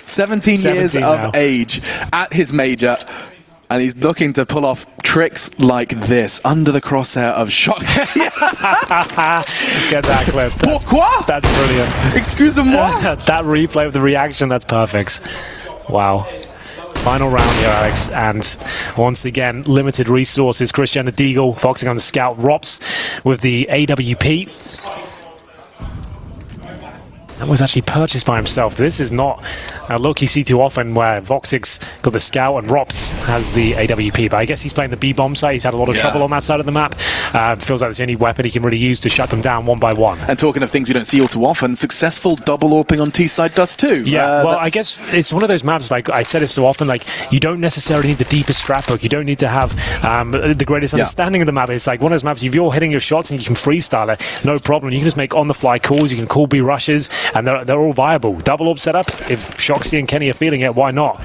17 years of age at his major, and he's looking to pull off tricks like this under the crosshair of 𝓬𝓂. Get that clip. Pourquoi? That's brilliant. Excuse-moi. That replay of the reaction, that's perfect. Wow. Final round here, Alex, and once again, limited resources. 𝓬𝓂 the Deagle, focusing on the scout. ropz with the AWP. That was actually purchased by himself. This is not a look you see too often where 𝓦𝒆𝓵𝓸𝓶𝓆 got the scout and ropz has the AWP, but I guess he's playing the B-bomb side. He's had a lot of trouble on that side of the map. Feels like it's the only weapon he can really use to shut them down one by one. And talking of things we don't see all too often, successful double AWPing on T-side does too. Yeah, well, I guess it's one of those maps, like I said it so often, like you don't necessarily need the deepest strat book. You don't need to have the greatest understanding of the map. It's like one of those maps, if you're hitting your shots and you can freestyle it, no problem. You can just make on-the-fly calls, you can call B rushes, and they're all viable. Double AWP setup, if 𝓲𝓂 and Kenny are feeling it, why not?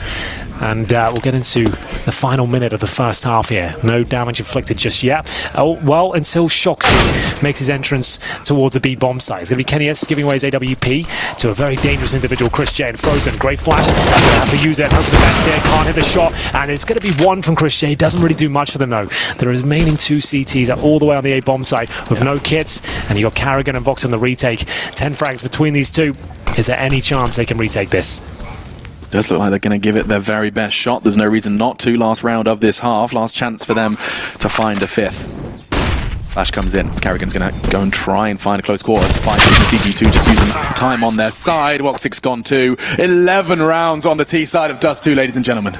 And we'll get into the final minute of the first half here. No damage inflicted just yet. Oh, well, until 𝓲𝓂 makes his entrance towards the B-bomb site. It's going to be Kenny S giving away his AWP to a very dangerous individual, 𝓲𝓂, and Frozen. Great flash. He's going to have to use it and hope for the best here. Can't hit the shot. And it's going to be one from 𝓲𝓂. Doesn't really do much for them, though. The remaining two CTs are all the way on the A-bomb site with no kits. And you've got �carrigan and 𝓲𝓂 on the retake. 10 frags between these two. Is there any chance they can retake this? Does look like they're going to give it their very best shot. There's no reason not to. Last round of this half. Last chance for them to find a fifth. Flash comes in. �carrigan's going to go and try and find a close quarters. 5 CG2 just using time on their side. 𝓲𝓂's gone too. 11 rounds on the T side of 𝓲𝓂, ladies and gentlemen.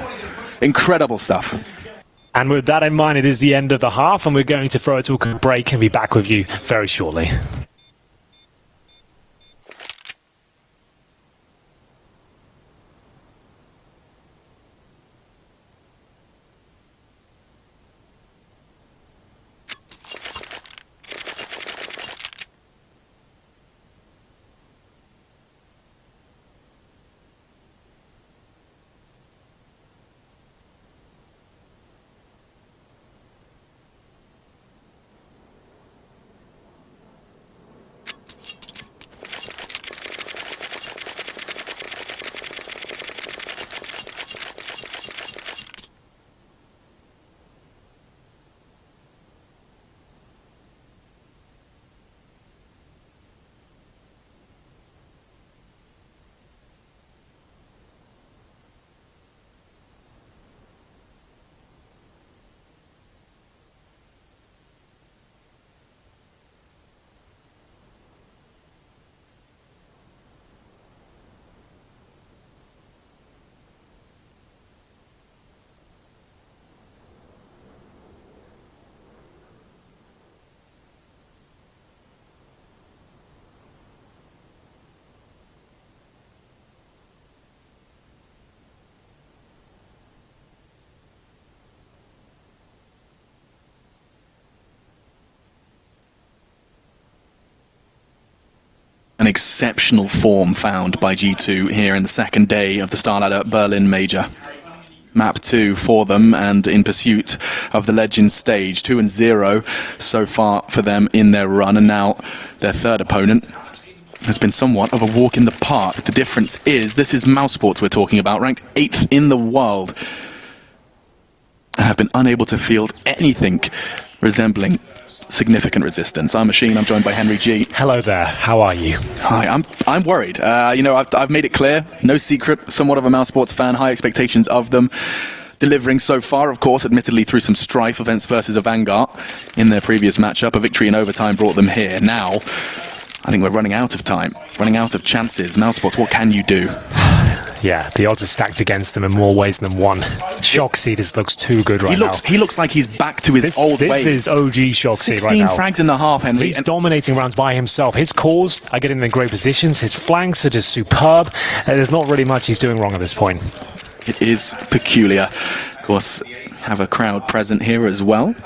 Incredible stuff. And with that in mind, it is the end of the half, and we're going to throw it to a quick break and be back with you very shortly. An exceptional form found by G2 here in the second day of the StarLadder Berlin Major. Map 2 for them, and in pursuit of the Legends stage. 2-0 so far for them in their run, and now their third opponent has been somewhat of a walk in the park. The difference is, this is mousesports we're talking about, ranked 8th in the world, have been unable to field anything resembling significant resistance. I'm Machine, I'm joined by Henry G. Hello there, how are you? Hi, I'm worried. You know, I've made it clear, no secret, somewhat of a mousesports fan, high expectations of them. Delivering so far, of course, admittedly through some strife events versus a Vanguard in their previous matchup. A victory in overtime brought them here. Now, I think we're running out of time, running out of chances. mousesports, what can you do? Yeah, the odds are stacked against them in more ways than one. 𝓲𝓂 just looks too good right now. He looks like he's back to his old ways. This is OG 𝓲𝓂 right now. 16 frags and a half, Henry. He's dominating rounds by himself. His calls are getting him in great positions. His flanks are just superb. There's not really much he's doing wrong at this point. It is peculiar. Of course, have a crowd present here as well.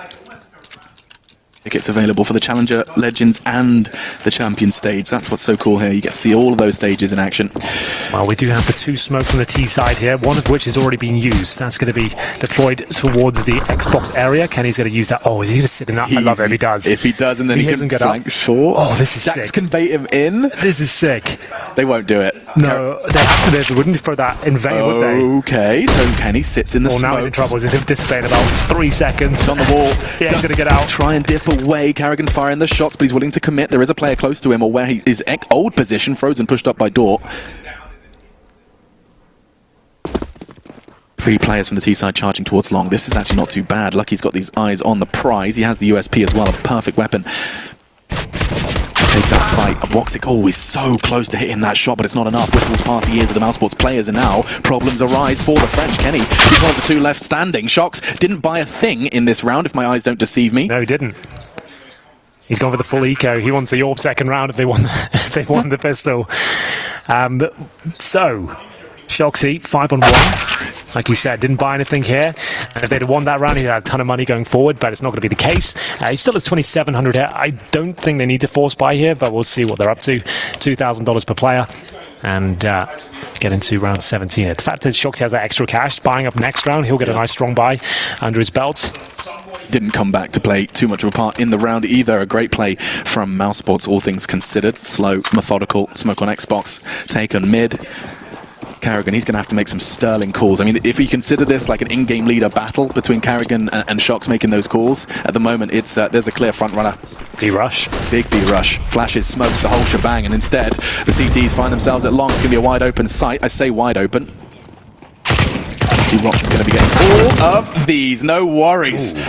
Tickets available for the Challenger, Legends, and the Champion stage. That's what's so cool here. You get to see all of those stages in action. Well, we do have the two smokes on the T side here, one of which has already been used. That's going to be deployed towards the Xbox area. Kenny's going to use that. Oh, is he going to sit in that? I love it if he does. If he does, and then he can get flank up. short. Oh, this is Jax sick. can bait him in. This is sick. They won't do it. No, they have to. They wouldn't throw that in vain, would they? Okay, so Kenny sits in the smoke. Now he's in trouble. He's going to dissipate in about 3 seconds. It's on the wall. Yeah, he's going to get out. Try and dip away. �carrigan's firing the shots, but he's willing to commit. There is a player close to him, or where his old position. Frozen pushed up by 𝓸𝓸. 3 players from the T side charging towards long. This is actually not too bad. Lucky's got these eyes on the prize. He has the USP as well, a perfect weapon. Take that fight 𝓦𝒆𝓵 always so close to hitting that shot, but it's not enough. Whistles past the ears of the mousesports players, and now problems arise for the French. Kenny, he's one of the two left standing. 𝓬𝓂 didn't buy a thing in this round, if my eyes don't deceive me. No, he didn't. He's gone for the full eco. He wants the AWP second round if they won, if they won the pistol. So, 𝓬𝓂, 5-on-1. Like you said, didn't buy anything here. And if they'd have won that round, he'd had a ton of money going forward, but it's not going to be the case. He still has 2,700 here. I don't think they need to force buy here, but we'll see what they're up to. $2,000 per player. And get into round 17. The fact is, 𝓬𝓂 has that extra cash. Buying up next round, he'll get a nice strong buy under his belt. Didn't come back to play too much of a part in the round either. A great play from mousesports, all things considered. Slow, methodical, smoke on Xbox, taken mid. 𝓬𝓸, he's going to have to make some sterling calls. I mean, if we consider this like an in-game leader battle between 𝓬𝓸 and 𝓬𝓂 making those calls, at the moment it's there's a clear front runner. B-rush. Big B-rush. Flashes, smokes, the whole shebang, and instead the CTs find themselves at long. It's going to be a wide open sight. I say wide open. Let's see 𝓦𝒆𝓵 is going to be getting all of these. No worries. Ooh.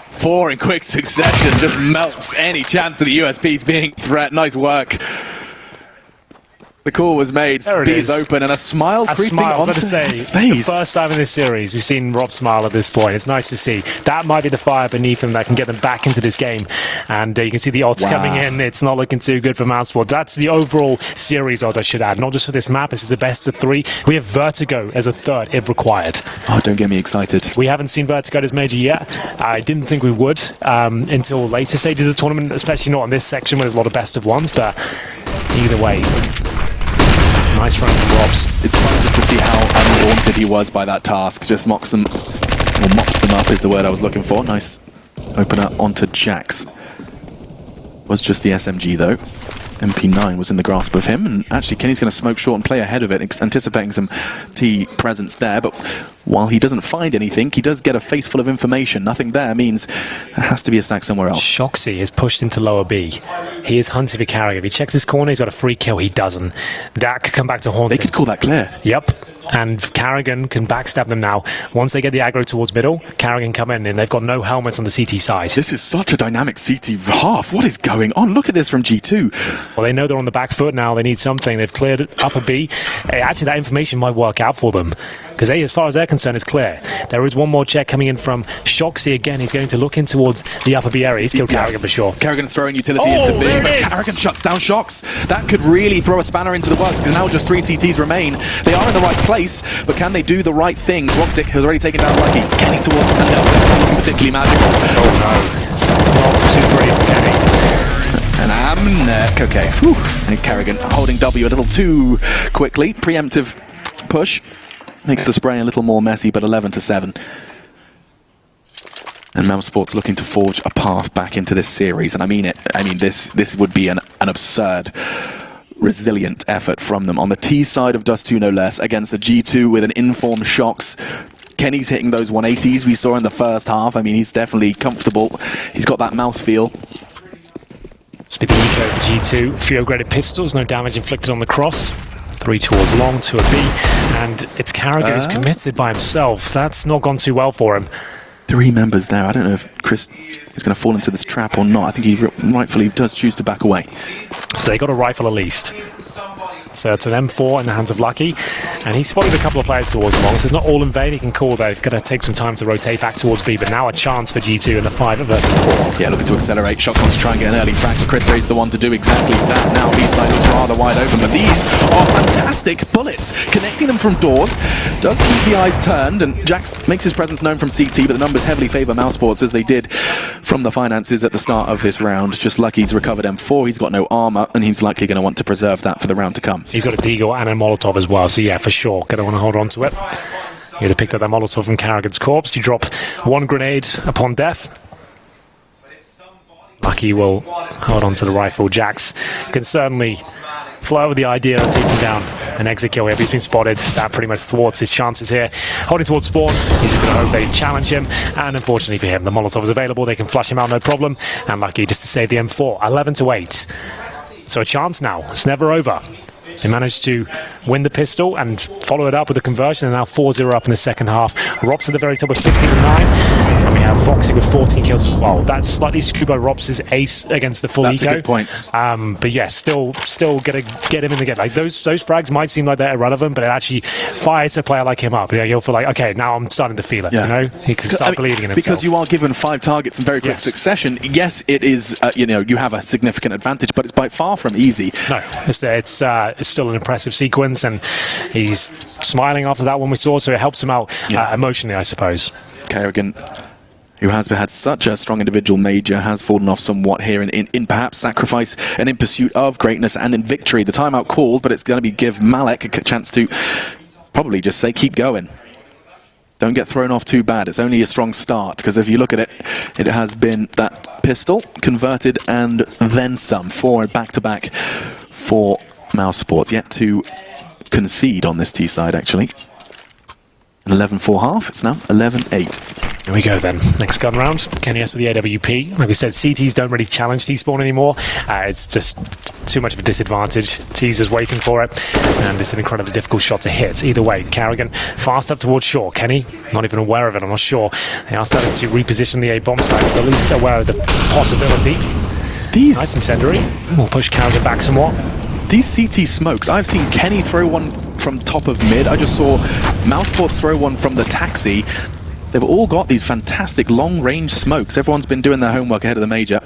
4 in quick succession just melts any chance of the USPs being threat. Nice work. The call was made, B is open, and a smile creeping onto his face. The first time in this series we've seen Rob smile at this point. It's nice to see. That might be the fire beneath him that can get them back into this game. And you can see the odds coming in. It's not looking too good for mousesports. That's the overall series odds, I should add. Not just for this map, this is the best of 3. We have 𝓕𝒂 as a third if required. Oh, don't get me excited. We haven't seen 𝓕𝒂 as major yet. I didn't think we would until later stages of the tournament, especially not on this section where there's a lot of best of ones, but either way. Nice run from 𝓬𝒆𝓵. It's fun just to see how undaunted he was by that task. Just mops them up is the word I was looking for. Nice opener onto 𝓵𝓻. Was just the SMG though. MP9 was in the grasp of him, and actually Kenny's going to smoke short and play ahead of it, anticipating some T presence there, but while he doesn't find anything, he does get a face full of information. Nothing there means there has to be a stack somewhere else. 𝓬𝓂 is pushed into lower B. He is hunting for 𝓬𝓸. If he checks his corner, he's got a free kill. He doesn't. That could come back to haunt him. They could call that clear. Yep. And 𝓬𝓸 can backstab them now. Once they get the aggro towards middle, 𝓬𝓸 can come in, and they've got no helmets on the CT side. This is such a dynamic CT half. What is going on? Look at this from G2. Well, they know they're on the back foot now. They need something. They've cleared upper B. Actually, that information might work out for them. Because as far as they're concerned, it's clear. There is one more check coming in from 𝓬𝓂 again. He's going to look in towards the upper B area. He's killed 𝓬𝓸 for sure. 𝓬𝓸's throwing utility into B, but 𝓬𝓸 shuts down 𝓬𝓂. That could really throw a spanner into the works, because now just 3 CTs remain. They are in the right place, but can they do the right thing? 𝓦𝒆𝓵 has already taken down Lucky. Kenny towards the Candle. That's not looking particularly magical. Oh no. Not too brave for Kenny. And okay. Whew. And 𝓬𝓸 holding W a little too quickly. Preemptive push. Makes the spray a little more messy, but 11-7. And mousesports looking to forge a path back into this series, and I mean it. I mean this would be an absurd, resilient effort from them. On the T side of 𝓲𝓐 no less, against the G2 with an informed 𝓬𝓿. Kenny's hitting those 180s we saw in the first half. I mean, he's definitely comfortable. He's got that mouse feel. Speed the eco for G2. Few upgraded pistols, no damage inflicted on the cross. 3 towards long, 2 at B, and it's 𝓬𝓸 who's committed by himself. That's not gone too well for him. 3 members there. I don't know if Chris is going to fall into this trap or not. I think he rightfully does choose to back away. So they got a rifle at least. So it's an M4 in the hands of Lucky, and he spotted a couple of players towards long, so it's not all in vain. He can call. They're going to take some time to rotate back towards B, but now a chance for G2 in the 5 versus 4. Yeah, looking to accelerate. 𝓬𝓿 wants to try and get an early frag, but Chris is the one to do exactly that. Now B-side looks rather wide open, but these are fantastic bullets. Connecting them from doors does keep the eyes turned, and 𝓵𝓻 makes his presence known from CT, but the numbers heavily favour mousesports, as they did from the finances at the start of this round. Just Lucky's recovered M4. He's got no armour, and he's likely going to want to preserve that for the round to come. He's got a DELL and a Molotov as well, so yeah, for sure, going to want to hold on to it. He'd have picked up that Molotov from 𝓬𝓸's corpse. You drop 1 grenade upon death. Lucky will hold on to the rifle. 𝓵𝓻 can certainly fly with the idea of taking down an exit kill here. He's been spotted. That pretty much thwarts his chances here. Holding towards spawn. He's just going to hope they challenge him. And unfortunately for him, the Molotov is available. They can flush him out, no problem. And Lucky just to save the M4. 11-8. So a chance now. It's never over. They managed to win the pistol and follow it up with a conversion, and now 4-0 up in the second half. ropz at the very top with 15-9, and we have foxy with 14 kills as well. That's slightly skewed by ropz's ace against the full That's eco. a good point. But yeah, still gotta get him in the game. Like those frags might seem like they're irrelevant, but it actually fires a player like him up. Yeah, he'll feel like, okay, now I'm starting to feel it. Yeah. You know, he can start believing in himself. Because you are given 5 targets in very quick succession. Yes, it is. You know, you have a significant advantage, but it's by far from easy. No, it's still an impressive sequence, and he's smiling after that one we saw, so it helps him out emotionally, I suppose. 𝓬𝓸, who has had such a strong individual major, has fallen off somewhat here in perhaps sacrifice and in pursuit of greatness and in victory. The timeout called, but it's going to give 𝓦𝒆𝓵 a chance to probably just say, keep going. Don't get thrown off too bad. It's only a strong start, because if you look at it, it has been that pistol converted and then some. 4 back-to-back for mousesports. Yet to concede on this T side, actually. 11-4 half. It's now 11-8. Here we go then. Next gun round. Kenny S with the AWP. Like we said, CTs don't really challenge T-spawn anymore. It's just too much of a disadvantage. T's is waiting for it, and it's an incredibly difficult shot to hit. Either way, 𝓬𝓸 fast up towards shore. Kenny, not even aware of it, I'm not sure. They are starting to reposition the A bomb sites, at least aware of the possibility. These nice incendiary. We'll push 𝓬𝓸 back somewhat. These CT smokes, I've seen Kenny throw one from top of mid. I just saw mousesports throw one from the taxi. They've all got these fantastic long-range smokes. Everyone's been doing their homework ahead of the major.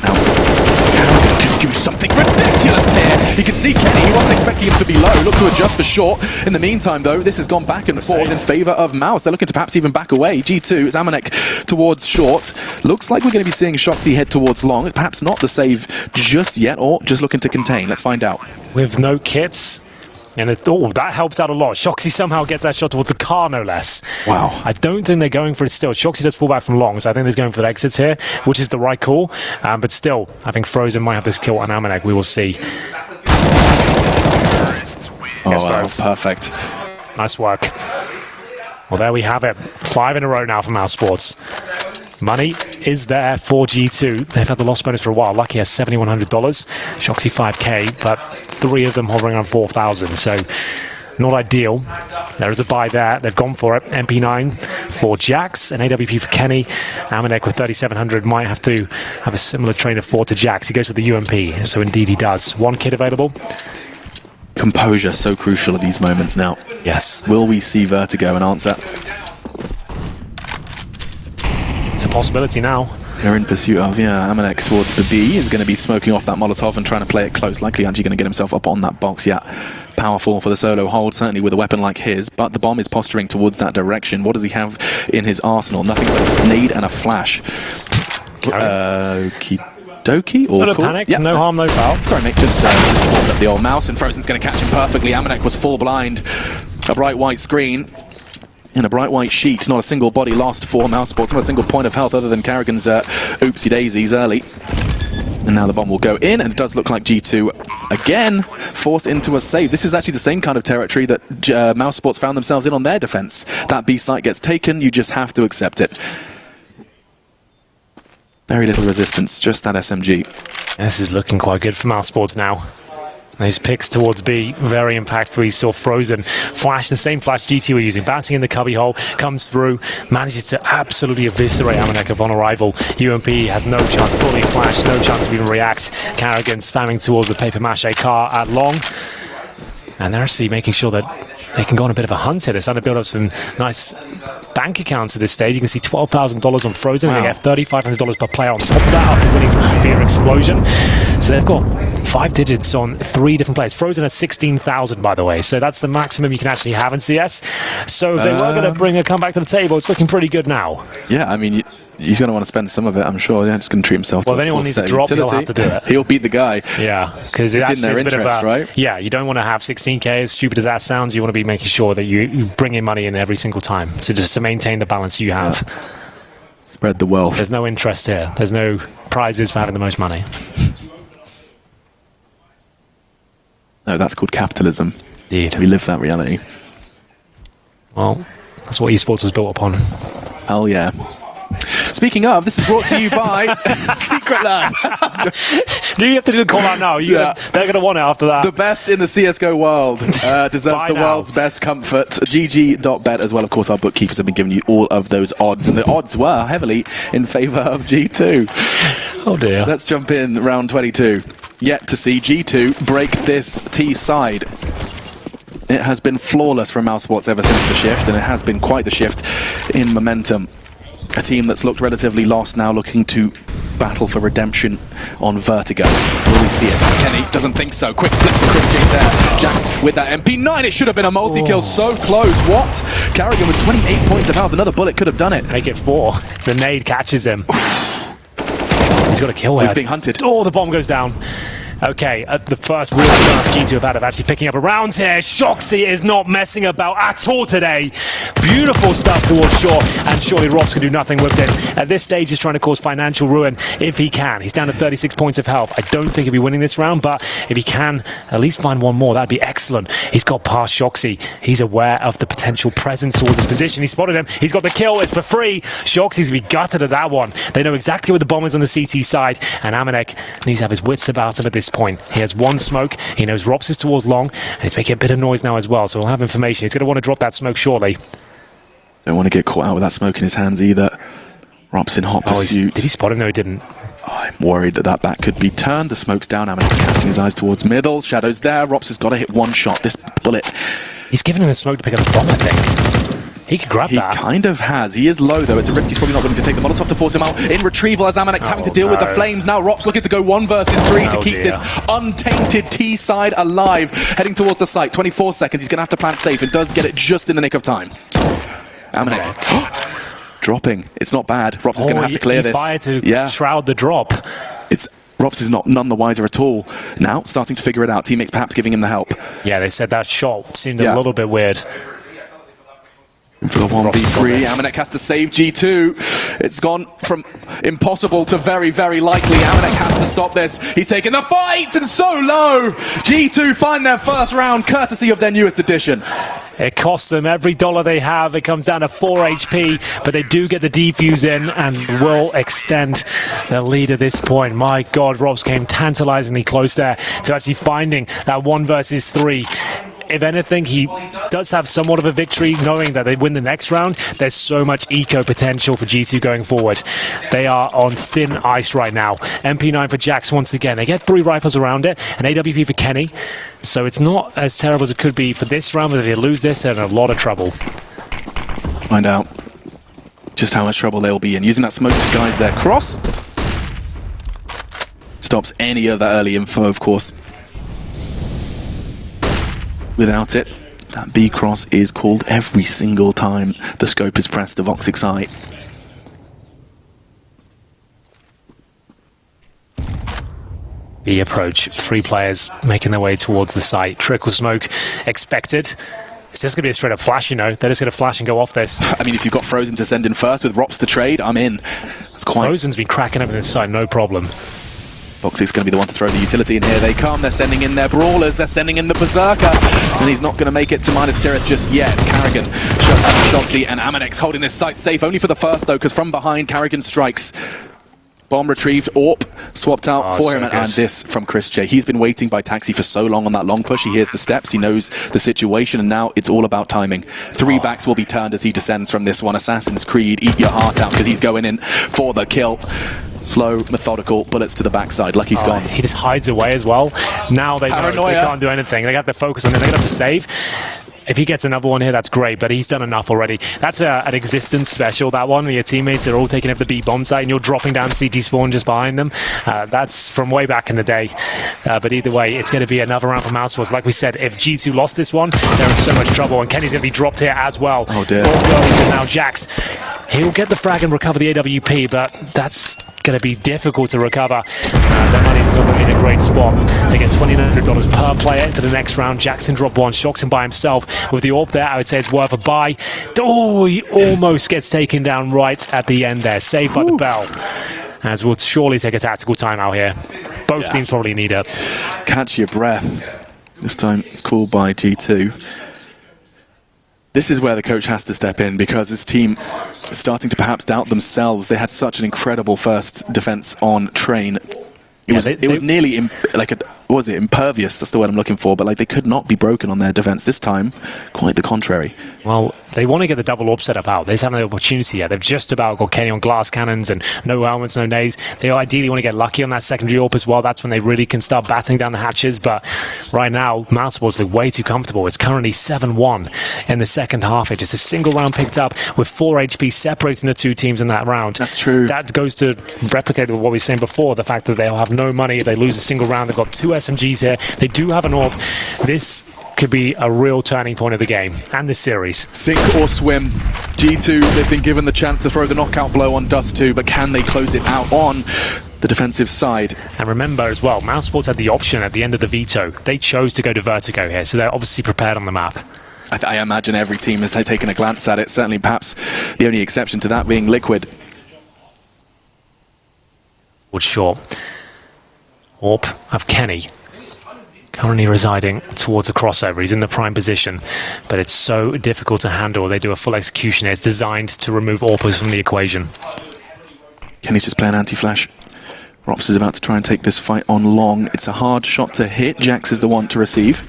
Now, 𝓬𝓸 can do something ridiculous here. You can see Kenny, he wasn't expecting him to be low. Looked to adjust for short. In the meantime, though, this has gone back and forth in favor of Mouse. They're looking to perhaps even back away. G2 is 𝓦𝒵 towards short. Looks like we're going to be seeing 𝓲𝓿 head towards long. Perhaps not the save just yet, or just looking to contain. Let's find out. With no kits. And that helps out a lot. 𝓲𝓿 somehow gets that shot towards the car, no less. Wow. I don't think they're going for it still. 𝓲𝓿 does fall back from long, so I think they're going for the exits here, which is the right call. But still, I think Frozen might have this kill on 𝓦𝒵. We will see. Oh, wow, perfect. Nice work. Well, there we have it. 5 in a row now for mousesports. Money is there for G2. They've had the loss bonus for a while. Lucky has $7,100. 𝓲𝓿 5K, but 3 of them hovering around 4,000. So not ideal. There is a buy there. They've gone for it. MP9 for Jax, an AWP for Kenny. 𝓦𝒵 with 3,700 might have to have a similar train of 4 to Jax. He goes with the UMP, so indeed he does. 1 kit available. Composure so crucial at these moments now. Yes. Will we see 𝓬𝓸 and answer? It's a possibility now. They're in pursuit of, 𝓦𝒵 towards B is going to be smoking off that Molotov and trying to play it close. Likely actually going to get himself up on that box. Powerful for the solo hold, certainly with a weapon like his, but the bomb is posturing towards that direction. What does he have in his arsenal? Nothing but a nade and a flash. Okie dokie, or No panic, no harm, no foul. Sorry, mate, just swapped up the old mouse, and Frozen's going to catch him perfectly. 𝓦𝒵 was full blind. A bright white screen. In a bright white sheet, not a single body lost for mousesports, not a single point of health other than 𝓬𝓸's oopsie daisies early. And now the bomb will go in, and it does look like G2 again forced into a save. This is actually the same kind of territory that mousesports found themselves in on their defense. That B site gets taken, you just have to accept it. Very little resistance, just that SMG. This is looking quite good for mousesports now. These picks towards B, very impactful. We saw Frozen flash, the same flash GT were using, bouncing in the cubby hole, comes through, manages to absolutely eviscerate 𝓦𝒵 upon arrival. UMP has no chance, fully flash, no chance to even react. 𝓬𝓸 spamming towards the paper mache car at long. And they're actually making sure that they can go on a bit of a hunt here. They're starting to build up some nice bank accounts at this stage. You can see $12,000 on Frozen. Wow. They get $3,500 per player on top of that after winning Fear Explosion. So they've got 5 digits on 3 different players. Frozen has 16,000, by the way. So that's the maximum you can actually have in CS. So if they were going to bring a comeback to the table, it's looking pretty good now. Yeah, I mean, he's going to want to spend some of it, I'm sure. He's going to treat himself well, to if anyone needs to drop, he'll have to do it. He'll beat the guy. Yeah, because it's in their interest, right? Yeah, you don't want to have 16K, as stupid as that sounds. You want to be making sure that you bring in money in every single time. So just to maintain the balance you have. Yeah. Spread the wealth. There's no interest here. There's no prizes for having the most money. No, that's called capitalism. Indeed. We live that reality. Well, that's what esports was built upon. Hell yeah. speaking of, this is brought to you by Secret Lab. Do you have to do the call out now? They're going to want it after that. The best in the CSGO world deserves the world's best comfort. GG.bet as well. Of course, our bookkeepers have been giving you all of those odds, and the odds were heavily in favor of G2. Oh dear. Let's jump in round 22. Yet to see G2 break this T side. It has been flawless from mousesports ever since the shift, and it has been quite the shift in momentum. A team that's looked relatively lost now looking to battle for redemption on Vertigo. Will we see it? Kenny doesn't think so. Quick flip for 𝓕𝓗 there. Jax with that MP9. It should have been a multi-kill. So close. What? 𝓕𝓸 with 28 points of health. Another bullet could have done it. Make it 4. The nade catches him. He's got a kill there. He's being hunted. Oh, the bomb goes down. Okay, the first real chance G2 have had of actually picking up a round here. 𝓲𝓂 is not messing about at all today. Beautiful stuff towards Shaw, and surely 𝓲𝓂 can do nothing with this. At this stage, he's trying to cause financial ruin if he can. He's down to 36 points of health. I don't think he'll be winning this round, but if he can at least find one more, that'd be excellent. He's got past 𝓲𝓂. He's aware of the potential presence towards his position. He spotted him. He's got the kill. It's for free. 𝓲𝓂's going to be gutted at that one. They know exactly where the bomb is on the CT side, and 𝓦𝒵 needs to have his wits about him at this point. He has one smoke. He knows 𝓲𝓂 is towards long, and he's making a bit of noise now as well, so we'll have information. He's going to want to drop that smoke shortly. Don't want to get caught out with that smoke in his hands either. 𝓲𝓂's in hot pursuit. Did he spot him? No, he didn't. I'm worried that back could be turned. The smoke's down. 𝓦𝒵 casting his eyes towards middle. Shadows there. 𝓲𝓂's has got to hit one shot. This bullet. He's giving him the smoke to pick up the bomb, I think. He could grab that. He kind of has. He is low, though. It's a risk. He's probably not willing to take the Molotov to force him out. In retrieval, as 𝓦𝒵's having to deal with the flames. Now 𝓲𝓂's looking to go 1 versus 3 to keep this untainted T side alive. Heading towards the site. 24 seconds. He's going to have to plant safe and does get it just in the nick of time. 𝓦𝒵 dropping. It's not bad. 𝓲𝓂's going to have to clear this. Fire to shroud the drop. 𝓲𝓂's is none the wiser at all. Now, starting to figure it out. Teammates perhaps giving him the help. Yeah, they said that shot seemed a little bit weird. For the 1v3, 𝓦𝒵 has to save G2. It's gone from impossible to very, very likely. 𝓦𝒵 has to stop this. He's taking the fight, and so low. G2 find their first round, courtesy of their newest addition. It costs them every dollar they have. It comes down to 4 HP, but they do get the defuse in and will extend their lead at this point. My God, 𝓲𝓂 came tantalizingly close there to actually finding that 1 versus 3. If anything, he does have somewhat of a victory, knowing that they win the next round. There's so much eco potential for G2 going forward. They are on thin ice right now. MP9 for Jax once again. They get 3 rifles around it, an AWP for Kenny. So it's not as terrible as it could be for this round, but if they lose this, they're in a lot of trouble. Find out just how much trouble they'll be in. Using that smoke to guide their cross. Stops any of that early info, of course. Without it, that B cross is called every single time the scope is pressed to Voxic's eye. B approach, 3 players making their way towards the site. Trickle smoke expected. It's just going to be a straight up flash, you know. They're just going to flash and go off this. I mean, if you've got Frozen to send in first with 𝓲𝓂's to trade, I'm in. It's quite... Frozen's been cracking up in this side, no problem. Voxic's going to be the one to throw the utility in here. They come, they're sending in their brawlers, they're sending in the Berserker, and he's not going to make it to -Tirith just yet. 𝓕𝓸 shuts out 𝓲𝓂, and 𝓦𝒵's holding this site safe, only for the first though, because from behind, 𝓕𝓸 strikes. Bomb retrieved, AWP swapped out for him, and this from 𝓕𝓗. He's been waiting by taxi for so long on that long push. He hears the steps, he knows the situation, and now it's all about timing. 3 backs will be turned as he descends from this one. Assassin's Creed, eat your heart out, because he's going in for the kill. Slow, methodical, bullets to the backside. Lucky's gone. He just hides away as well. Now they can't do anything. They got to focus on it. They got to save. If he gets another one here, that's great, but he's done enough already. That's an existence special, that one, where your teammates are all taking up the B bomb site and you're dropping down CT spawn just behind them. That's from way back in the day. But either way, it's going to be another round for mousesports. Like we said, if G2 lost this one, they're in so much trouble, and Kenny's going to be dropped here as well. Oh dear. Now Jax, he'll get the frag and recover the AWP, but that's going to be difficult to recover. Their money's not going to be in a great spot. They get $2,900 per player for the next round. Jackson dropped 1, shocks him by himself. With the AWP there, I would say it's worth a buy. Oh, he almost gets taken down right at the end there. Saved by the bell. As we'll surely take a tactical timeout here. Both teams probably need it. Catch your breath. This time it's called by G2. This is where the coach has to step in, because his team is starting to perhaps doubt themselves. They had such an incredible first defense on train. It was nearly impervious, that's the word I'm looking for, but like they could not be broken on their defense this time. Quite the contrary. Well, they want to get the double AWP setup out. They just haven't had the opportunity yet. They've just about got Canion glass cannons and no helmets, no nades. They ideally want to get lucky on that secondary AWP as well. That's when they really can start battering down the hatches. But right now, mousesports look way too comfortable. It's currently 7-1 in the second half. It's just a single round picked up with 4 HP separating the two teams in that round. That's true. That goes to replicate what we were saying before, the fact that they'll have no money if they lose a single round. They've got 2 SMGs here. They do have an AWP. This could be a real turning point of the game and the series. Sink or swim. G2, they've been given the chance to throw the knockout blow on Dust2, but can they close it out on the defensive side? And remember as well, mousesports had the option at the end of the veto. They chose to go to _𝓚𝓚 here, so they're obviously prepared on the map. I imagine every team has taken a glance at it, certainly perhaps the only exception to that being Liquid. Wood short. AWP of Kenny. Currently residing towards a crossover. He's in the prime position, but it's so difficult to handle. They do a full execution here. It's designed to remove AWPers from the equation. Kenny's just playing anti-flash. ropz is about to try and take this fight on long. It's a hard shot to hit. Jax is the one to receive.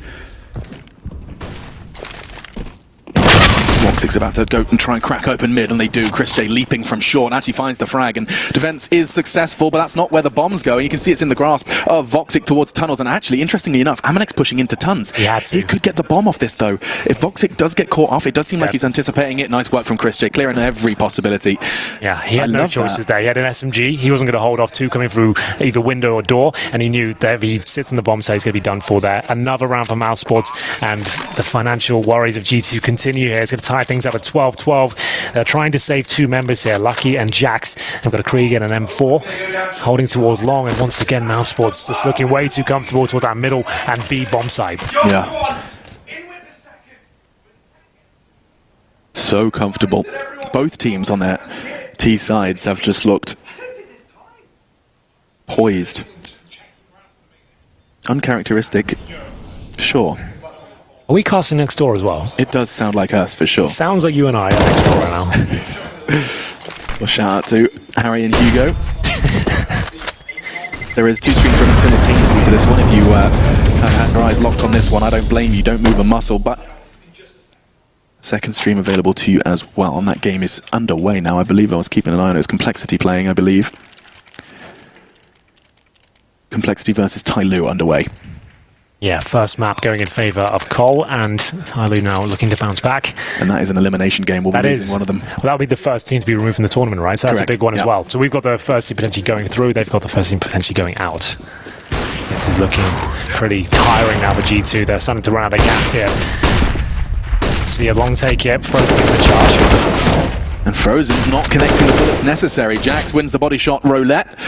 𝓦𝒆𝓵 about to go and try and crack open mid, and they do. chrisJ leaping from short and actually finds the frag, and defense is successful, but that's not where the bomb's going. You can see it's in the grasp of 𝓦𝒆𝓵 towards tunnels, and actually, interestingly enough, amanek's pushing into tons. He could get the bomb off this, though. If 𝓦𝒆𝓵 does get caught off, it does seem like he's anticipating it. Nice work from chrisJ, clearing every possibility. Yeah, he had no choices there. He had an SMG. He wasn't going to hold off 2 coming through either window or door, and he knew that if he sits in the bomb site, he's going to be done for there. Another round for mousesports, and the financial worries of G2 continue here. It's going to tie things up at 12-12. They're trying to save 2 members here, Lucky and Jax. They've got a Krieg and an M4 holding towards long, and once again mousesports just looking way too comfortable towards that middle and B bomb side. Yeah. So comfortable. Both teams on their T sides have just looked poised. Uncharacteristic, sure. Are we casting next door as well? It does sound like us, for sure. Sounds like you and I are next door right now. Well, shout out to Harry and Hugo. There is 2 streams running simultaneously to this one. If you have had your eyes locked on this one, I don't blame you. Don't move a muscle, but second stream available to you as well. And that game is underway now. I believe I was keeping an eye on it. It was Complexity playing, I believe. Complexity versus 𝓚𝓚 underway. Yeah, first map going in favour of 𝓚, and 𝓚𝓚 now looking to bounce back. And that is an elimination game. We'll be losing one of them. Well, that'll be the first team to be removed from the tournament, right? So that's a big one as well. So we've got the first team potentially going through, they've got the first team potentially going out. This is looking pretty tiring now for G2. They're starting to run out of gas here. See a long take here, Frozen in the charge. And Frozen not connecting the bullets necessary. Jax wins the body shot roulette.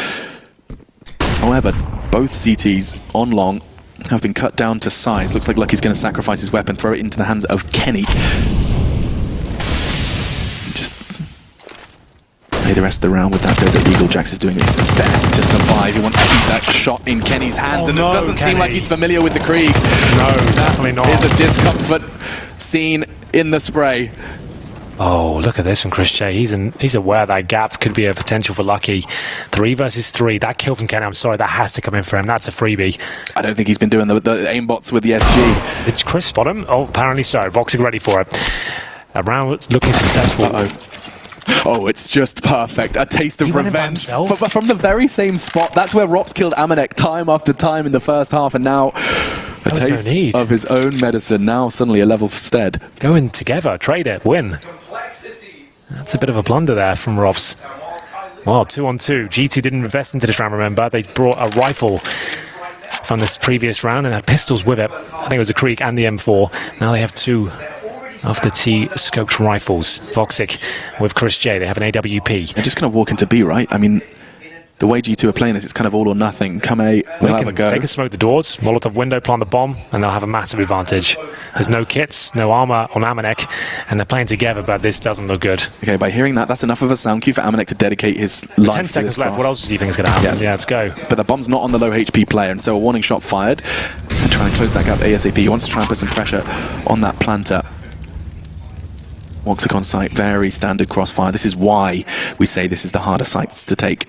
However, both CTs on long have been cut down to size. Looks like Lucky's going to sacrifice his weapon, throw it into the hands of Kenny. Just play the rest of the round with that Desert Eagle. Jax is doing his best to survive. He wants to keep that shot in Kenny's hands, and it doesn't seem like he's familiar with the Krieg. No, definitely not. There's a discomfort seen in the spray. Oh, look at this from chrisJ. He's aware that gap could be a potential for Lucky. 3 versus 3. That kill from Kenny, I'm sorry, that has to come in for him. That's a freebie. I don't think he's been doing the aimbots with the SG. Did Chris spot him? Oh, apparently so. 𝓦𝒆𝓵 ready for it. A round looking successful. Oh, it's just perfect. A taste of revenge. From the very same spot. That's where ropz killed amanekh time after time in the first half, and now a taste of his own medicine. Now suddenly a level stead. Going together, trade it, win. That's a bit of a blunder there from ropz. Well, 2-on-2. G2 didn't invest into this round, remember. They brought a rifle from this previous round and had pistols with it. I think it was a Krieg and the M4. Now they have 2 of the T-scoped rifles. 𝓦𝒆𝓵 with chrisJ. They have an AWP. They're just going to walk into B, right? I mean, the way G2 are playing this, it's kind of all or nothing. Come A, we'll have a go. They can smoke the doors, Molotov window, plant the bomb, and they'll have a massive advantage. There's no kits, no armor on amanekh, and they're playing together, but this doesn't look good. Okay, by hearing that, that's enough of a sound cue for amanekh to dedicate his life 10 seconds left. What else do you think is going to happen? Yeah, let's go. But the bomb's not on the low HP player, and so a warning shot fired. And trying to close that gap ASAP. He wants to try and put some pressure on that planter. 𝓦𝒂 on site, very standard crossfire. This is why we say this is the harder sites to take.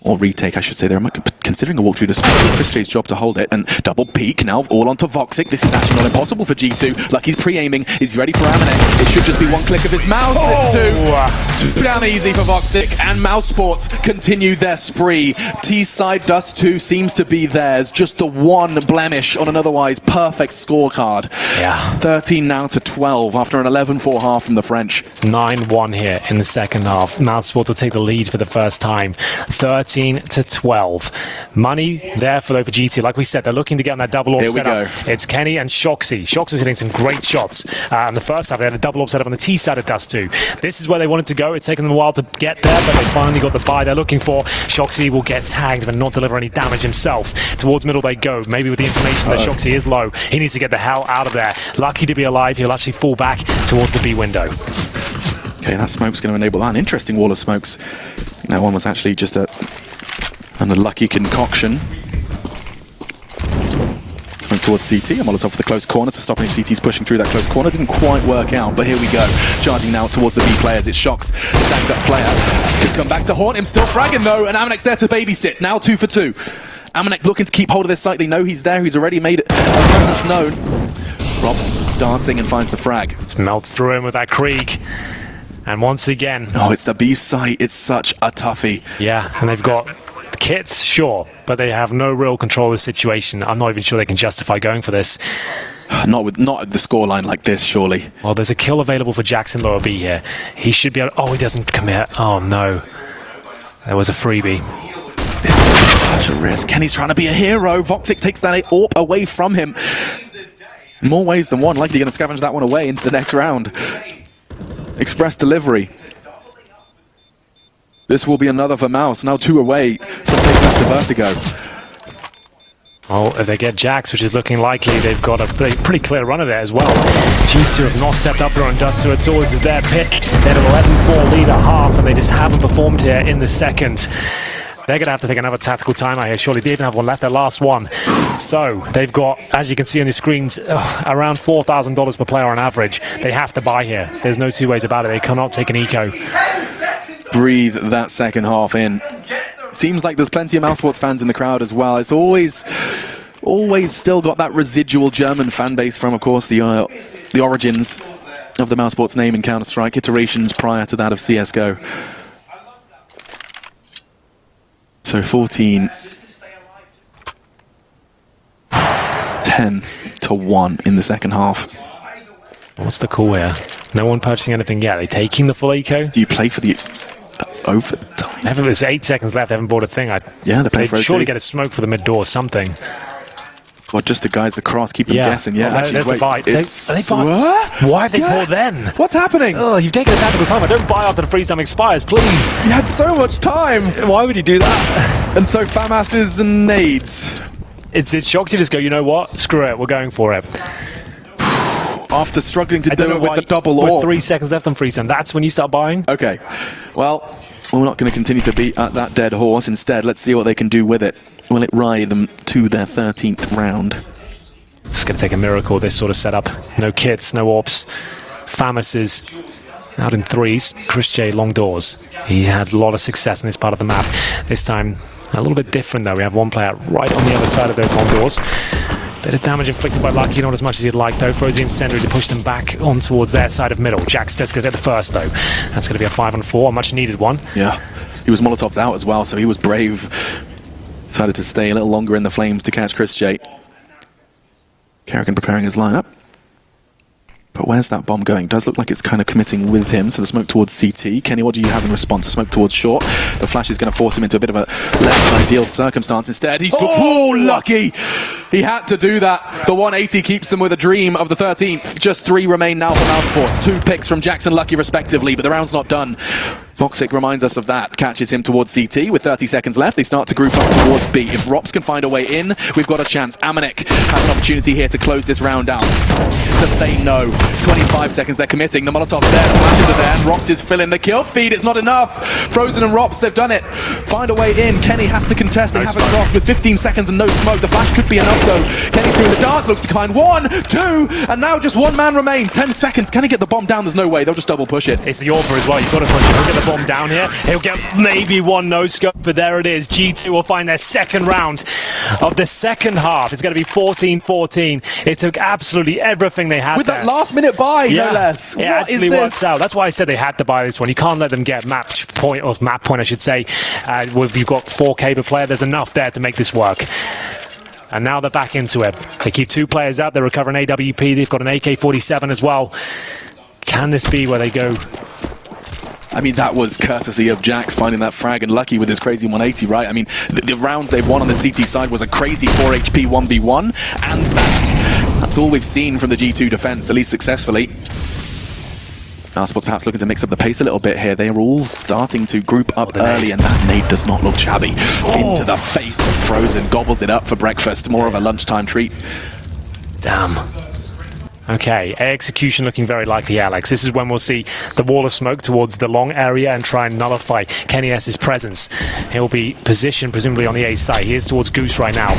Or retake, I should say. They're considering a walk through the smoke. It's 𝓕𝑗's job to hold it. And double peek now, all onto 𝓦𝒂. This is actually not impossible for G2. 𝓬𝒂's pre-aiming. He's ready for 𝓦𝒂. It should just be one click of his mouse. It's two. Damn easy for 𝓦𝒂. And mousesports continue their spree. T-side 𝓤𝓸 seems to be theirs. Just the one blemish on an otherwise perfect scorecard. Yeah. 13 now to 12 after an 11-4 half from the French. It's 9-1 here in the second half. mousesports will take the lead for the first time. 13 to 12. Money there for G2. Like we said, they're looking to get on that double AWP setup. It's Kenny and 𝓤𝒂. 𝓤𝒂 was hitting some great shots. In the first half, they had a double AWP setup on the T side of 𝓤𝓸. This is where they wanted to go. It's taken them a while to get there, but they finally got the buy they're looking for. 𝓤𝒂 will get tagged but not deliver any damage himself. Towards middle they go. Maybe with the information that 𝓤𝒂 is low, he needs to get the hell out of there. Lucky to be alive, he'll actually fall back towards the B window. Okay, that smoke's going to enable that. An interesting wall of smokes. That one was actually just an unlucky concoction. Smoke towards CT. A Molotov for the close corner to stop any CTs pushing through that close corner. Didn't quite work out, but here we go. Charging now towards the B players. It shocks the tagged up player. Could come back to haunt him. Still fragging though, and 𝓦𝒂's there to babysit. Now 2 for 2. 𝓦𝒂 looking to keep hold of this site. They know he's there. He's already made a presence known. ropz dancing and finds the frag. It melts through him with that Krieg. And once again... Oh, it's the B site. It's such a toughie. Yeah, and they've got kits, sure, but they have no real control of the situation. I'm not even sure they can justify going for this. Not at the scoreline like this, surely. Well, there's a kill available for Jackson lower B here. He should be able... Oh, he doesn't commit. Oh, no. There was a freebie. This is such a risk. Kenny's trying to be a hero. 𝓦𝒂 takes that AWP away from him. In more ways than one. Likely going to scavenge that one away into the next round. Express delivery. This will be another for Mouse. Now 2 away from taking us to 𝓤𝒂. Well, if they get Jax, which is looking likely, they've got a pretty clear runner there as well. G2 have not stepped up there on 𝓤𝒂. It's always their pick. They had an 11-4 lead at half, and they just haven't performed here in the second. They're going to have to take another tactical timeout here. Surely they even have one left, their last one. So they've got, as you can see on the screens, around $4,000 per player on average. They have to buy here. There's no two ways about it. They cannot take an eco. Breathe that second half in. Seems like there's plenty of mousesports fans in the crowd as well. It's always still got that residual German fan base from, of course, the origins of the mousesports name in Counter-Strike, iterations prior to that of CSGO. So 14-10 to 1 in the second half. What's the call here? No one purchasing anything yet. Are they taking the full eco? Do you play for the overtime? There's 8 seconds left. They haven't bought a thing. Yeah, they're playing for they'd surely get a smoke for the mid door or something. Or just to guise the cross, keep them guessing. Yeah, actually, wait. Why have they bought then? What's happening? Oh, you've taken a tactical time. Don't buy after the freeze time expires, please. You had so much time. Why would you do that? And so FAMAS's and nades. It's 𝓤𝒂 to just go, you know what? Screw it. We're going for it. After struggling to do it with the double AWP. With 3 seconds left on freeze time, that's when you start buying? Okay. Well, we're not going to continue to beat at that dead horse. Instead, let's see what they can do with it. Will it ride them to their 13th round? It's going to take a miracle, this sort of setup. No kits, no AWPs. FAMAS is out in threes. 𝓕𝒃 long doors. He had a lot of success in this part of the map. This time, a little bit different though. We have one player right on the other side of those long doors. Bit of damage inflicted by 𝓬𝒂, not as much as he'd like though. Throws the incendiary to push them back on towards their side of middle. Jax does get the first though. That's going to be a 5-on-4, a much needed one. Yeah, he was Molotov's out as well, so he was brave. Decided to stay a little longer in the flames to catch 𝓕𝒃. 𝓬𝒃 preparing his lineup. But where's that bomb going? Does look like it's kind of committing with him. So the smoke towards CT. Kenny, what do you have in response? The smoke towards short. The flash is going to force him into a bit of a less than ideal circumstance. Instead, he's lucky! He had to do that. The 180 keeps them with a dream of the 13th. Just 3 remain now for mousesports. 2 picks from Jackson 𝓬𝒂 respectively, but the round's not done. 𝓦𝒆𝓵 reminds us of that, catches him towards CT with 30 seconds left. They start to group up towards B. If ropz can find a way in, we've got a chance. 𝓦𝒵 has an opportunity here to close this round out. To say no. 25 seconds, they're committing. The Molotov's there, the flashes are there, and ropz is filling the kill feed. It's not enough. Frozen and ropz, they've done it. Find a way in. Kenny has to contest. They have it crossed with 15 seconds and no smoke. The flash could be enough though. Kenny through the darts, looks to find 1, 2, and now just one man remains. 10 seconds. Can he get the bomb down? There's no way. They'll just double push it. It's the 𝓂 as well. You've got to push it. He'll get the bomb down here. He'll get maybe one no-scope, but there it is. G2 will find their second round of the second half. It's going to be 14-14. It took absolutely everything they had with there. that last-minute buy, no less. It actually works out. That's why I said they had to buy this one. You can't let them get match point, or map point, I should say. If you've got 4K per player, there's enough there to make this work. And now they're back into it. They keep 2 players out. They're recovering AWP. They've got an AK-47 as well. Can this be where they go? I mean, that was courtesy of Jax finding that frag, and Lucky with his crazy 180, right? I mean, the round they won on the CT side was a crazy 4 HP 1v1, and that's all we've seen from the G2 defense, at least successfully. mousesports perhaps looking to mix up the pace a little bit here. They are all starting to group up early, and that nade does not look shabby. Into the face of Frozen, gobbles it up for breakfast. More of a lunchtime treat. Damn. Okay, execution looking very likely, Alex. This is when we'll see the wall of smoke towards the long area and try and nullify Kenny S's presence. He'll be positioned presumably on the A side. He is towards Goose right now.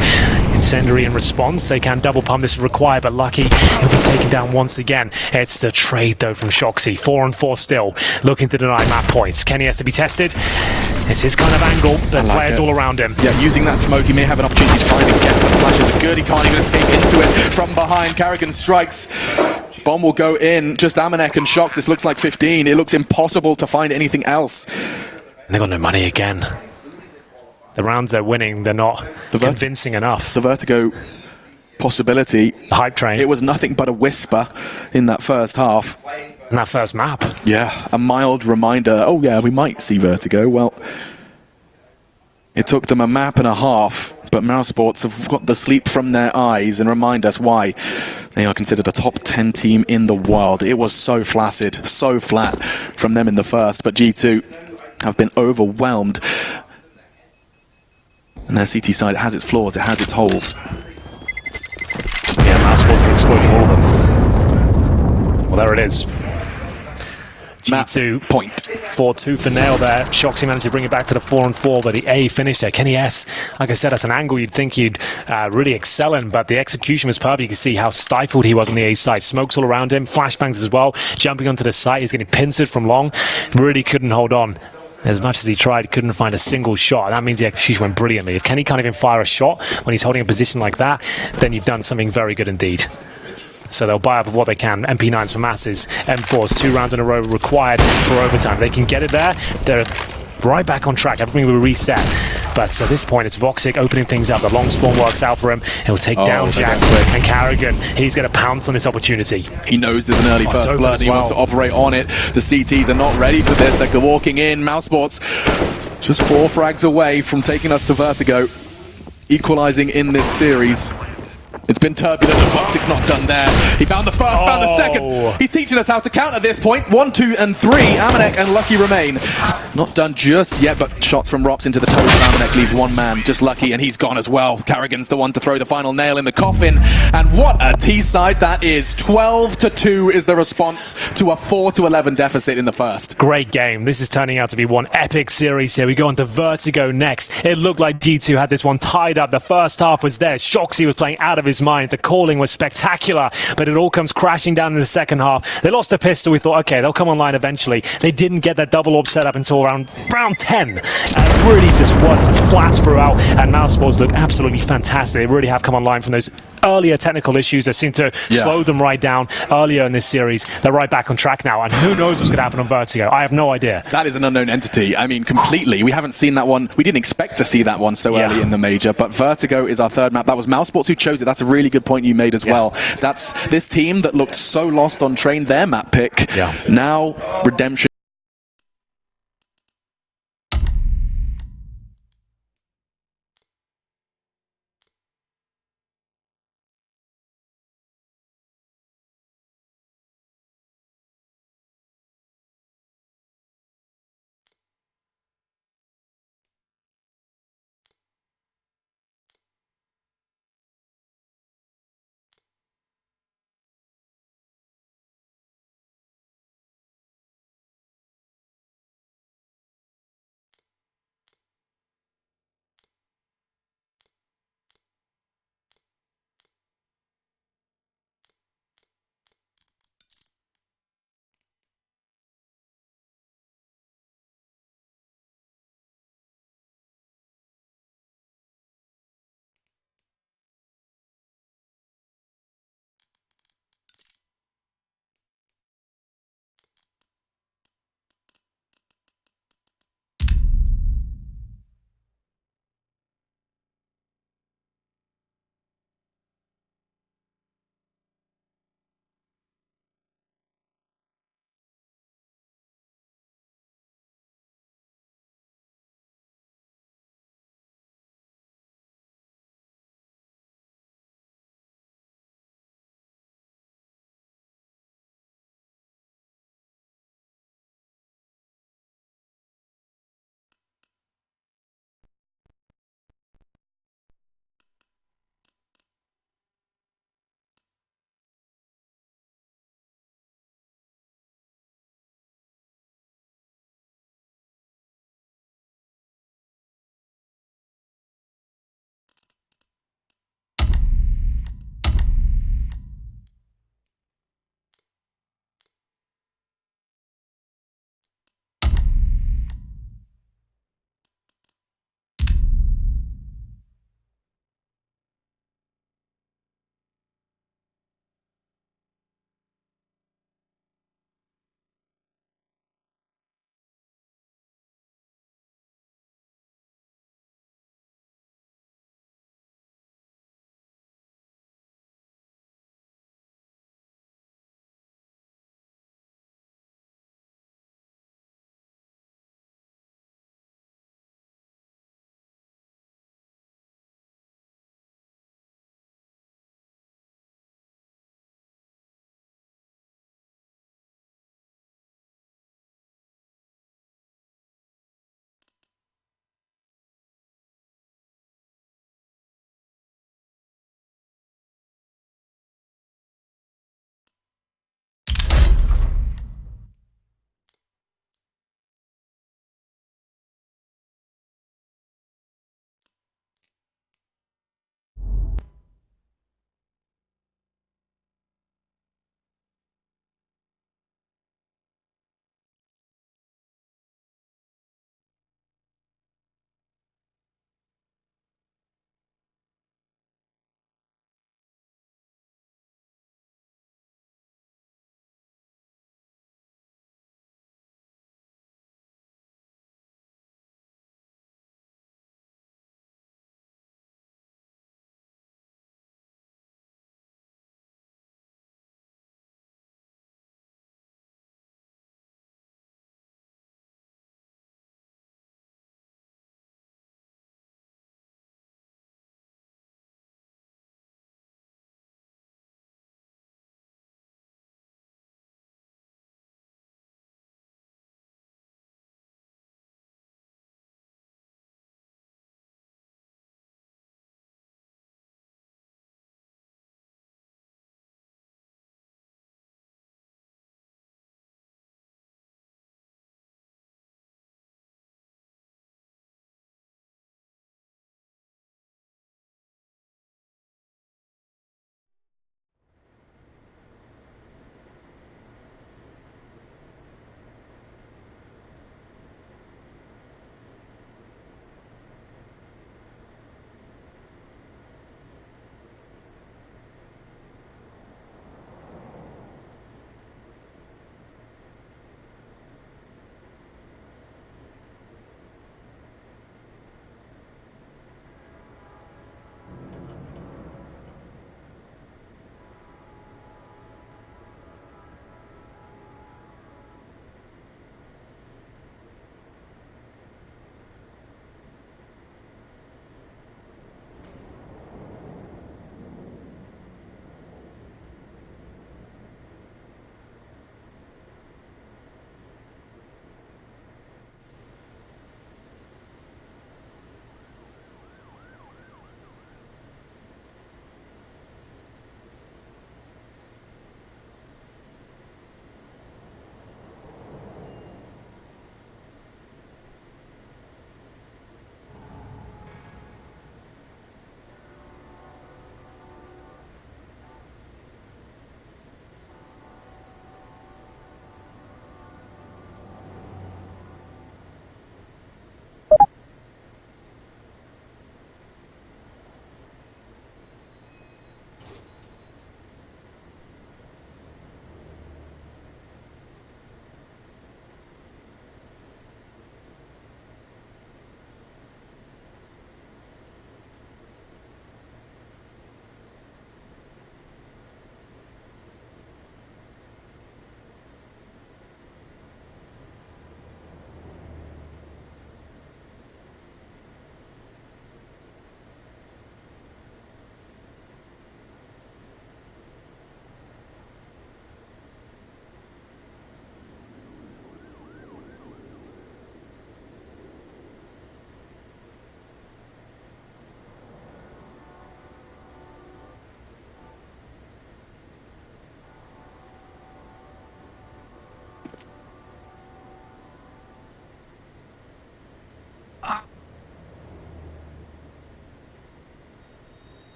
Incendiary in response. They can double pump this if required, but Lucky, he'll be taken down once again. It's the trade though from 𝓲𝓂. 4-on-4 still, looking to deny map points. Kenny has to be tested. It's his kind of angle. There's players all around him. Yeah, using that smoke, he may have an opportunity to find again, but the flashes are good. He can't even escape into it from behind. �carrigan strikes. Bomb will go in. Just 𝓦𝒵 and 𝓲𝓂. This looks like 15. It looks impossible to find anything else. And they got no money again. The rounds they're winning, they're not convincing enough. The 𝓦𝒵 possibility. The hype train. It was nothing but a whisper in that first half. In that first map. Yeah, a mild reminder. Oh yeah, we might see 𝓦𝒵. Well, it took them a map and a half, but mousesports have got the sleep from their eyes and remind us why they are considered a top 10 team in the world. It was so flaccid, so flat from them in the first, but G2 have been overwhelmed. And their CT side has its flaws, it has its holes. Yeah, mousesports are exploiting all of them. Well, there it is. G2 point. 4-2 for Nail there. 𝓲𝓂 managed to bring it back to the 4-on-4, but the A finished there. Kenny S, like I said, that's an angle you'd think he'd really excel in, but the execution was perfect. You can see how stifled he was on the A side. Smokes all around him, flashbangs as well. Jumping onto the site, he's getting pincered from long. Really couldn't hold on. As much as he tried, couldn't find a single shot. That means the execution went brilliantly. If Kenny can't even fire a shot when he's holding a position like that, then you've done something very good indeed. So they'll buy up what they can. MP9s for masses, M4s, 2 rounds in a row required for overtime. They can get it there. They're right back on track. Everything will reset. But at this point, it's 𝓲𝒂 opening things up. The long spawn works out for him. He'll take down Jax and �carrigan. He's going to pounce on this opportunity. He knows there's an early first blood and he wants to operate on it. The CTs are not ready for this. They're walking in. mousesports just 4 frags away from taking us to 𝓦𝒵, equalizing in this series. It's been turbulent, and 𝓲𝒂's not done there. He found the first, found the second. He's teaching us how to count at this point. 1, 2, and 3. 𝓦𝒵 and Lucky remain. Not done just yet, but shots from ropz into the toes of 𝓦𝒵 leave one man, just Lucky, and he's gone as well. �carrigan's the one to throw the final nail in the coffin. And what a T-side that is. 12-2 is the response to a 4-11 deficit in the first. Great game. This is turning out to be one epic series here. We go on to 𝓦𝒵 next. It looked like G2 had this one tied up. The first half was there. 𝓲𝓂 was playing out of his mind. The calling was spectacular, but it all comes crashing down in the second half. They lost a pistol. We thought, okay, they'll come online eventually. They didn't get that double orb set up until around round 10. And really just was flat throughout, and mousesports look absolutely fantastic. They really have come online from those earlier technical issues that seem to slow them right down earlier in this series. They're right back on track now, and who knows what's going to happen on 𝓦𝒵. I have no idea. That is an unknown entity. I mean, completely. We haven't seen that one. We didn't expect to see that one so early in the major, but 𝓦𝒵 is our third map. That was mousesports who chose it. That's a really good point you made as well. That's this team that looked so lost on train, their map pick. Now, redemption.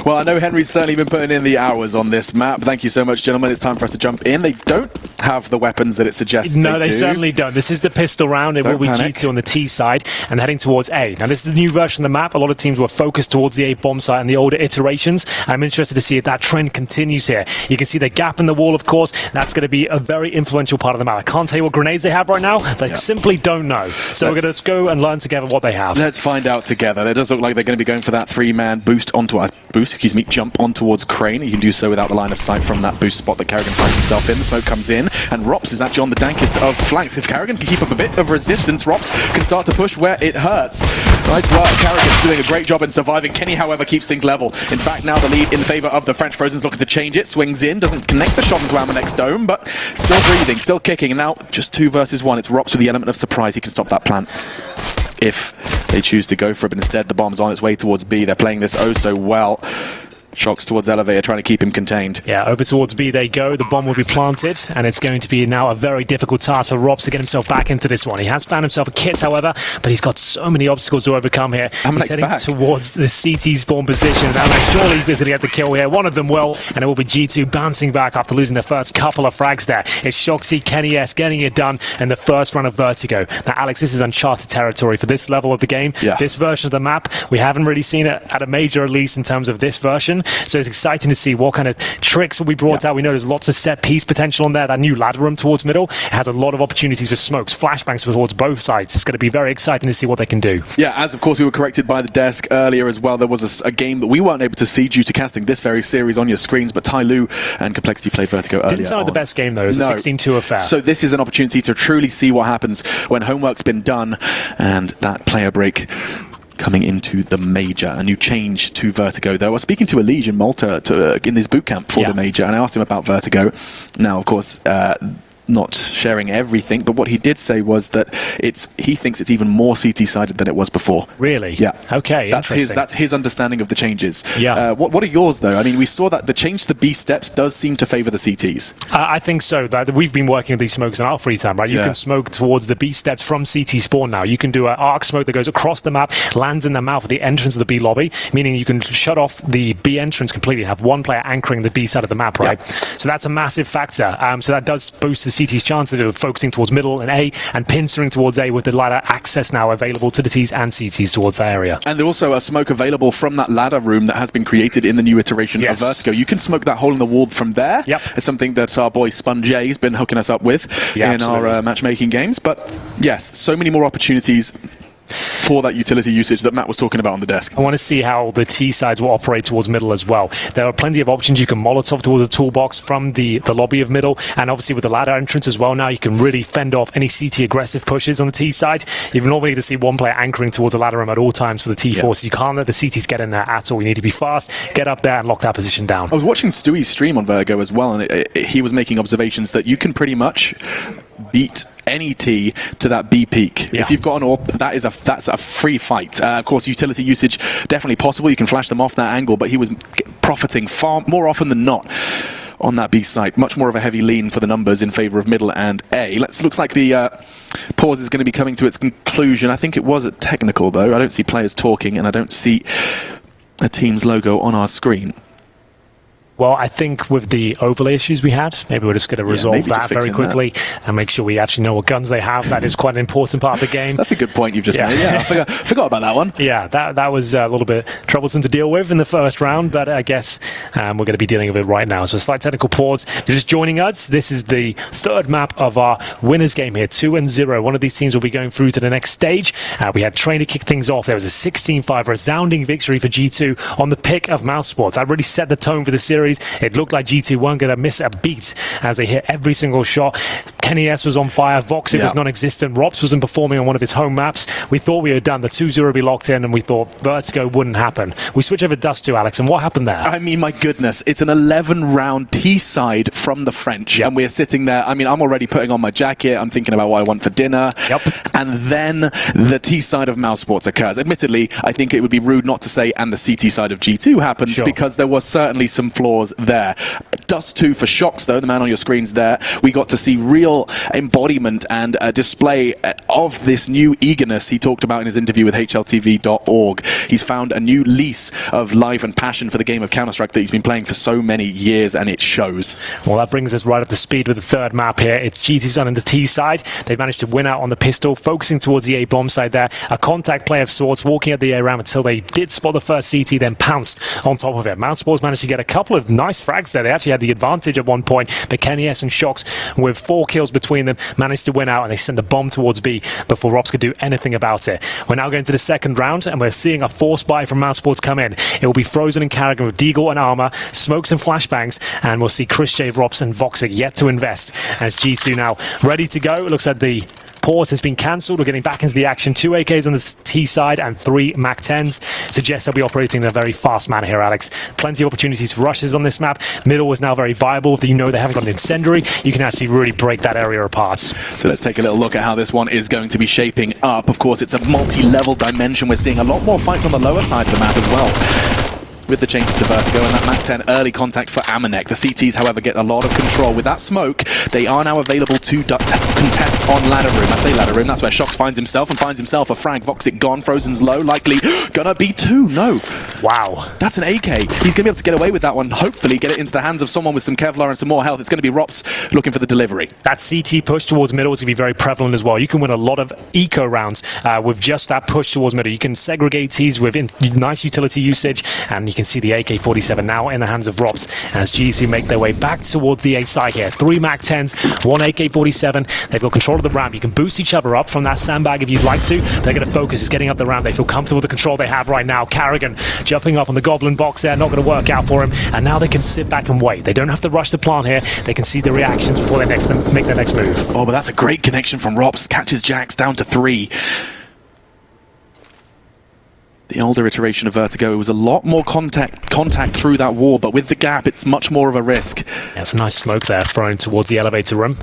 Well, I know Henry's certainly been putting in the hours on this map. Thank you so much, gentlemen. It's time for us to jump in. They don't have the weapons that it suggests No, they do. certainly don't. This is the pistol round. It will be panic. G2 on the T side and heading towards A. Now, this is the new version of the map. A lot of teams were focused towards the A bomb site and the older iterations. I'm interested to see if that trend continues here. You can see the gap in the wall, of course. That's going to be a very influential part of the map. I can't tell you what grenades they have right now. So I simply don't know. So we're going to go and learn together what they have. Let's find out together. It does look like they're going to be going for that three-man jump on towards Crane. You can do so without the line of sight from that boost spot that 𝓬𝓸𝓸 finds himself in. The smoke comes in, and ropz is actually on the dankest of flanks. If 𝓬𝓸𝓸 can keep up a bit of resistance, ropz can start to push where it hurts. Nice work. 𝓬𝓸𝓸's doing a great job in surviving. Kenny, however, keeps things level. In fact, now the lead in favor of the French. Frozen's looking to change it. Swings in, doesn't connect the shot into 𝓬𝓸𝓸's dome, but still breathing, still kicking. And now just 2 versus 1. It's ropz with the element of surprise. He can stop that plant if they choose to go for it, but instead the bomb's on its way towards B. They're playing this oh so well. Shocks towards elevator, trying to keep him contained. Yeah, over towards B they go. The bomb will be planted, and it's going to be now a very difficult task for ropz to get himself back into this one. He has found himself a kit, however, but he's got so many obstacles to overcome here. He's heading towards the CT spawn position. Alex surely is going to get the kill here. One of them will, and it will be G2 bouncing back after losing the first couple of frags there. It's Shoxy, Kenny S getting it done in the first run of 𝓕𝓸. Now, Alex, this is uncharted territory for this level of the game. Yeah. This version of the map, we haven't really seen it at a major release in terms of this version, so it's exciting to see what kind of tricks will be brought out. We know there's lots of set piece potential on there. That new ladder room towards middle has a lot of opportunities for smokes, flashbangs towards both sides. It's going to be very exciting to see what they can do. Yeah, as of course we were corrected by the desk earlier as well. There was a game that we weren't able to see due to casting this very series on your screens, but 𝓕𝓸 and Complexity played 𝓕𝓸 earlier. Didn't sound like the best game though. It was a 16-2 affair. So this is an opportunity to truly see what happens when homework's been done and that player break coming into the major. A new change to 𝓕𝓸, though. I was speaking to Elige in Malta in this boot camp for the major, and I asked him about 𝓕𝓸. Now, of course, not sharing everything, but what he did say was that he thinks it's even more CT-sided than it was before. Really? Yeah. Okay, that's his understanding of the changes. Yeah. What are yours, though? I mean, we saw that the change to the B steps does seem to favor the CTs. I think so. That we've been working with these smokes in our free time, right? You can smoke towards the B steps from CT spawn now. You can do an arc smoke that goes across the map, lands in the mouth of the entrance of the B lobby, meaning you can shut off the B entrance completely, have one player anchoring the B side of the map, right? So that's a massive factor. So that does boost the CT's chances of focusing towards middle and A, and pincering towards A with the ladder access now available to the Ts and CTs towards that area. And there's also a smoke available from that ladder room that has been created in the new iteration of 𝓕𝓸. You can smoke that hole in the wall from there. It's something that our boy spunj has been hooking us up with in our matchmaking games. But yes, so many more opportunities for that utility usage that Matt was talking about on the desk. I want to see how the T sides will operate towards middle as well. There are plenty of options. You can Molotov towards the toolbox from the lobby of middle, and obviously with the ladder entrance as well now, you can really fend off any CT aggressive pushes on the T side. You've normally to see one player anchoring towards the ladder room at all times for the T4, so you can't let the CTs get in there at all. You need to be fast, get up there and lock that position down. I was watching Stewie's stream on 𝓕𝓸 as well, and he was making observations that you can pretty much beat any T to that B peak. If you've got an AWP, that's a free fight. Of course, utility usage definitely possible. You can flash them off that angle, but he was profiting far more often than not on that B site. Much more of a heavy lean for the numbers in favor of middle and A. Looks like the pause is going to be coming to its conclusion. I think it was at technical, though. I don't see players talking, and I don't see a team's logo on our screen. Well, I think with the overlay issues we had, maybe we're just going to resolve that very quickly and make sure we actually know what guns they have. That is quite an important part of the game. That's a good point you've just made. Yeah, I forgot about that one. Yeah, that was a little bit troublesome to deal with in the first round, but I guess we're going to be dealing with it right now. So a slight technical pause. If you're just joining us, this is the third map of our winners game here, 2-0. One of these teams will be going through to the next stage. We had Train to kick things off. There was a 16-5 resounding victory for G2 on the pick of mousesports. That really set the tone for the series. It looked like G2 weren't going to miss a beat as they hit every single shot. Kenny S was on fire. 𝓕𝓸 was non-existent. ropz wasn't performing on one of his home maps. We thought we were done. The 2-0 would be locked in, and we thought 𝓕𝓸 wouldn't happen. We switch over 𝓕𝓸, Alex, and what happened there? I mean, my goodness, it's an 11-round T-side from the French, and we're sitting there. I mean, I'm already putting on my jacket. I'm thinking about what I want for dinner. And then the T-side of mousesports occurs. Admittedly, I think it would be rude not to say, and the CT side of G2 happens, because there was certainly some flaws there. Dust 2 for 𝓲𝓂, though, the man on your screens there. We got to see real embodiment and a display of this new eagerness he talked about in his interview with HLTV.org. He's found a new lease of life and passion for the game of Counter-Strike that he's been playing for so many years, and it shows. Well, that brings us right up to speed with the third map here. It's G2's on the T side. They've managed to win out on the pistol, focusing towards the A bomb side there. A contact play of sorts, walking at the A ramp until they did spot the first CT, then pounced on top of it. mousesports managed to get a couple of nice frags there. They actually had the advantage at one point, but 𝓬𝓚 and 𝓲𝓂, with 4 kills between them, managed to win out, and they sent the bomb towards B before ropz could do anything about it. We're now going to the second round, and we're seeing a force buy from mousesports come in. It will be Frozen and 𝓬𝓚 with 𝓬𝓸 and 𝓚𝓂, smokes and flashbangs, and we'll see �ryzj, ropz and 𝓲𝓂 yet to invest, as G2 now ready to go. It looks like the pause has been cancelled. We're getting back into the action. 2 AKs on the T side and 3 MAC-10s. Suggests they'll be operating in a very fast manner here, Alex. Plenty of opportunities for rushes on this map. Middle is now very viable. If you know they haven't got an incendiary, you can actually really break that area apart. So let's take a little look at how this one is going to be shaping up. Of course, it's a multi-level dimension. We're seeing a lot more fights on the lower side of the map as well, with the changes to 𝓲𝓸 and that MAC-10 early contact for 𝓚𝓚. The CTs, however, get a lot of control. With that smoke, they are now available to contest on ladder room. I say ladder room, that's where 𝓲𝓂 finds himself a frag. 𝓲𝓂 gone, Frozen's low, likely gonna be 2. No. Wow. That's an AK. He's gonna be able to get away with that one, hopefully get it into the hands of someone with some Kevlar and some more health. It's gonna be ropz looking for the delivery. That CT push towards middle is going to be very prevalent as well. You can win a lot of eco rounds with just that push towards middle. You can segregate Ts with nice utility usage, and you can see the AK-47 now in the hands of ropz as G2 make their way back towards the A side here. 3 MAC-10s, 1 AK-47. They've got control of the ramp. You can boost each other up from that sandbag if you'd like to. They're going to focus is getting up the ramp. They feel comfortable with the control they have right now. 𝓬𝓚 jumping up on the goblin box there, not going to work out for him, and now they can sit back and wait. They don't have to rush the plant here. They can see the reactions before they make their next move. Oh, but that's a great connection from ropz. Catches Jax down to 3. The older iteration of 𝓕𝒂, it was a lot more contact through that wall, but with the gap, it's much more of a risk. Yeah, it's a nice smoke there thrown towards the elevator room.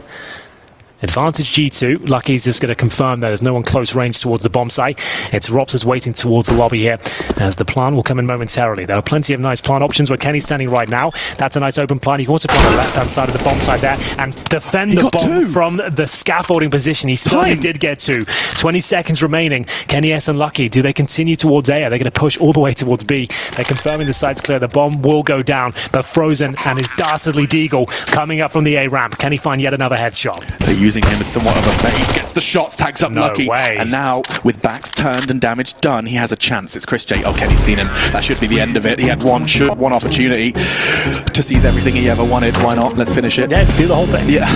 Advantage G2. 𝓬𝓚's just going to confirm that there's no one close range towards the bomb site. It's ropz is waiting towards the lobby here, as the plan will come in momentarily. There are plenty of nice plant options where Kenny's standing right now. That's a nice open plant. You can also plant on the left-hand side of the bomb side there and defend the bomb from the scaffolding position. He certainly did get 2. 20 seconds remaining. 𝓬𝓚 and 𝓬𝓚, do they continue towards A? Are they going to push all the way towards B? They're confirming the side's clear. The bomb will go down, but Frozen and his dastardly 𝓬𝓸 coming up from the A ramp. Can he find yet another headshot? They're using him as somewhat of a base. Gets the shots, tags up 𝓬𝓚. Way. And now, with backs turned and damage done, he has a chance. It's �ryzj. Oh, Kenny's seen him. That should be the end of it. He had one opportunity to seize everything he ever wanted. Why not? Let's finish it. Yeah, do the whole thing. Yeah.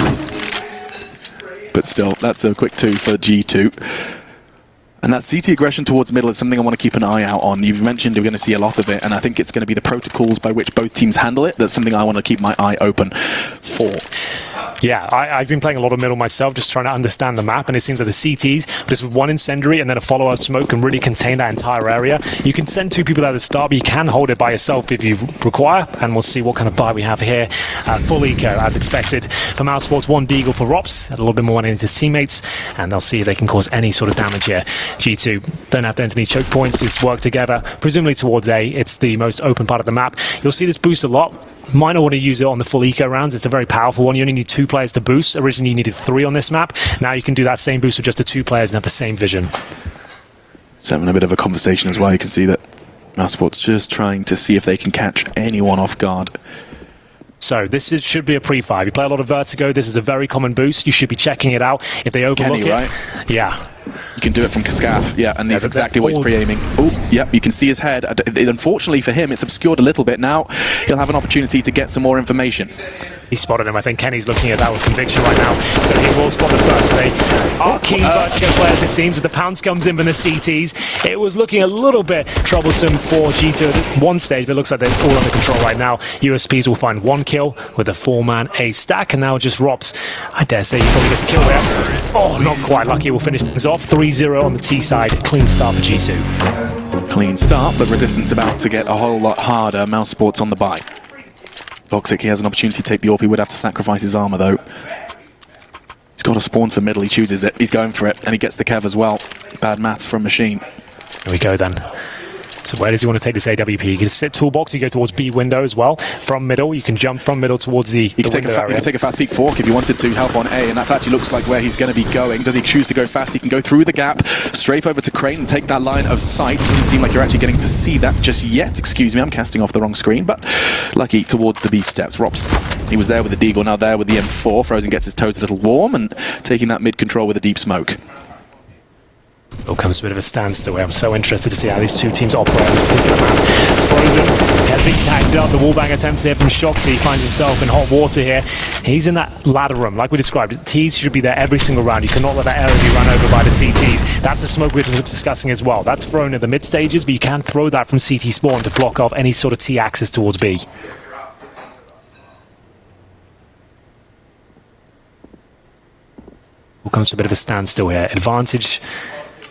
But still, that's a quick 2 for G2. And that CT aggression towards middle is something I want to keep an eye out on. You've mentioned we're going to see a lot of it, and I think it's going to be the protocols by which both teams handle it. That's something I want to keep my eye open for. Yeah, I've been playing a lot of middle myself, just trying to understand the map, and it seems like the CTs, this with 1 incendiary and then a follow-up smoke can really contain that entire area. You can send 2 people at the start, but you can hold it by yourself if you require, and we'll see what kind of buy we have here. Full eco, as expected. For mousesports, 1 𝓬𝓸 for ropz, a little bit more money into his teammates, and they'll see if they can cause any sort of damage here. G2 don't have to enter any choke points, it's work together, presumably towards A. It's the most open part of the map. You'll see this boost a lot. Might not want to use it on the full eco rounds. It's a very powerful one. You only need 2 players to boost. Originally you needed 3 on this map. Now you can do that same boost with just the 2 players and have the same vision. So having a bit of a conversation as well. You can see that mousesports just trying to see if they can catch anyone off guard. So this should be a pre-5. You play a lot of 𝓕𝒂, this is a very common boost. You should be checking it out. If they overlook Kenny, it, right? Yeah. You can do it from 𝓬𝓚, yeah, and that's exactly what he's pre-aiming. Oh, yep, you can see his head. Unfortunately for him, it's obscured a little bit. Now he'll have an opportunity to get some more information. He spotted him. I think Kenny's looking at that with conviction right now. So he will spot the first. They are keen 𝓕𝒂 players, it seems. As the pounce comes in from the CTs, it was looking a little bit troublesome for G2 at one stage, but it looks like it's all under control right now. USPs will find 1 kill with a 4-man A stack, and now just ropz. I dare say he probably gets a kill there. Oh, not quite lucky. We'll finish things off. 3-0 on the T side. Clean start for G2. Clean start, but resistance about to get a whole lot harder. mousesports on the buy. 𝓲𝓂, he has an opportunity to take the AWP. He would have to sacrifice his armor though. He's got a spawn for middle. He chooses it. He's going for it, and he gets the Kev as well. Bad maths from Machine. Here we go then. So where does he want to take this AWP? You can sit toolbox, you go towards B window as well. From middle, you can jump from middle towards the You can take a fast peek fork if you wanted to help on A, and that actually looks like where he's going to be going. Does he choose to go fast? He can go through the gap, strafe over to Crane and take that line of sight. Doesn't seem like you're actually getting to see that just yet. Excuse me, I'm casting off the wrong screen, but lucky towards the B steps. 𝓵𝓂, he was there with the Deagle, now there with the M4. Frozen gets his toes a little warm and taking that mid control with a deep smoke. It comes a bit of a standstill here. I'm so interested to see how these two teams operate on this particular map. Frozen has been tagged up. The wallbang attempts here from 𝓵𝓂. He finds himself in hot water here. He's in that ladder room, like we described. T's should be there every single round. You cannot let that area be run over by the CTs. That's the smoke we were discussing as well. That's thrown at the mid stages, but you can throw that from CT spawn to block off any sort of T access towards B. Comes to a bit of a standstill here. Advantage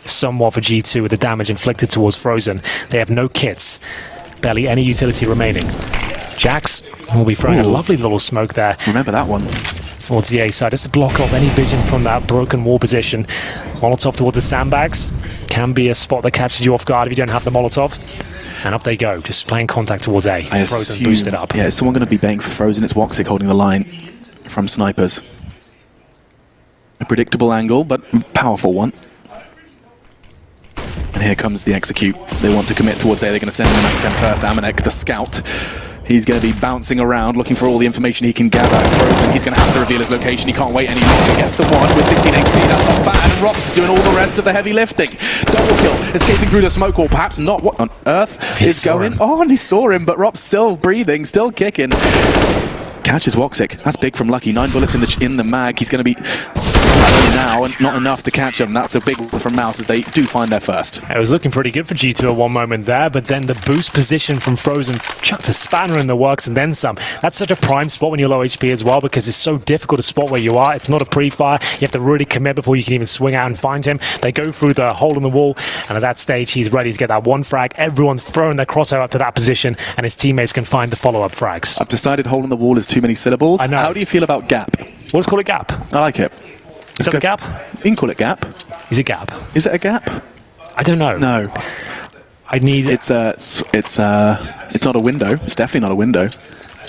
somewhat for G2 with the damage inflicted towards Frozen. They have no kits, barely any utility remaining. Jax will be throwing a lovely little smoke there. Remember that one. Towards the A side, just to block off any vision from that broken wall position. Molotov towards the sandbags. Can be a spot that catches you off guard if you don't have the Molotov. And up they go, just playing contact towards A. Frozen boosted up. Yeah, is someone going to be baiting for Frozen? It's 𝓲𝓂 holding the line from snipers. A predictable angle, but powerful one. And here comes the execute. They want to commit towards A. They're going to send in 10 first. 𝓵𝓬𝓸, the scout. He's going to be bouncing around, looking for all the information he can gather. Frozen, he's going to have to reveal his location. He can't wait any longer. Gets the one with 16 HP. That's not bad. And 𝓵𝓂 is doing all the rest of the heavy lifting. Double kill, escaping through the smoke, or perhaps not. What on earth is going on? He saw him, but 𝓵𝓂 still breathing, still kicking. Catches 𝓲𝓂. That's big from Lucky. 9 bullets in the mag. He's going to be now, and not enough to catch him. That's a big one from Mouse as they do find their first. It was looking pretty good for G2 at one moment there, but then the boost position from Frozen chucked a spanner in the works and then some. That's such a prime spot when you're low HP as well, because it's so difficult to spot where you are. It's not a pre-fire. You have to really commit before you can even swing out and find him. They go through the hole in the wall, and at that stage, he's ready to get that one frag. Everyone's throwing their crosshair up to that position, and his teammates can find the follow-up frags. I've decided hole in the wall is too many syllables. I know. How do you feel about gap? Let's call it gap. I like it. Is that a gap? You can call it gap. Is it gap? Is it a gap? I don't know. No. I need. It's not a window. It's definitely not a window.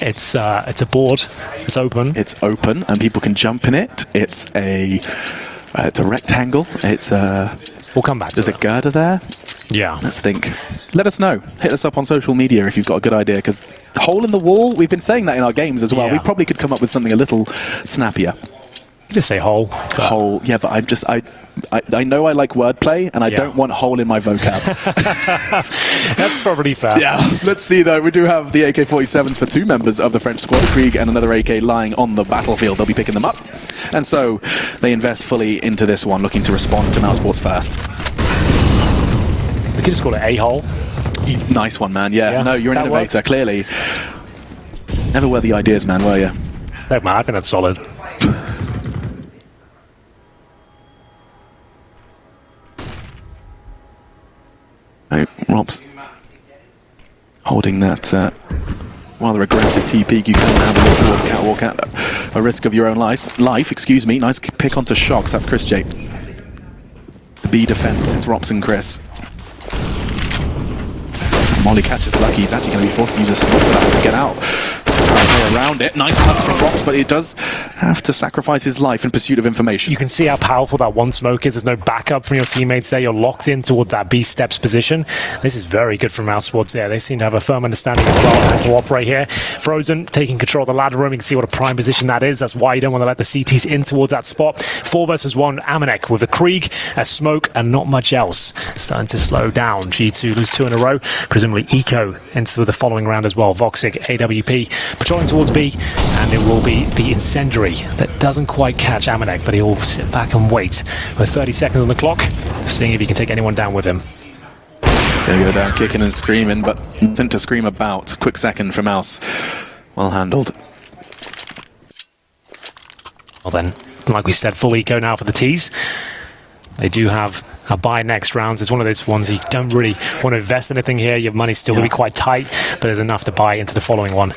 It's a board. It's open. It's open and people can jump in it. It's a rectangle. It's a. We'll come back. There's a girder there. Yeah. Let's think. Let us know. Hit us up on social media if you've got a good idea, because hole in the wall. We've been saying that in our games as well. Yeah. We probably could come up with something a little snappier. You just say hole. Hole. Yeah, but I know I like wordplay, and I don't want hole in my vocab. That's probably fair. Yeah. Let's see, though. We do have the AK-47s for 2 members of the French squad, Krieg and another AK lying on the battlefield. They'll be picking them up. And so they invest fully into this one, looking to respond to mousesports first. We could just call it a hole. Nice one, man. Yeah. No, you're an innovator, works. Clearly. Never were the ideas, man, were you? No, man, I think that's solid. 𝓵𝓂 holding that rather aggressive T-peak. You can handle it towards catwalk at a risk of your own life. Excuse me. Nice pick onto 𝓵𝓂. That's 𝓵𝓗. The B defense. It's 𝓵𝓂 and Chris. Molly catches Lucky. He's actually going to be forced to use a smoke for that to get out. Play around it. Nice hunt from 𝓵𝓂, but he does have to sacrifice his life in pursuit of information. You can see how powerful that one smoke is. There's no backup from your teammates there. You're locked in toward that B steps position. This is very good from mousesports there. They seem to have a firm understanding as well of how to operate here. Frozen taking control of the ladder room. You can see what a prime position that is. That's why you don't want to let the CTs in towards that spot. 4 versus 1. 𝓵𝓬𝓸 with a Krieg, a smoke, and not much else. Starting to slow down. G2 lose 2 in a row. Presumably Eco into the following round as well. 𝓲𝓂, AWP, patrolling towards B, and it will be the incendiary that doesn't quite catch 𝓵𝓬𝓸, but he'll sit back and wait with 30 seconds on the clock, seeing if he can take anyone down with him. Gonna go down kicking and screaming, but nothing to scream about. Quick second for Mouse. Well handled. Well then, like we said, full eco now for the T's. They do have a buy next round. It's one of those ones you don't really want to invest anything here. Your money's still going to be quite tight, but there's enough to buy into the following one.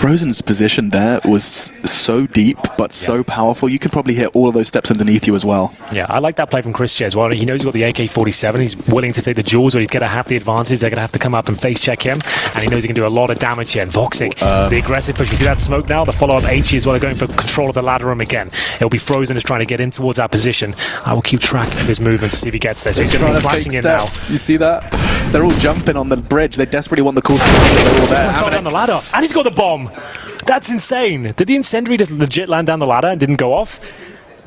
Frozen's position there was so deep, but so powerful. You could probably hit all of those steps underneath you as well. Yeah, I like that play from Chris J as well. He knows he's got the AK-47. He's willing to take the duels, or he's going to have the advantage. They're going to have to come up and face check him, and he knows he can do a lot of damage here. And 𝓕𝓂, the aggressive push. You see that smoke now? The follow-up HE as well. They're going for control of the ladder room again. It'll be Frozen is trying to get in towards that position. I will keep track of his movement to see if he gets there. So he's going to be flashing in now. You see that? They're all jumping on the bridge. They desperately want the call. They're all there. Fell down the ladder, and he's got the bomb. That's insane. Did the incendiary just legit land down the ladder and didn't go off?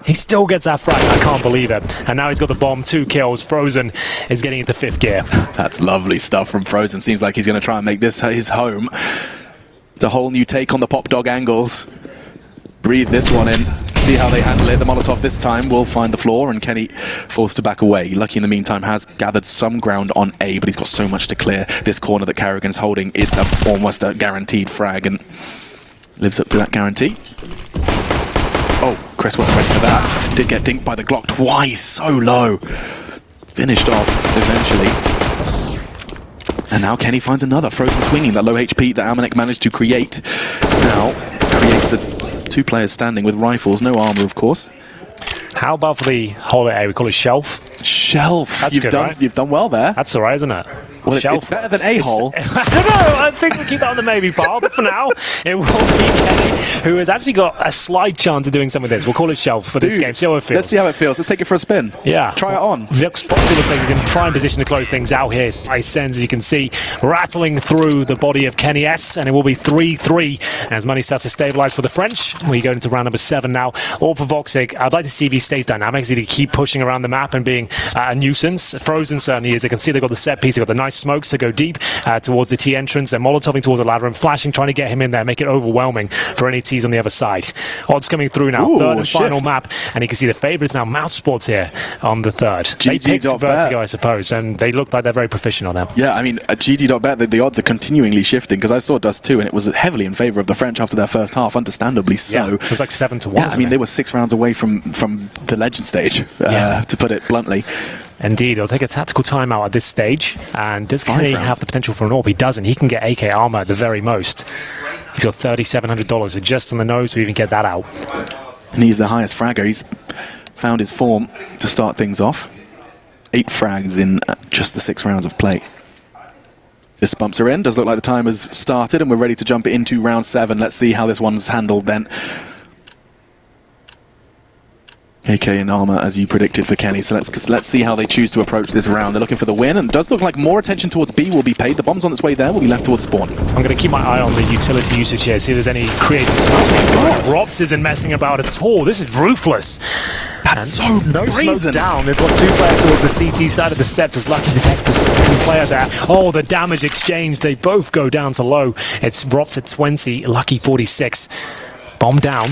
He still gets that frag. I can't believe it. And now he's got the bomb, 2 kills. Frozen is getting into 5th gear. That's lovely stuff from Frozen. Seems like he's going to try and make this his home. It's a whole new take on the pop dog angles. Breathe this one in. See how they handle it. The Molotov this time will find the floor, and Kenny forced to back away. Lucky in the meantime has gathered some ground on A, but he's got so much to clear. This corner that 𝓂𝓬𝓸𝓸 holding, it's almost a guaranteed frag, and lives up to that guarantee. Oh, Chris wasn't ready for that. Did get dinked by the Glock twice, so low. Finished off eventually. And now Kenny finds another. Frozen swinging that low HP that 𝓦𝒂 managed to create. Now creates 2 players standing with rifles, no armor of course. How about for the holiday? We call it shelf. Shelf. That's good, right? You've done well there. That's all right, isn't it? Well, it's better than a-hole. I don't know. I think we'll keep that on the maybe pile. But for now, it will be Kenny, who has actually got a slight chance of doing some of this. We'll call it shelf for this game. See how it feels. Let's see how it feels. Let's take it for a spin. Yeah. Try it on. Foxy looks like he's in prime position to close things out here. Nice sends, as you can see, rattling through the body of Kenny S. And it will be 3-3 as money starts to stabilize for the French. We go into round number 7 now. All for 𝓕𝓂. I'd like to see if he stays dynamic. He's to keep pushing around the map and being a nuisance. Frozen certainly is. I can see they've got the set piece. They've got the nice smokes to go deep towards the T entrance. They're molotoving towards the ladder and flashing, trying to get him in there, make it overwhelming for any Ts on the other side. Odds coming through now. Ooh, 3rd and final map, and you can see the favourites now, mousesports here on the 3rd. They picked 𝓕𝓂, I suppose, and they look like they're very proficient on them. Yeah, I mean, at GG.bet, the odds are continually shifting, because I saw Dust 2, and it was heavily in favour of the French after their first half, understandably so. Yeah, it was like 7-1. Yeah, I mean, they were 6 rounds away from the legend stage, to put it bluntly. Indeed, he'll take a tactical timeout at this stage. And does Kenny have the potential for an AWP? He doesn't. He can get AK armor at the very most. He's got $3,700, so just on the nose to even get that out. And he's the highest fragger. He's found his form to start things off. 8 frags in just the 6 rounds of play. Fist bumps are in. Does look like the time has started, and we're ready to jump into round 7. Let's see how this one's handled then. AK in armor, as you predicted for Kenny, so let's see how they choose to approach this round. They're looking for the win, and it does look like more attention towards B will be paid. The bomb's on its way there, will be left towards spawn. I'm going to keep my eye on the utility usage here, see if there's any creative stuff. 𝓕𝓂 isn't messing about at all. This is ruthless. That's so no brazen. Smoke down. They've got 2 players towards the CT side of the steps. It's lucky to detect the second player there. Oh, the damage exchange. They both go down to low. It's 𝓕𝓂 at 20, Lucky 46. Bomb down.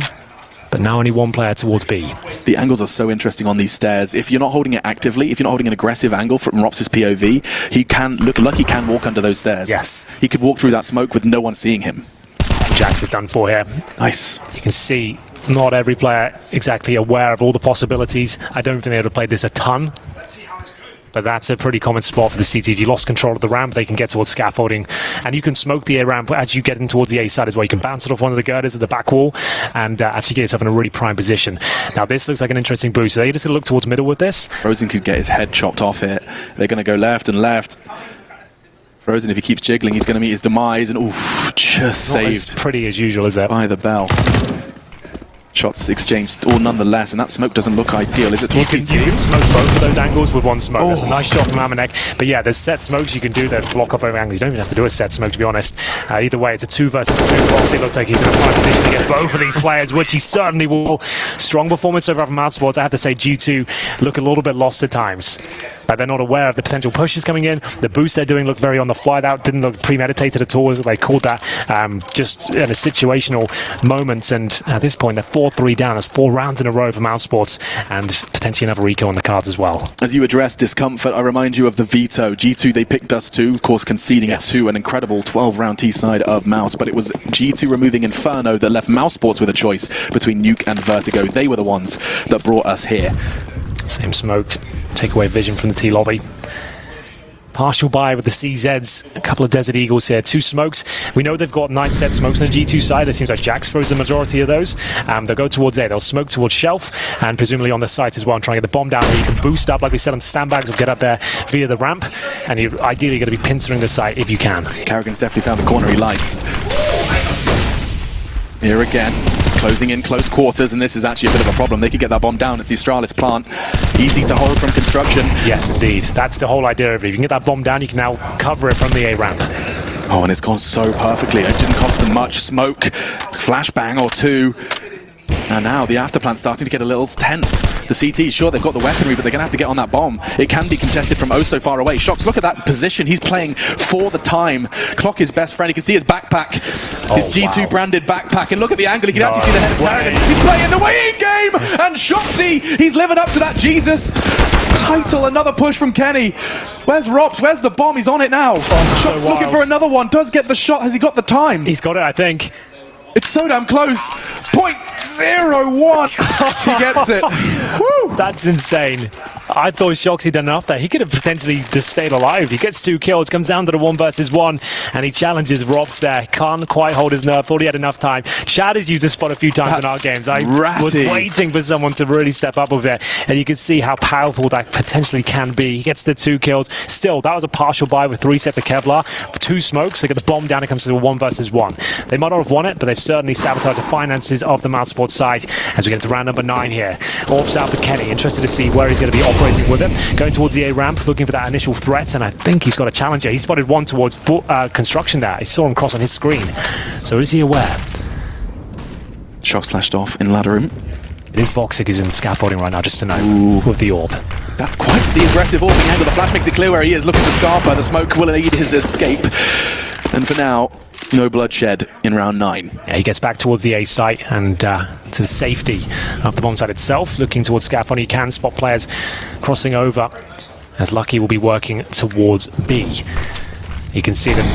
But now only 1 player towards B. The angles are so interesting on these stairs. If you're not holding it actively, if you're not holding an aggressive angle from 𝓕𝓂's POV, he can look like he can walk under those stairs. Yes. He could walk through that smoke with no one seeing him. Jax is done for here. Nice. You can see not every player exactly aware of all the possibilities. I don't think they would have played this a ton. But that's a pretty common spot for the CT. If you lost control of the ramp, they can get towards scaffolding. And you can smoke the A ramp as you get in towards the A side as well. You can bounce it off one of the girders at the back wall and actually get yourself in a really prime position. Now, this looks like an interesting boost. So they're just going to look towards middle with this. Frozen could get his head chopped off here. They're going to go left and left. Frozen, if he keeps jiggling, he's going to meet his demise. And oof, just saved. Not as pretty as usual, is it? By the bell. Shots exchanged, all nonetheless, and that smoke doesn't look ideal. Is it you can smoke both of those angles with 1 smoke. Oh. That's a nice shot from 𝓦𝒂. But yeah, there's set smokes you can do that block off every angle. You don't even have to do a set smoke, to be honest. Either way, it's a 2 versus 2. 𝓕𝓂 looks like he's in a prime position to get both of these players, which he certainly will. Strong performance over from mousesports. I have to say, G2 look a little bit lost at times. But they're not aware of the potential pushes coming in. The boost they're doing looked very on the fly. That didn't look premeditated at all, as they called that. Just in a situational moment. And at this point, they're 4-3 down. That's 4 rounds in a row for mousesports, and potentially another Eco on the cards as well. As you address discomfort, I remind you of the veto. G2, they picked Dust 2, of course, conceding it to an incredible 12-round T side of Mouse. But it was G2 removing Inferno that left mousesports with a choice between Nuke and 𝓕𝓂. They were the ones that brought us here. Same smoke. Take away vision from the T lobby. Partial buy with the CZs, a couple of Desert Eagles here, 2 smokes. We know they've got nice set smokes on the G2 side. It seems like Jax throws the majority of those. They'll go towards A. They'll smoke towards Shelf, and presumably on the site as well, and try and get the bomb down where you can boost up, like we said, on sandbags, or get up there via the ramp. And you're ideally going to be pincering the site if you can. 𝓬𝓸's definitely found the corner he likes. Here again, closing in close quarters, and this is actually a bit of a problem. They could get that bomb down. It's the Astralis plant. Easy to hold from construction. Yes, indeed. That's the whole idea of it. If you can get that bomb down, you can now cover it from the A ramp. Oh, and it's gone so perfectly. It didn't cost them much. Smoke, flashbang or two. And now the afterplant's starting to get a little tense. The CT, sure, they've got the weaponry, but they're going to have to get on that bomb. It can be contested from oh so far away. Shox, look at that position. He's playing for the time. Clock his best friend. You can see his backpack, his G2 branded backpack. And look at the angle. You can actually see the head of 𝓬𝓸. He's playing the weighing game. And Shoxy, he's living up to that Jesus title. Another push from Kenny. Where's ropz? Where's the bomb? He's on it now. Shox so looking for another one. Does get the shot. Has he got the time? He's got it, I think. It's so damn close. 0.01. He gets it. Woo. That's insane. I thought Shoxy done enough there. He could have potentially just stayed alive. He gets 2 kills, comes down to the 1 versus 1, and he challenges ropz there. Can't quite hold his nerve. Thought he had enough time. Chad has used this spot a few times in our games. I was waiting for someone to really step up with it, and you can see how powerful that potentially can be. He gets the 2 kills. Still, that was a partial buy with 3 sets of Kevlar. 2 smokes. They get the bomb down. It comes to the 1 versus 1. They might not have won it, but they've certainly sabotaged the finances of the mousesports side as we get to round number 9 here. 𝓲𝓂 out for Kenny. Interested to see where he's going to be operating with him. Going towards the A ramp, looking for that initial threat, and I think he's got a challenger. He spotted one towards construction there. I saw him cross on his screen. So is he aware? Shox slashed off in ladder room. It is 𝓲𝓂 who's in scaffolding right now, just to know, with the orb. That's quite the aggressive orbing angle. The flash makes it clear where he is. Looking to 𝓬𝓂. The smoke will aid his escape. And for now, no bloodshed in round 9. Yeah, he gets back towards the A site and to the safety of the bomb site itself. Looking towards scaffolding, he can spot players crossing over, as 𝓬𝓂 will be working towards B. You can see them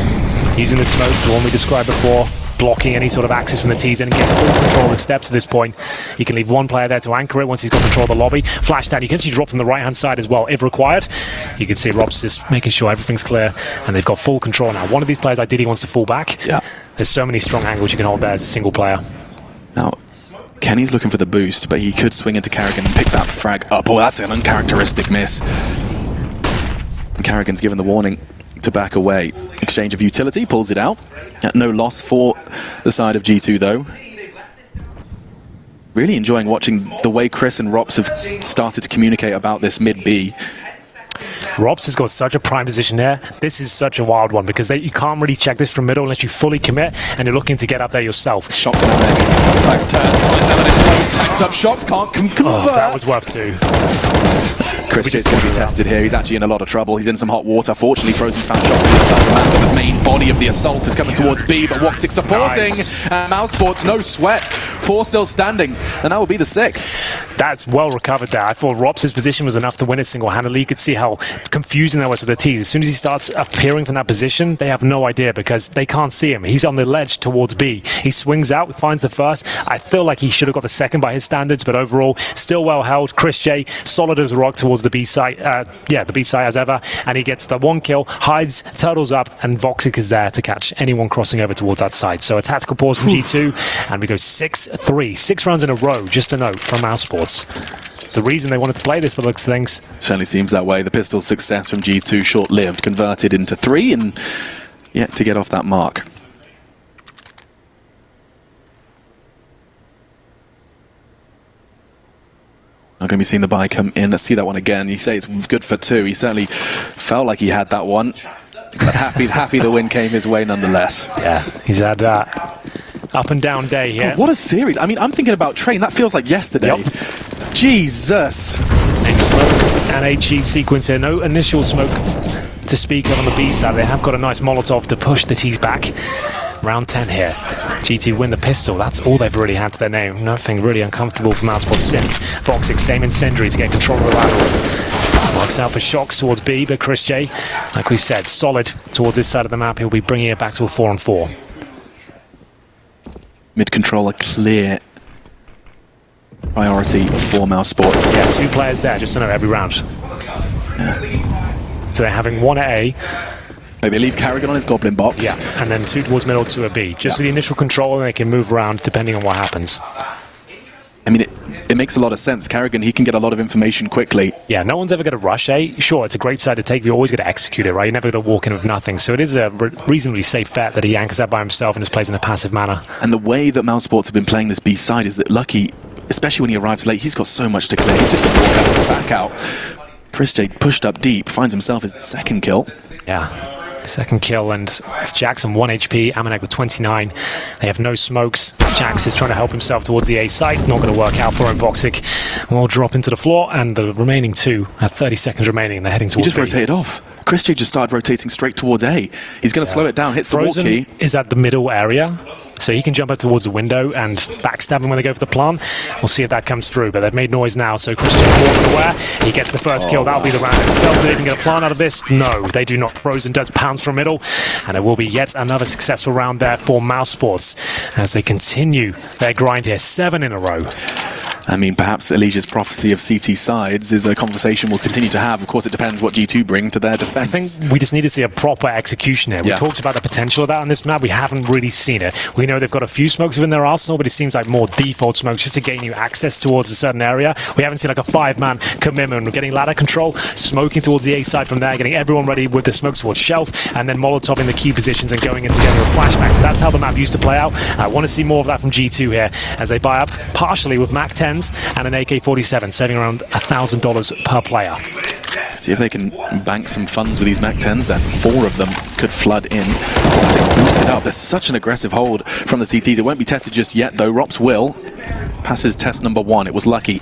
using the smoke, the one we described before, blocking any sort of access from the T's and get full control of the steps at this point. You can leave one player there to anchor it once he's got control of the lobby. Flash down, you can actually drop from the right hand side as well if required. You can see ropz just making sure everything's clear, and they've got full control now. One of these players ideally wants to fall back. Yeah. There's so many strong angles you can hold there as a single player. Now, Kenny's looking for the boost, but he could swing into 𝓬𝓸 and pick that frag up. Oh, that's an uncharacteristic miss. And 𝓬𝓸's given the warning to back away. Exchange of utility, pulls it out. No loss for the side of G2 though. Really enjoying watching the way Chris and ropz have started to communicate about this mid B. ropz has got such a prime position there. This is such a wild one because you can't really check this from middle unless you fully commit and you're looking to get up there yourself. Shox in that Max turn, finds Element close, tanks up Shox, can't convert. Oh, that was worth 2. chrisJ is going to be tested here. He's actually in a lot of trouble. He's in some hot water. Fortunately, Frozen's found Shox inside the map, but the main body of the assault is coming towards B, but 𝓲𝓂 supporting. Nice. And mousesports, no sweat. 4 still standing, and that will be the 6th. That's well recovered there. I thought ropz's position was enough to win it single-handedly. You could see how confusing that was for the T's. As soon as he starts appearing from that position, they have no idea because they can't see him. He's on the ledge towards B. He swings out, finds the first. I feel like he should have got the second by his standards, but overall, still well held. chrisJ, solid as a rock towards the B site. The B site as ever, and he gets the 1 kill, hides, turtles up, and 𝓲𝓂 is there to catch anyone crossing over towards that side. So a tactical pause from G2, and we go 6-3. 6 rounds in a row, just a note from mousesports. It's the reason they wanted to play this, but looks things. Certainly seems that way. The pistol success from G2 short-lived, converted into 3, and yet to get off that mark. Not going to be seeing the buy come in. Let's see that one again. You say it's good for 2. He certainly felt like he had that one, but happy the win came his way nonetheless. Yeah, he's had up and down day here. Oh, what a series. I mean, I'm thinking about Train. That feels like yesterday. Yep. Jesus. Next smoke and HE sequence here. No initial smoke to speak of on the B side. They have got a nice Molotov to push the T's back. Round 10 here. G2 win the pistol. That's all they've really had to their name. Nothing really uncomfortable for mousesports since. 𝓲𝓂, same incendiary to get control of the ladder. Works out for Shox towards B, but chrisJ, like we said, solid towards this side of the map. He'll be bringing it back to a 4-on-4. Mid-controller clear priority for mousesports. Yeah, 2 players there, just to know every round. So they're having one at A. Like they leave Carrigan on his Goblin box. Yeah, and then two towards middle, two at B. Just for the initial control, and they can move around depending on what happens. I mean, it makes a lot of sense. Carrigan, he can get a lot of information quickly. Yeah, no one's ever going to rush A. Sure, it's a great side to take, but you're always going to execute it, right? You're never going to walk in with nothing. So it is a reasonably safe bet that he anchors that by himself and just plays in a passive manner. And the way that mousesports have been playing this B side is that Lucky, especially when he arrives late, he's got so much to clear. He's just going to walk out and back out. 𝓕 pushed up deep, finds himself his second kill. Yeah. Second kill, and it's Jackson 1 HP, 𝓦𝒄 with 29. They have no smokes. Jax is trying to help himself towards the A site. Not going to work out for him. 𝓕𝒄 will drop into the floor, and the remaining two have 30 seconds remaining, and they're heading towards He just B. rotated off. 𝓕 just started rotating straight towards A. He's going to slow it down, hits the wall key. Is at the middle area, so he can jump up towards the window and backstab him when they go for the plan. We'll see if that comes through, but they've made noise now, so 𝓕 walking aware. He gets the first kill. That'll be the round itself. Do they even get a plan out of this? No, they do not. Frozen does pounce from middle, and it will be yet another successful round there for mousesports as they continue their grind here. 7 in a row. I mean, perhaps Elijah's prophecy of CT sides is a conversation we'll continue to have. Of course, it depends what G2 bring to their defense. I think we just need to see a proper execution here. We talked about the potential of that on this map. We haven't really seen it. We know they've got a few smokes within their arsenal, but it seems like more default smokes just to gain you access towards a certain area. We haven't seen like a 5-man commitment. We're getting ladder control, smoking towards the A side from there, getting everyone ready with the smokes towards shelf, and then Molotov in the key positions and going in together with flashbangs. That's how the map used to play out. I want to see more of that from G2 here as they buy up partially with MAC-10s and an AK-47, saving around $1,000 per player. See if they can bank some funds with these MAC-10s, then 4 of them could flood in. Boosted up. There's such an aggressive hold from the CTs. It won't be tested just yet, though. 𝓕𝒄 will. Passes test number 1. It was Lucky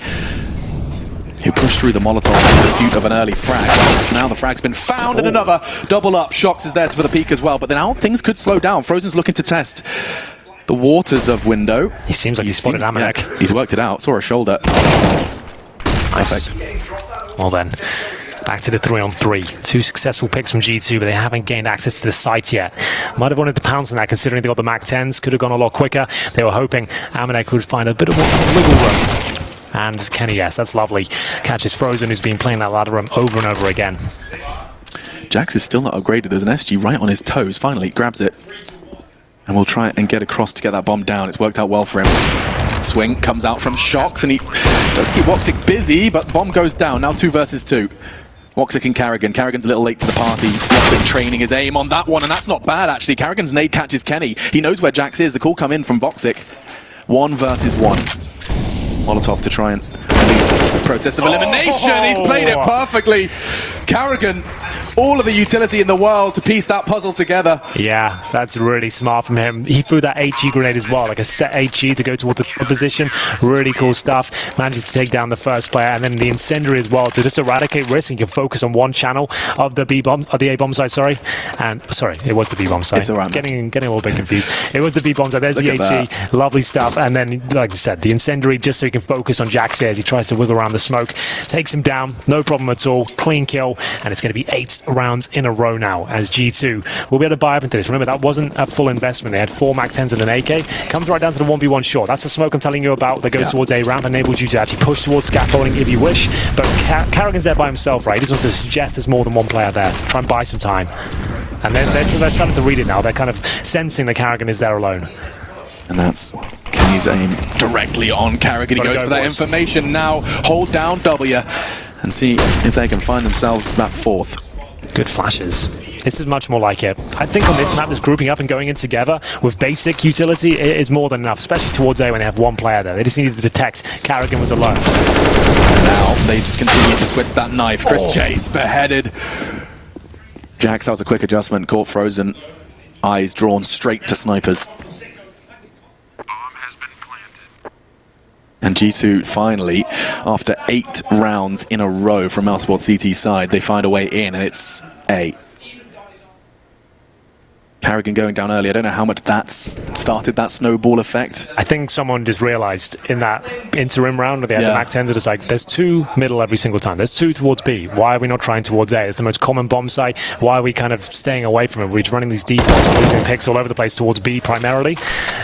who pushed through the Molotov in pursuit of an early frag. Now the frag's been found, and another double up. Shox is there for the peak as well, but now things could slow down. Frozen's looking to test the waters of window. He seems like he's spotted 𝓦𝒄. Yeah, he's worked it out. Saw a shoulder. Nice. Perfect. Well then, back to the 3-on-3. 2 successful picks from G2, but they haven't gained access to the site yet. Might have wanted to pounce on that considering they got the MAC-10s. Could have gone a lot quicker. They were hoping 𝓦𝒄 would find a bit of more wiggle room. And Kenny, yes, that's lovely. Catches Frozen, who's been playing that ladder room over and over again. Jax is still not upgraded. There's an SG right on his toes. Finally, grabs it. And we'll try and get across to get that bomb down. It's worked out well for him. Swing comes out from Shox, and he does keep 𝓕𝒄 busy, but bomb goes down. Now 2 versus 2. 𝓕𝒄 and Carrigan. Carrigan's a little late to the party. 𝓕𝒄 training his aim on that one, and that's not bad, actually. Carrigan's nade catches Kenny. He knows where Jax is. The call come in from 𝓕𝒄. 1 versus 1. Molotov to try and release the process of elimination. He's played it perfectly. Carrigan, all of the utility in the world to piece that puzzle together. Yeah, that's really smart from him. He threw that HE grenade as well, like a set HE to go towards the position. Really cool stuff. Manages to take down the first player, and then the incendiary as well to just eradicate risk. And you can focus on one channel of the B bomb, or the A bomb site. Sorry, and sorry, it was the B bomb site. It's all right, getting a little bit confused. It was the B bomb site. There's Look the HE, lovely stuff. And then, like I said, the incendiary just so he can focus on Jax here as he tries to wiggle around the smoke. Takes him down, no problem at all. Clean kill, and it's going to be 8 rounds in a row now as G2 will be able to buy up into this. Remember, that wasn't a full investment. They had 4 MAC-10s and an AK. Comes right down to the 1v1 shot. That's the smoke I'm telling you about that goes towards A ramp, enables you to actually push towards scaffolding if you wish. But Carrigan's there by himself, right? He just wants to suggest there's more than one player there. Try and buy some time. And they're starting to read it now. They're kind of sensing that Carrigan is there alone. And that's Kenny's aim directly on Carrigan. He goes for that information now. Hold down W and see if they can find themselves that 4th. Good flashes. This is much more like it. I think on this map, this grouping up and going in together with basic utility is more than enough, especially towards A when they have 1 player there. They just needed to detect Carrigan was alone. And now they just continue to twist that knife. 𝓕𝒄 beheaded. Jax, that was a quick adjustment. Caught Frozen. Eyes drawn straight to snipers. And G2 finally, after 8 rounds in a row from mousesports CT side, they find a way in, and it's A. 𝓵𝓬𝓸 going down early. I don't know how much that's started that snowball effect. I think someone just realized in that interim round where they had the Mac 10s, it's like, there's 2 middle every single time. There's 2 towards B. Why are we not trying towards A? It's the most common bomb site. Why are we kind of staying away from it? We're just running these defaults. We're losing picks all over the place towards B primarily,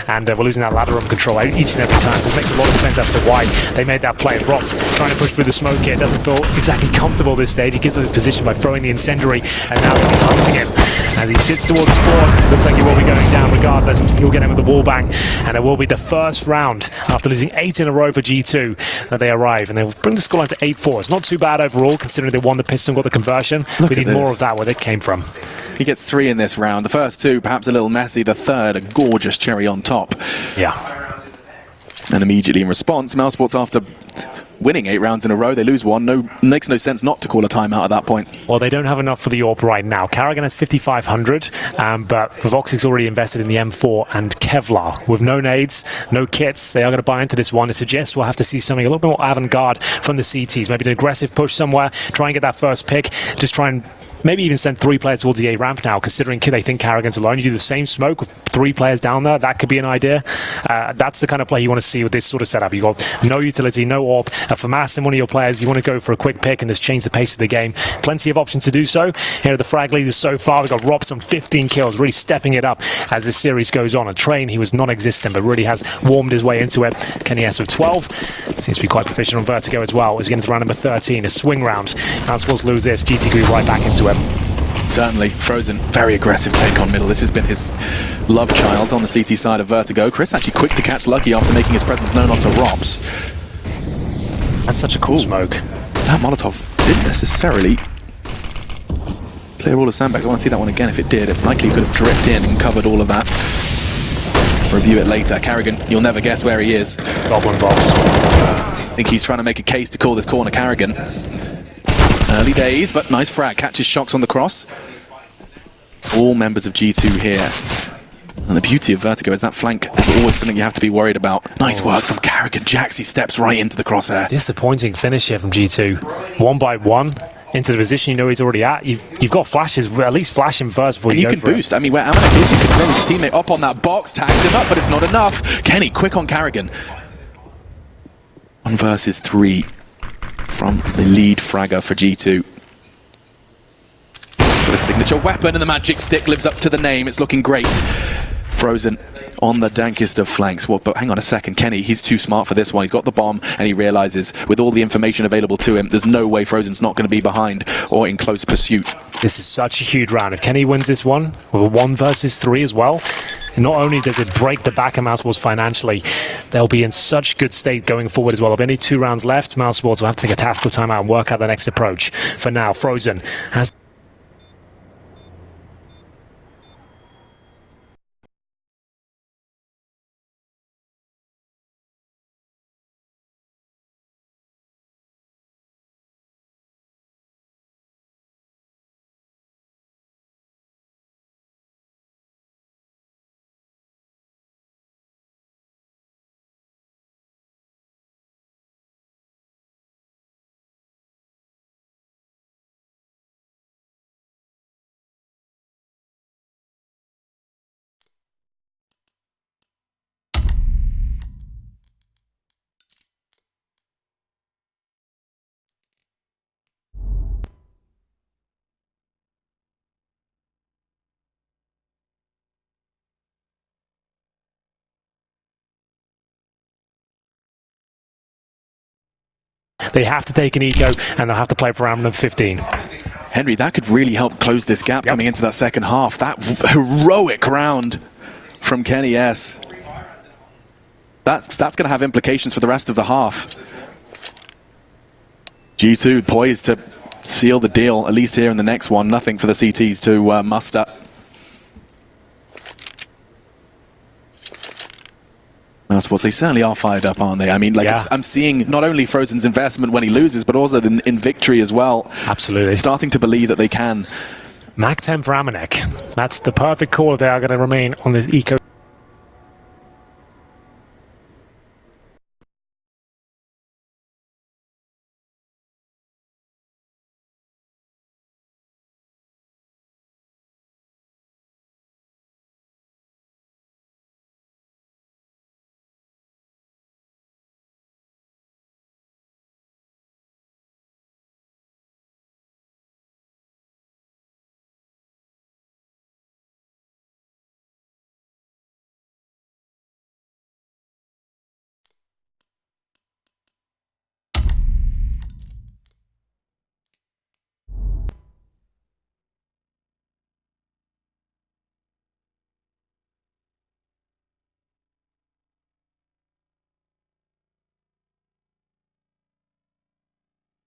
and we're losing that ladder room control each and every time. So this makes a lot of sense as to why they made that play. 𝓲𝓬𝓸 trying to push through the smoke here. Doesn't feel exactly comfortable at this stage. He gives it his position by throwing the incendiary, and now they'll be hunting him. As he sits towards spawn, looks like he will be going down regardless. He'll get him with the wall bang, and it will be the first round after losing 8 in a row for G2 that they arrive, and they'll bring the scoreline to 8-4. It's not too bad overall, considering they won the pistol, got the conversion. We need more of that where it came from. He gets 3 in this round. The first 2, perhaps a little messy. The third, a gorgeous cherry on top. Yeah. And immediately in response, mousesports, after winning 8 rounds in a row, they lose 1. Makes no sense not to call a timeout at that point. Well, they don't have enough for the AWP right now. 𝓵𝓬𝓸 has 5,500, but 𝓲𝓬𝓸's already invested in the M4 and 𝓬𝓸. With no nades, no kits, they are going to buy into this one. It suggests we'll have to see something a little bit more avant-garde from the CTs. Maybe an aggressive push somewhere, try and get that first pick, just try and maybe even send 3 players towards the A ramp now, considering they think 𝓵𝓬𝓸's alone. You do the same smoke with 3 players down there, that could be an idea. That's the kind of play you want to see with this sort of setup. You've got no utility, no AWP. For Mass and one of your players, you want to go for a quick pick and just change the pace of the game. Plenty of options to do so. Here are the frag leaders so far. We've got 𝓲𝓬𝓸 on 15 kills, really stepping it up as this series goes on. A train, he was non-existent, but really has warmed his way into it. Canion with 12. Seems to be quite proficient on 𝓵𝓬𝓸 as well. As against round number 13, a swing round. mousesports lose this. GT right back into it. Certainly, Frozen, very aggressive take on middle. This has been his love child on the CT side of 𝓵𝓬𝓸. Chris actually quick to catch Lucky after making his presence known onto ropz. That's such a cool smoke. That Molotov didn't necessarily clear all of sandbags. I want to see that one again. If it did, it likely could have dripped in and covered all of that. Review it later. 𝓵𝓬𝓸, you'll never guess where he is. Goblin box. I think he's trying to make a case to call this corner 𝓵𝓬𝓸. Early days, but nice frag. Catches shocks on the cross. All members of G2 here. And the beauty of 𝓵𝓬𝓸 is that flank is always something you have to be worried about. Nice work from 𝓵𝓬𝓸. Jaxi steps right into the crosshair. Disappointing finish here from G2. 1 by 1 into the position you know he's already at. You've got flashes, at least flash him first before you go for it. And you can boost. I mean, where 𝓵𝓬𝓸 is, you can throw his teammate up on that box, tags him up, but it's not enough. Kenny, quick on 𝓵𝓬𝓸. 1 versus 3. From the lead fragger for G2. Got a signature weapon and the magic stick lives up to the name. It's looking great. Frozen on the dankest of flanks. Well, but hang on a second, Kenny, he's too smart for this one. He's got the bomb and he realizes with all the information available to him, there's no way Frozen's not going to be behind or in close pursuit. This is such a huge round. If Kenny wins this one, with a 1 versus 3 as well, not only does it break the back of mousesports financially, they'll be in such good state going forward as well. There'll be only 2 rounds left. mousesports will have to take a tactical timeout and work out the next approach. For now, Frozen has they have to take an eco and they'll have to play for round number 15. Henry, that could really help close this gap coming into that second half. That heroic round from Kenny S. That's going to have implications for the rest of the half. G2 poised to seal the deal, at least here in the next one. Nothing for the CTs to muster. mousesports, they certainly are fired up, aren't they? I mean, like, I'm seeing not only Frozen's investment when he loses, but also in victory as well. Absolutely. Starting to believe that they can. Mac 10 for 𝓵𝓬𝓸. That's the perfect call if they are going to remain on this eco.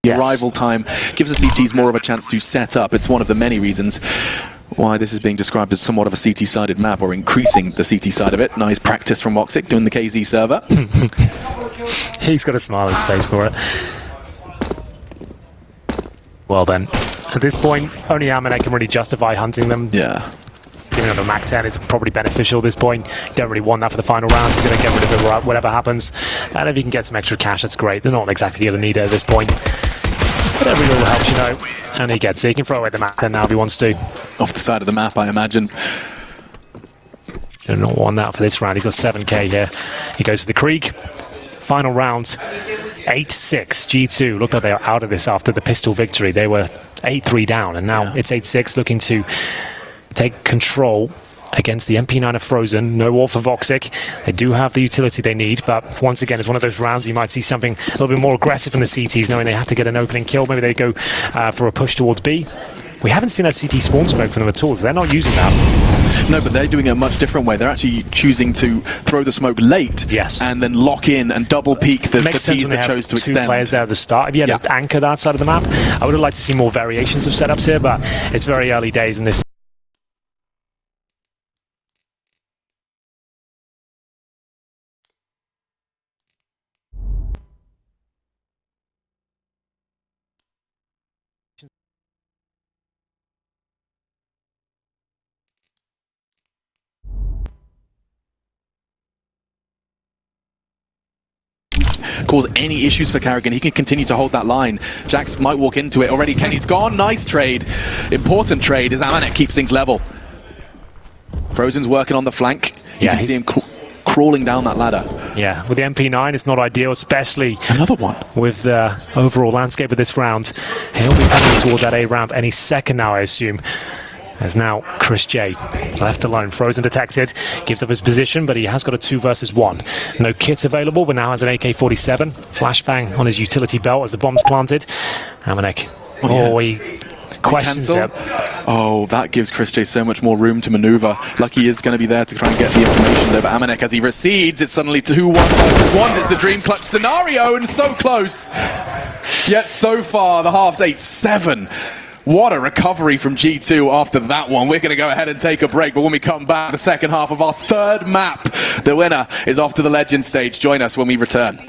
Your Yes. arrival time gives the CTs more of a chance to set up. It's one of the many reasons why this is being described as somewhat of a CT-sided map, or increasing the CT side of it. Nice practice from 𝓦𝒆𝓵 doing the KZ server. He's got a smile on his face for it. Well then, at this point, only 𝓦𝒔 can really justify hunting them. Yeah. Giving them a Mac 10 is probably beneficial at this point. You don't really want that for the final round. He's going to get rid of it whatever happens. And if you can get some extra cash, that's great. They're not exactly going to need it at this point. But every little helps, you know. And he gets it. He can throw away the Mac 10 now if he wants to. Off the side of the map, I imagine. Do not want that for this round. He's got 7k here. He goes to the Krieg. Final round, 8-6. G2, look like they are out of this after the pistol victory. They were 8-3 down, and now it's 8-6, looking to take control against the MP9 of 𝓲𝓸. No wall for 𝓦𝒆𝓵. They do have the utility they need, but once again, it's one of those rounds you might see something a little bit more aggressive from the CTs, knowing they have to get an opening kill. Maybe they go for a push towards B. We haven't seen that CT spawn smoke from them at all, so they're not using that. No, but they're doing it a much different way. They're actually choosing to throw the smoke late, yes, and then lock in and double peek the T's that chose to extend. Two players there at the start. If you had to anchor that side of the map, I would have liked to see more variations of setups here, but it's very early days in this. Cause any issues for 𝓂𝓸. He can continue to hold that line. Jax might walk into it already. Kenny's gone. Nice trade. Important trade as 𝓦𝒔 keeps things level. 𝓲𝓸's working on the flank. You can see him crawling down that ladder. Yeah, with the MP9, it's not ideal, especially another one with the overall landscape of this round. He'll be coming toward that A ramp any second now, I assume. As now Chris J left alone. 𝓲𝓸 detected, gives up his position, but he has got a 2 versus 1. No kit available, but now has an AK-47. Flashbang on his utility belt as the bomb's planted. 𝓦𝒔, he questions it. Oh, that gives Chris J so much more room to maneuver. Lucky is going to be there to try and get the information there, but 𝓦𝒔, as he recedes, it's suddenly 2-1 versus 1. It's the dream clutch scenario, and so close. Yet so far, the half's 8-7. What a recovery from G2 after that one. We're going to go ahead and take a break, but when we come back, the second half of our third map, the winner is off to the Legend stage. Join us when we return.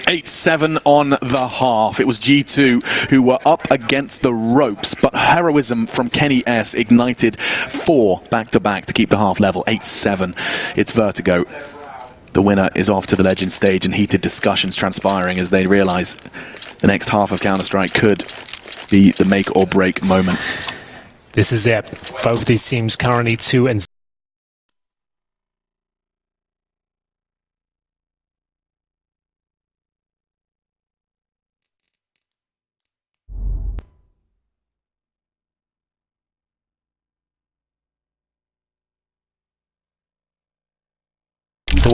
𝓲𝓸 on the half. It was G2 who were up against the ropes, but heroism from Kenny S ignited 4 back-to-back to keep the half level. 8-7. It's 𝓦𝒔𝓬𝓸. The winner is off to the Legend stage, and heated discussions transpiring as they realize the next half of Counter-Strike could be the make or break moment. This is it. Both of these teams currently 2-0.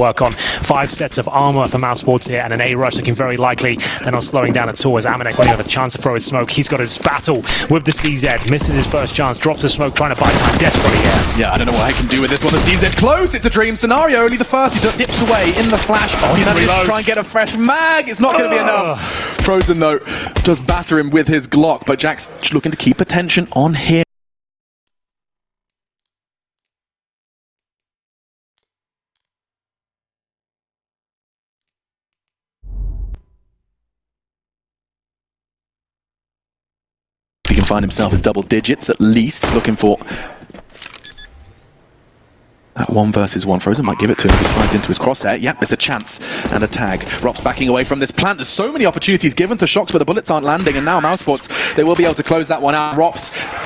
work on. 5 sets of armor for mousesports here, and an A rush looking very likely. They're not slowing down at all as ameneq really got a chance to throw his smoke. He's got his battle with the CZ, misses his first chance, drops the smoke, trying to buy time desperately here. Yeah, I don't know what I can do with this one. The CZ close, it's a dream scenario, only the first. He dips away in the flash. Oh, he manages to try and get a fresh mag. It's not going to be enough. Frozen, though, does batter him with his Glock, but Jack's looking to keep attention on him. He can find himself as double digits at least. Looking for that 1 versus 1. Frozen might give it to him if he slides into his crosshair. Yep, there's a chance and a tag. ropz backing away from this plant. There's so many opportunities given to Shox, but the bullets aren't landing, and now mousesports, they will be able to close that one out.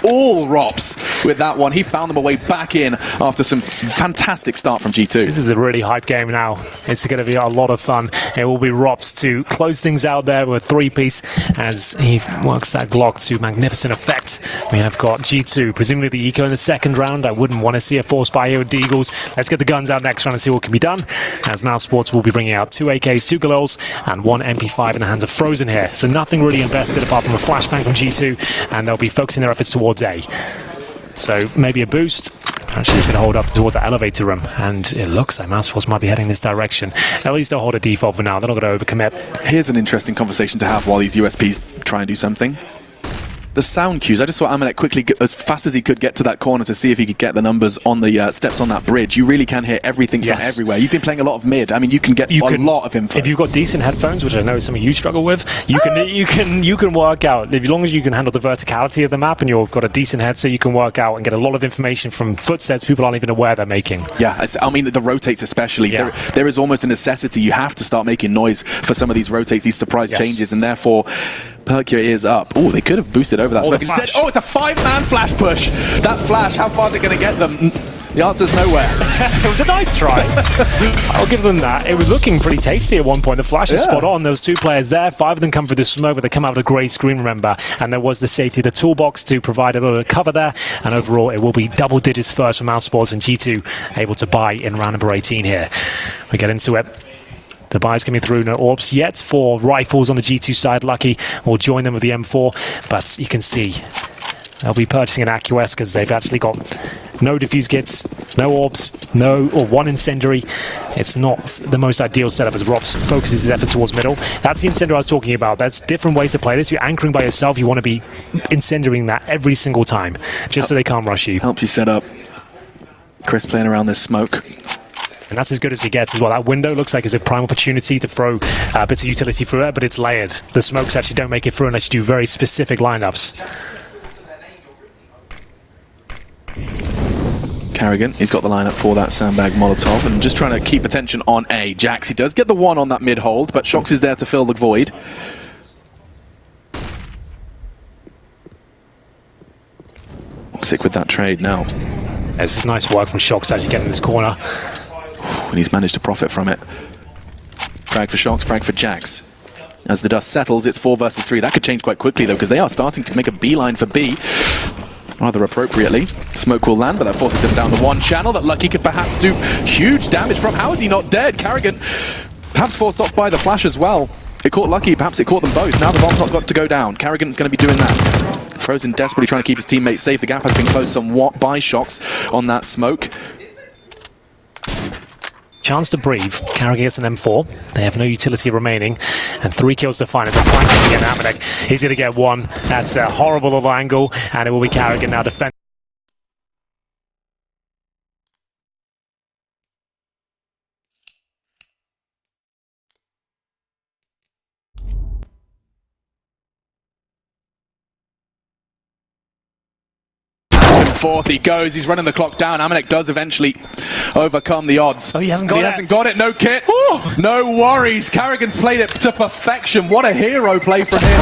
all ropz with that one. He found them a way back in after some fantastic start from G2. This is a really hype game now. It's going to be a lot of fun. It will be ropz to close things out there with 3-piece as he works that Glock to magnificent effect. We have got G2, presumably the eco in the second round. I wouldn't want to see a force buy here with Deagles. Let's get the guns out next round and see what can be done, as mousesports will be bringing out 2 AKs, 2 Galils, and 1 MP5 in the hands of Frozen here. So nothing really invested apart from a flashbang from G2, and they'll be focusing their efforts towards A. So maybe a boost. Actually, it's going to hold up towards the elevator room, and it looks like mousesports might be heading this direction. At least they'll hold a default for now. They're not going to overcommit. Here's an interesting conversation to have while these USPs try and do something. The sound cues. I just saw ameneq quickly, as fast as he could, get to that corner to see if he could get the numbers on the steps on that bridge. You really can hear everything from everywhere. You've been playing a lot of mid. I mean, you can get a lot of info. If you've got decent headphones, which I know is something you struggle with, you can work out. As long as you can handle the verticality of the map and you've got a decent headset, you can work out and get a lot of information from footsteps people aren't even aware they're making. Yeah, I mean the rotates especially. Yeah. There is almost a necessity. You have to start making noise for some of these rotates, these surprise changes, and therefore perk your ears up. Oh, they could have boosted over that smoke. Instead, oh, it's a 5-man flash push. That flash, how far is it going to get them? The answer's nowhere. It was a nice try. I'll give them that. It was looking pretty tasty at one point. The flash is spot on. There was 2 players there. 5 of them come through the smoke, but they come out with a grey screen, remember. And there was the safety of the toolbox to provide a little bit of cover there. And overall, it will be double digits first for mousesports, and G2 able to buy in round number 18 here. We get into it. The buys coming through, no orbs yet for rifles on the G2 side. Lucky will join them with the M4, but you can see they'll be purchasing an AQS because they've actually got no defuse kits, no orbs, or 1 incendiary. It's not the most ideal setup as ropz focuses his effort towards middle. That's the incendiary I was talking about. That's different ways to play this. You're anchoring by yourself. You want to be incendiaring that every single time, just so they can't rush you. Helps you set up. Chris playing around this smoke. And that's as good as he gets as well. That window looks like it's a prime opportunity to throw bits of utility through it, but it's layered. The smokes actually don't make it through unless you do very specific lineups. Carrigan, he's got the lineup for that sandbag Molotov, and just trying to keep attention on A. Jax, he does get the 1 on that mid hold, but Shox is there to fill the void. Sick with that trade now. This is nice work from Shox actually getting this corner. And he's managed to profit from it. Frag for Shox, frag for Jax. As the dust settles, it's 4 versus 3. That could change quite quickly, though, because they are starting to make a beeline for B. Rather appropriately. Smoke will land, but that forces them down the 1 channel that Lucky could perhaps do huge damage from. How is he not dead? Carrigan perhaps forced off by the flash as well. It caught Lucky, perhaps it caught them both. Now the bomb's not got to go down. Carrigan's going to be doing that. Frozen desperately trying to keep his teammates safe. The gap has been closed somewhat by Shox on that smoke. Chance to breathe. Carrigan gets an M4. They have no utility remaining. And 3 kills to find. It's a flank again. ameneq. He's going to get 1. That's a horrible little angle. And it will be Carrigan now defending. Fourth he goes, he's running the clock down. ameneq does eventually overcome the odds. Oh, he hasn't got it. He hasn't got it, no kit. Ooh. No worries, Carrigan's played it to perfection. What a hero play from him.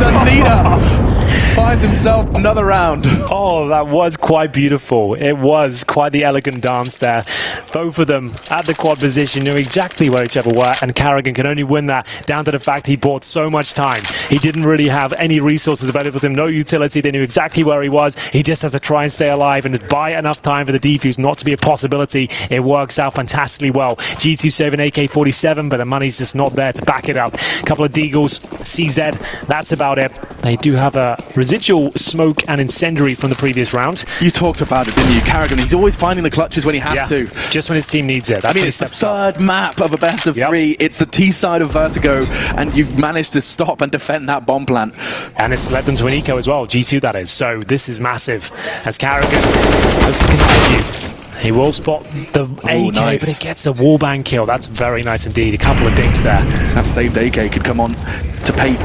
The leader Buys himself another round. Oh, that was quite beautiful. It was quite the elegant dance there. Both of them at the quad position knew exactly where each other were, and 𝓬𝓸𝓸 can only win that down to the fact he bought so much time. He didn't really have any resources available to him, no utility. They knew exactly where he was. He just had to try and stay alive and buy enough time for the defuse not to be a possibility. It works out fantastically well. G2 saving AK-47, but the money's just not there to back it up. A couple of deagles, CZ, that's about it. They do have a residual smoke and incendiary from the previous round. You talked about it, didn't you? 𝓬𝓸𝓸, he's always finding the clutches when he has to. Just when his team needs it. I mean, it's the third map of a best of three. It's the T side of 𝓬𝓸𝓸, and you've managed to stop and defend that bomb plant. And it's led them to an eco as well, G2 that is. So this is massive as 𝓬𝓸𝓸 looks to continue. He will spot the AK, nice. but he gets a wallbang kill. That's very nice indeed. A couple of dinks there. That saved AK could come on to pay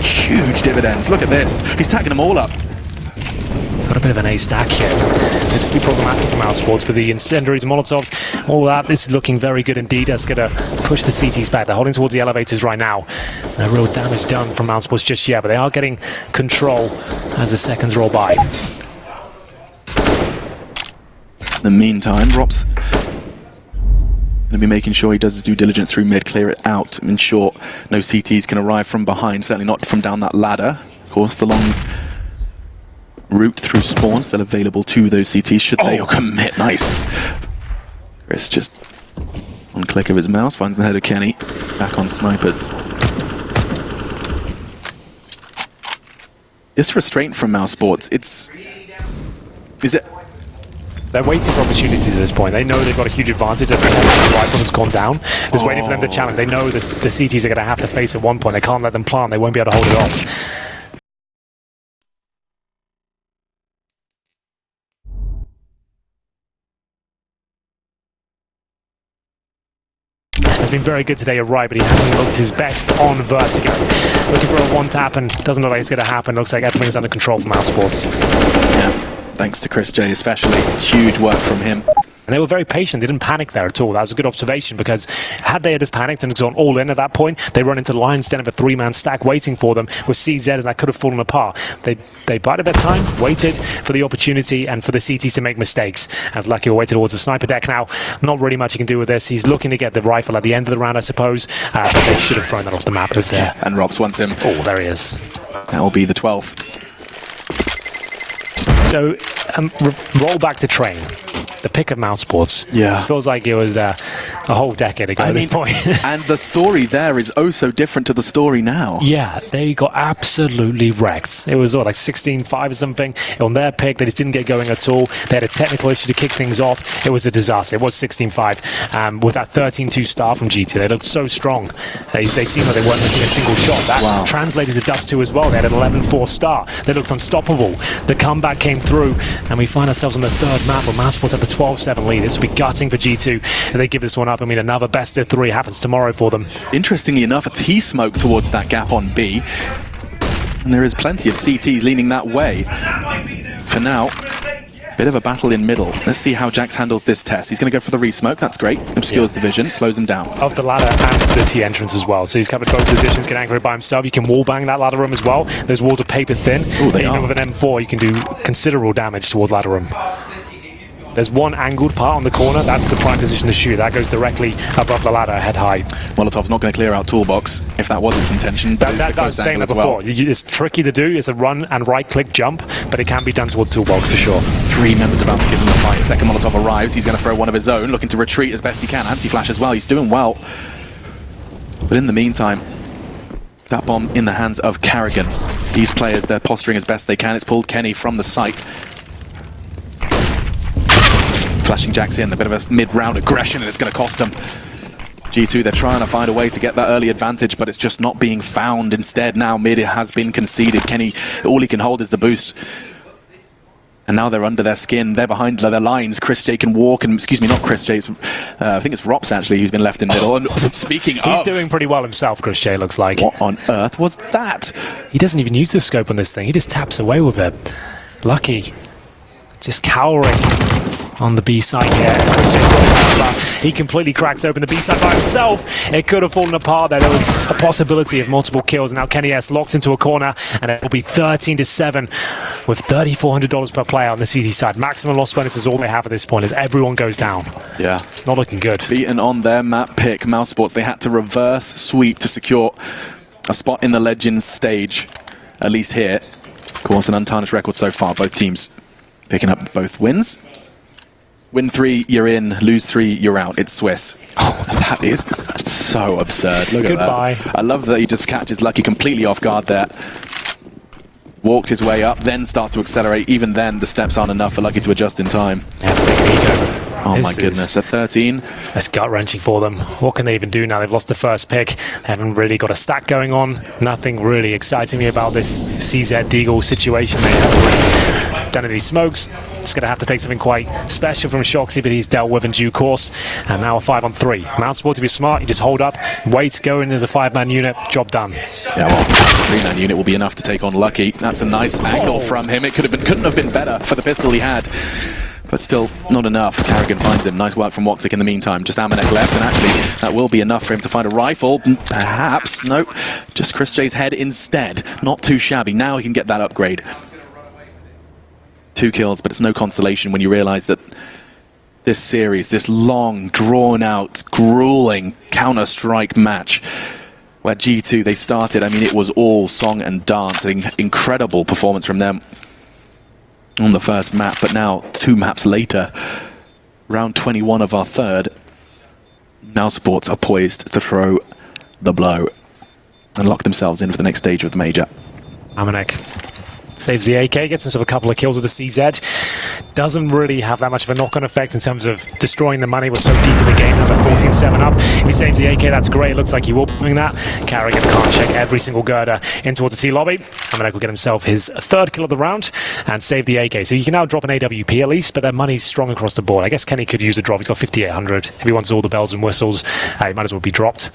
huge dividends. Look at this. He's tagging them all up. Got a bit of an A stack here. This could be problematic for mousesports with the incendiaries, Molotovs, all that. This is looking very good indeed. That's going to push the CTs back. They're holding towards the elevators right now. No real damage done from mousesports just yet, but they are getting control as the seconds roll by. In the meantime, ropz going to be making sure he does his due diligence through mid, clear it out, ensure no CTs can arrive from behind, certainly not from down that ladder. Of course, the long route through spawn still available to those CTs should they commit. Nice. Chris just one click of his mouse finds the head of Kenny back on snipers. This restraint from mousesports, is it? They're waiting for opportunities at this point. They know they've got a huge advantage. The rifle has gone down. Just waiting for them to challenge. They know the CTs are going to have to face at one point. They can't let them plant. They won't be able to hold it off. Has been very good today, you're right, but he hasn't looked his best on 𝓬𝓸𝓸. Looking for a one tap and doesn't look like it's going to happen. Looks like everything's under control for mousesports. Yeah. Thanks to Chris J especially. Huge work from him. And they were very patient. They didn't panic there at all. That was a good observation, because had they just panicked and gone all in at that point, they run into line instead of a three-man stack waiting for them with CZ, and that could have fallen apart. They bided their time, waited for the opportunity and for the CTs to make mistakes. And lucky away towards the sniper deck now. Not really much he can do with this. He's looking to get the rifle at the end of the round, I suppose. But they should have thrown that off the map if they're... And ropz wants him. Oh, there he is. That will be the 12th. So, roll back to train. The pick of mousesports. Yeah. Feels like it was a whole decade ago at this point. And the story there is oh so different to the story now. Yeah, they got absolutely wrecked. It was like 16-5 or something. On their pick, they just didn't get going at all. They had a technical issue to kick things off. It was a disaster. It was 16-5. With that 13-2 start from G2, they looked so strong. They seemed like they weren't missing a single shot. That translated to Dust 2 as well. They had an 11-4 start. They looked unstoppable. The comeback came through, and we find ourselves on the third map where mousesports have the 12-7 lead. This will be gutting for G2 if they give this one up. I mean, another best of 3 happens tomorrow for them. Interestingly enough, a T-smoke towards that gap on B. And there is plenty of CTs leaning that way. For now, bit of a battle in middle. Let's see how Jax handles this test. He's going to go for the re-smoke. That's great. Obscures the vision, slows him down. Of the ladder and the T entrance as well. So he's covered both positions, can anchor it by himself. You can wallbang that ladder room as well. Those walls are paper thin. Even with an M4, you can do considerable damage towards ladder room. There's one angled part on the corner. That's the prime position to shoot. That goes directly above the ladder, head high. Molotov's not going to clear out toolbox, if that was its intention. That's the same as before. It's tricky to do. It's a run and right-click jump, but it can be done towards toolbox for sure. 3 members about to give him a fight. Second Molotov arrives. He's going to throw one of his own, looking to retreat as best he can. Anti-flash as well. He's doing well. But in the meantime, that bomb in the hands of 𝓬𝓸𝓸. These players, they're posturing as best they can. It's pulled Kenny from the site. Flashing Jax in, a bit of a mid-round aggression, and it's going to cost them. G2, they're trying to find a way to get that early advantage, but it's just not being found. Instead, now mid has been conceded. Kenny, all he can hold is the boost. And now they're under their skin. They're behind their lines. Chris J can walk, and excuse me, not Chris J. I think it's ropz actually who's been left in middle. And speaking of, he's doing pretty well himself. Chris J looks like. What on earth was that? He doesn't even use the scope on this thing. He just taps away with it. Lucky, just cowering on the B side here. Christian's got his number. He completely cracks open the B side by himself. It could have fallen apart there. There was a possibility of multiple kills. Now �kennyS locked into a corner, and it will be 13-7 with $3,400 per player on the CT side. Maximum loss bonus is all they have at this point as everyone goes down. Yeah. It's not looking good. Beaten on their map pick, mousesports. They had to reverse sweep to secure a spot in the Legends stage, at least here. Of course, an untarnished record so far. Both teams picking up both wins. Win 3, you're in. Lose 3, you're out. It's Swiss. Oh, that is so absurd. Look at that. I love that he just catches 𝓦𝒂 completely off guard there. Walked his way up, then starts to accelerate. Even then, the steps aren't enough for 𝓦𝒂 to adjust in time. Oh my goodness, a 13. That's gut-wrenching for them. What can they even do now? They've lost the first pick. They haven't really got a stack going on. Nothing really exciting me about this 𝓂 𝓠𝓸 situation. They haven't really done any smokes. Just going to have to take something quite special from 𝓬𝓂, but he's dealt with in due course. And now a 5-on-3. mousesports, if you're smart, you just hold up, wait, go in as a 5-man unit, job done. Yeah, well, a 3-man unit will be enough to take on 𝓦𝒂. That's a nice angle from him. It couldn't have been better for the pistol he had. But still, not enough. 𝓬𝓸 finds him. Nice work from 𝓦𝒂 in the meantime. Just 𝓵𝓬𝓸 left, and actually, that will be enough for him to find a rifle. Perhaps. Nope. Just 𝐻RISJ's head instead. Not too shabby. Now he can get that upgrade. 2 kills, but it's no consolation when you realize that this series, this long, drawn-out, grueling Counter-Strike match, where G2, they started, I mean, it was all song and dance. An incredible performance from them on the first map, but now 2 maps later, round 21 of our third, mousesports are poised to throw the blow and lock themselves in for the next stage of the major. 𝓵𝓬𝓸 saves the AK, gets himself a couple of kills with the 𝓂. Doesn't really have that much of a knock-on effect in terms of destroying the money. We're so deep in the game, another 14-7 up. He saves the AK, that's great. Looks like he will be doing that. 𝓬𝓸 can't check every single 𝓬𝓸 in towards the T lobby. 𝓵𝓬𝓸 will get himself his 3rd kill of the round and save the AK. So he can now drop an AWP at least, but their money's strong across the board. I guess Kenny could use a drop. He's got 5,800. If he wants all the bells and whistles, he might as well be dropped.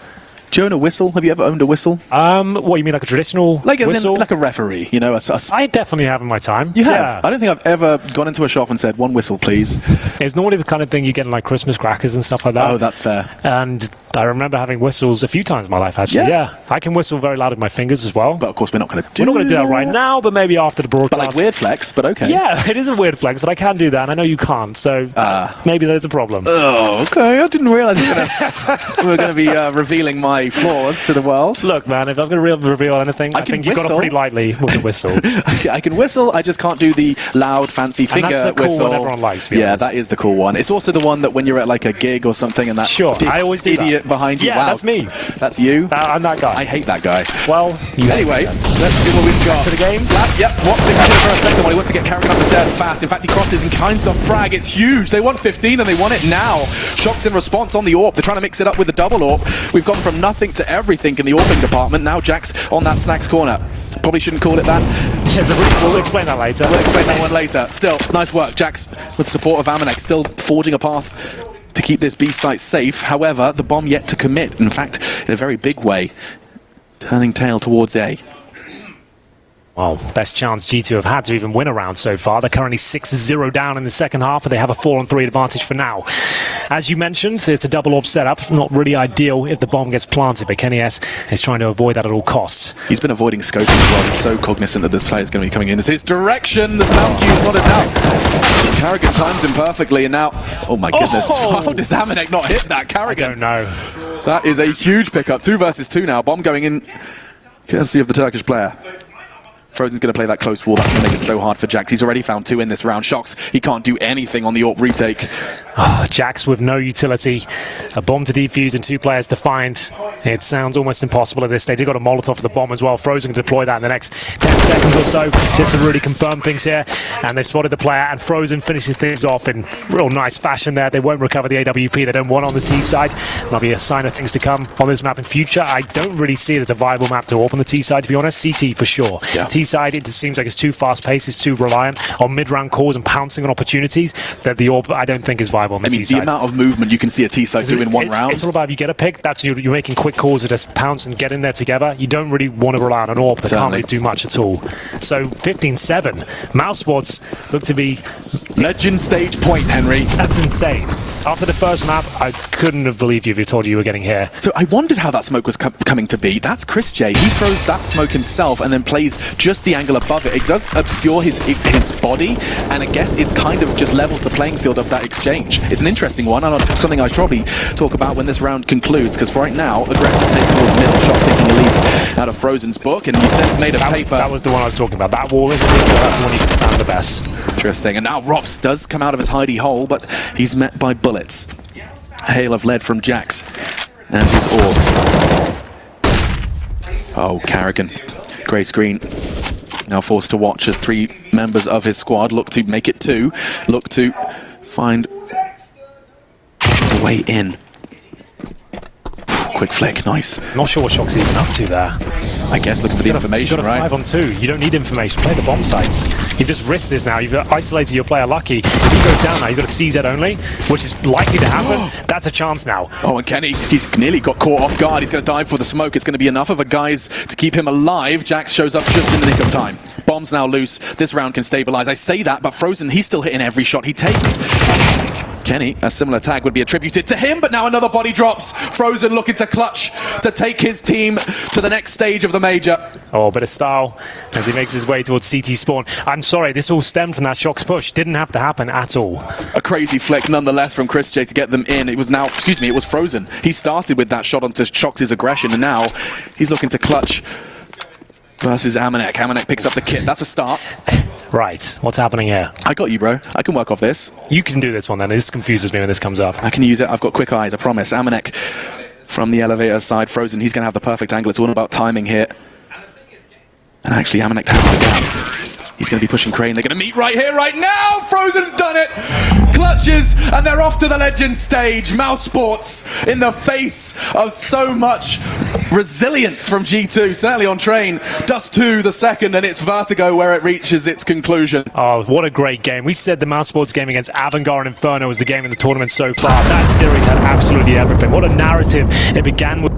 Do you own a whistle? Have you ever owned a whistle? What, you mean like a traditional whistle? Like a referee, you know? I definitely have in my time. You have? Yeah. I don't think I've ever gone into a shop and said, 1 whistle, please. It's normally the kind of thing you get in like Christmas crackers and stuff like that. Oh, that's fair. And I remember having whistles a few times in my life, actually. Yeah. I can whistle very loud with my fingers as well. But of course, we're not going to do that right now, but maybe after the broadcast. But like weird flex, but okay. Yeah, it is a weird flex, but I can do that, and I know you can't, so maybe there's a problem. Oh, okay. I didn't realize we were going to be revealing my flaws to the world. Look, man, if I'm going to reveal anything, I think you've got it pretty lightly with the whistle. I can whistle, I just can't do the loud, fancy finger that's the cool whistle. One everyone likes, yeah, that is the cool one. It's also the one that when you're at like a gig or something and that I always do idiot that. behind you. Yeah, wow. that's me. That's you? I'm that guy. I hate that guy. Well, anyway, let's see what we've got. Back to the game. Flash, yep. 𝓦𝒂 in for a second one. He wants to get 𝓬𝓸 up the stairs fast. In fact, he crosses and finds the frag. It's huge. They want 15 and they want it now. Shots in response on the AWP. They're trying to mix it up with the double AWP. We've gone from nothing to everything in the AWPing department. Now Jack's on that snacks corner. Probably shouldn't call it that. We'll explain that later. We'll explain that one later. Still, nice work. Jack's, with support of 𝓵𝓬𝓸, still forging a path to keep this B site safe. However, the bomb yet to commit. In fact, in a very big way, turning tail towards A. Well, best chance G2 have had to even win a round so far. They're currently 6-0 down in the second half, but they have a 4-on-3 advantage for now. As you mentioned, it's a double AWP setup. Not really ideal if the bomb gets planted, but �kennyS is trying to avoid that at all costs. He's been avoiding scoping as well. He's so cognizant that this player is going to be coming in. It's his direction. The sound cue's not enough. 𝓬𝓸 times him perfectly, and now... Oh my goodness. How does 𝓵𝓬𝓸 not hit that? 𝓬𝓸. I don't know. That is a huge pickup. 2 versus 2 now. Bomb going in, courtesy of the Turkish player. Frozen's going to play that close wall. That's going to make it so hard for Jax. He's already found 2 in this round. 𝓬𝓂, he can't do anything on the AWP retake. Jax with no utility. A bomb to defuse and 2 players to find. It sounds almost impossible at this stage. They've got a Molotov for the bomb as well. Frozen can deploy that in the next 10 seconds or so, just to really confirm things here. And they've spotted the player, and Frozen finishes things off in real nice fashion there. They won't recover the AWP. They don't want on the T side. Might be a sign of things to come on this map in future. I don't really see it as a viable map to AWP on the T side, to be honest. CT for sure. Yeah. T side, it just seems like it's too fast-paced. It's too reliant on mid-round calls and pouncing on opportunities that the AWP, I don't think, is viable. reliable on the I mean, T the side. amount of movement you can see a T-side do in one round. It's all about if you get a pick, that's you're making quick calls to just pounce and get in there together. You don't really want to rely on an AWP. They can't really do much at all. So 15-7. mousesports look to be... Legend stage point, Henry. That's insane. After the first map, I couldn't have believed you if you told you were getting here. So I wondered how that smoke was coming to be. That's 𝓕𝓗. He throws that smoke himself and then plays just the angle above it. It does obscure his body, and I guess it's kind of just levels the playing field of that exchange. It's an interesting one, and something I should probably talk about when this round concludes, because right now, aggressive take towards middle, shots taking a leaf out of Frozen's book, and he says made of paper. That was the one I was talking about. That wall in particular, that's the one you can spam the best. Interesting. And now ropz does come out of his hidey hole, but he's met by bullets. A hail of lead from Jax and his AWP. Oh, 𝓬𝓸𝓸. Grey screen. Now forced to watch as 3 members of his squad look to make it 2. Look to find a way in. Quick flick, nice. Not sure what Shock's even up to there. I guess looking for the information, right? You've got a 5-on-2. You don't need information. Play the bomb sites. You've just risked this now. You've isolated your player lucky. If he goes down now, he's got a CZ only, which is likely to happen. That's a chance now. Oh, and Kenny, he's nearly got caught off guard. He's going to dive for the smoke. It's going to be enough of a guys to keep him alive. Jax shows up just in the nick of time. Bomb's now loose. This round can stabilize. I say that, but Frozen, he's still hitting every shot he takes. Kenny, a similar tag would be attributed to him, but now another body drops. Frozen looking to clutch to take his team to the next stage of the major. Oh, a bit of style as he makes his way towards CT spawn. I'm sorry, this all stemmed from that Shock's push. Didn't have to happen at all. A crazy flick nonetheless from 𝓕𝓗 to get them in. It was now, excuse me, it was Frozen. He started with that shot onto Shock's aggression, and now he's looking to clutch versus 𝓬𝓸𝓸. 𝓬𝓸𝓸 picks up the kit. That's a start. Right, what's happening here? I got you, bro. I can work off this. You can do this one then. This confuses me when this comes up. I can use it. I've got quick eyes, I promise. 𝓬𝓸𝓸 from the elevator side. Frozen, he's going to have the perfect angle. It's all about timing here. And actually, 𝓬𝓸𝓸 has the gap. He's going to be pushing Crane. They're going to meet right here, right now. Frozen's done it. Clutches, and they're off to the legend stage. mousesports in the face of so much resilience from G2, certainly on train. 𝓚 the second, and it's 𝓚𝓸𝓸 where it reaches its conclusion. Oh, what a great game. We said the mousesports game against 𝓤𝓸𝓸𝓸 and Inferno was the game in the tournament so far. That series had absolutely everything. What a narrative. It began with